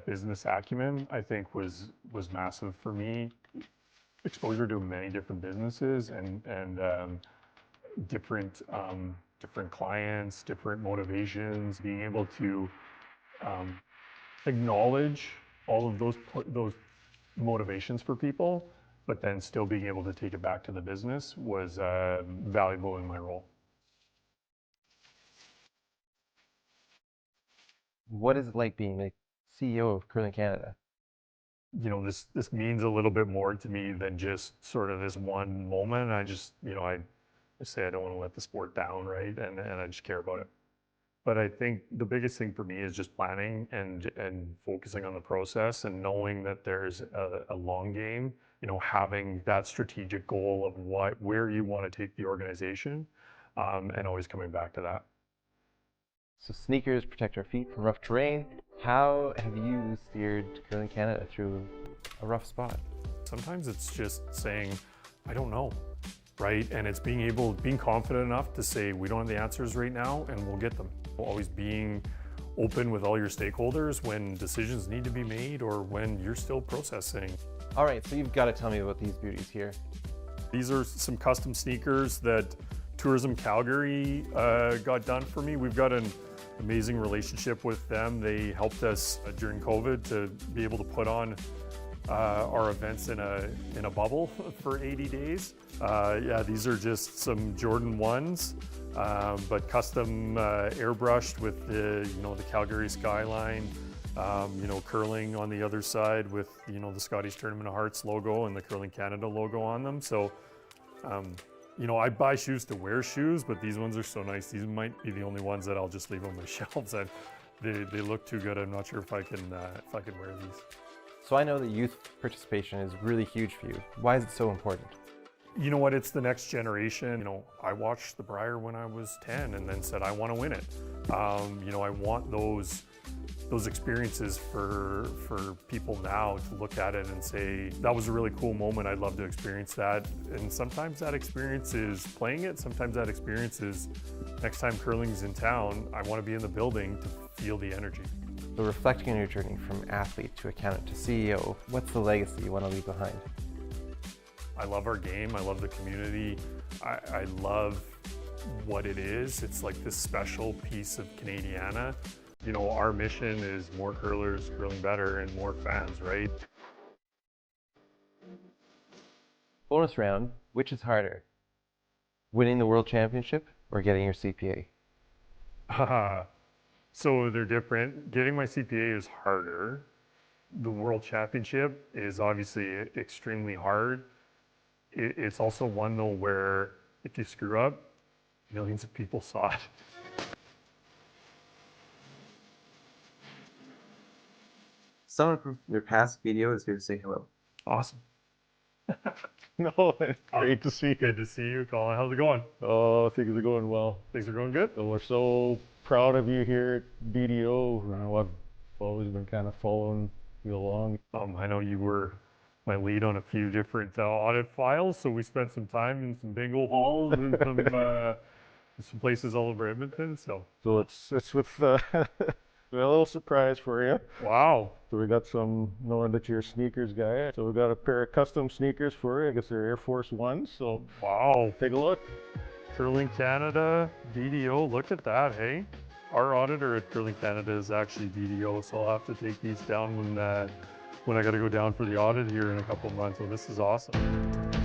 business acumen, I think was massive for me. Exposure to many different businesses and different clients, different motivations, being able to acknowledge all of those motivations for people, but then still being able to take it back to the business was valuable in my role. What is it like being the CEO of Curling Canada? This means a little bit more to me than just sort of this one moment. I just, I say I don't want to let the sport down, right? And I just care about it. But I think the biggest thing for me is just planning and focusing on the process and knowing that there's a long game, having that strategic goal of where you want to take the organization, and always coming back to that. So sneakers protect our feet from rough terrain. How have you steered Curling Canada through a rough spot? Sometimes it's just saying, I don't know, right? And it's being confident enough to say, we don't have the answers right now, and we'll get them. Always being open with all your stakeholders when decisions need to be made or when you're still processing. All right, so you've got to tell me about these beauties here. These are some custom sneakers that Tourism Calgary got done for me. We've got an amazing relationship with them. They helped us during COVID to be able to put on our events in a bubble for 80 days. These are just some Jordan 1s, but custom airbrushed with the Calgary skyline, curling on the other side with the Scotties Tournament of Hearts logo and the Curling Canada logo on them. So I buy shoes to wear shoes, but these ones are so nice. These might be the only ones that I'll just leave on my shelves. They look too good. I'm not sure if I can wear these. So I know that youth participation is really huge for you. Why is it so important? You know what? It's the next generation. I watched the Brier when I was 10 and then said, I want to win it. I want those experiences for people now to look at it and say, that was a really cool moment. I'd love to experience that. And sometimes that experience is playing it. Sometimes that experience is next time curling's in town, I want to be in the building to feel the energy. So reflecting on your journey from athlete to accountant to CEO, what's the legacy you want to leave behind? I love our game. I love the community. I love what it is. It's like this special piece of Canadiana. Our mission is more curlers, curling better, and more fans, right? Bonus round, which is harder? Winning the World Championship or getting your CPA? So they're different. Getting my CPA is harder. The World Championship is obviously extremely hard. It's also one though where if you screw up, millions of people saw it. Someone from your past video is here to say hello. Awesome. No, it's great to see you. Good to see you, Colin. How's it going? Oh, things are going well. Things are going good? And we're so proud of you here at BDO. I've always been kind of following you along. I know you were my lead on a few different audit files, so we spent some time in some bingo halls and some places all over Edmonton. So it's with a little surprise for you. wow. So we got some, knowing that you're a sneakers guy, so we got a pair of custom sneakers for you. I guess they're Air Force Ones. So Wow. take a look. Curling Canada, BDO, look at that, hey? Our auditor at Curling Canada is actually BDO, so I'll have to take these down when I got to go down for the audit here in a couple of months. So this is awesome.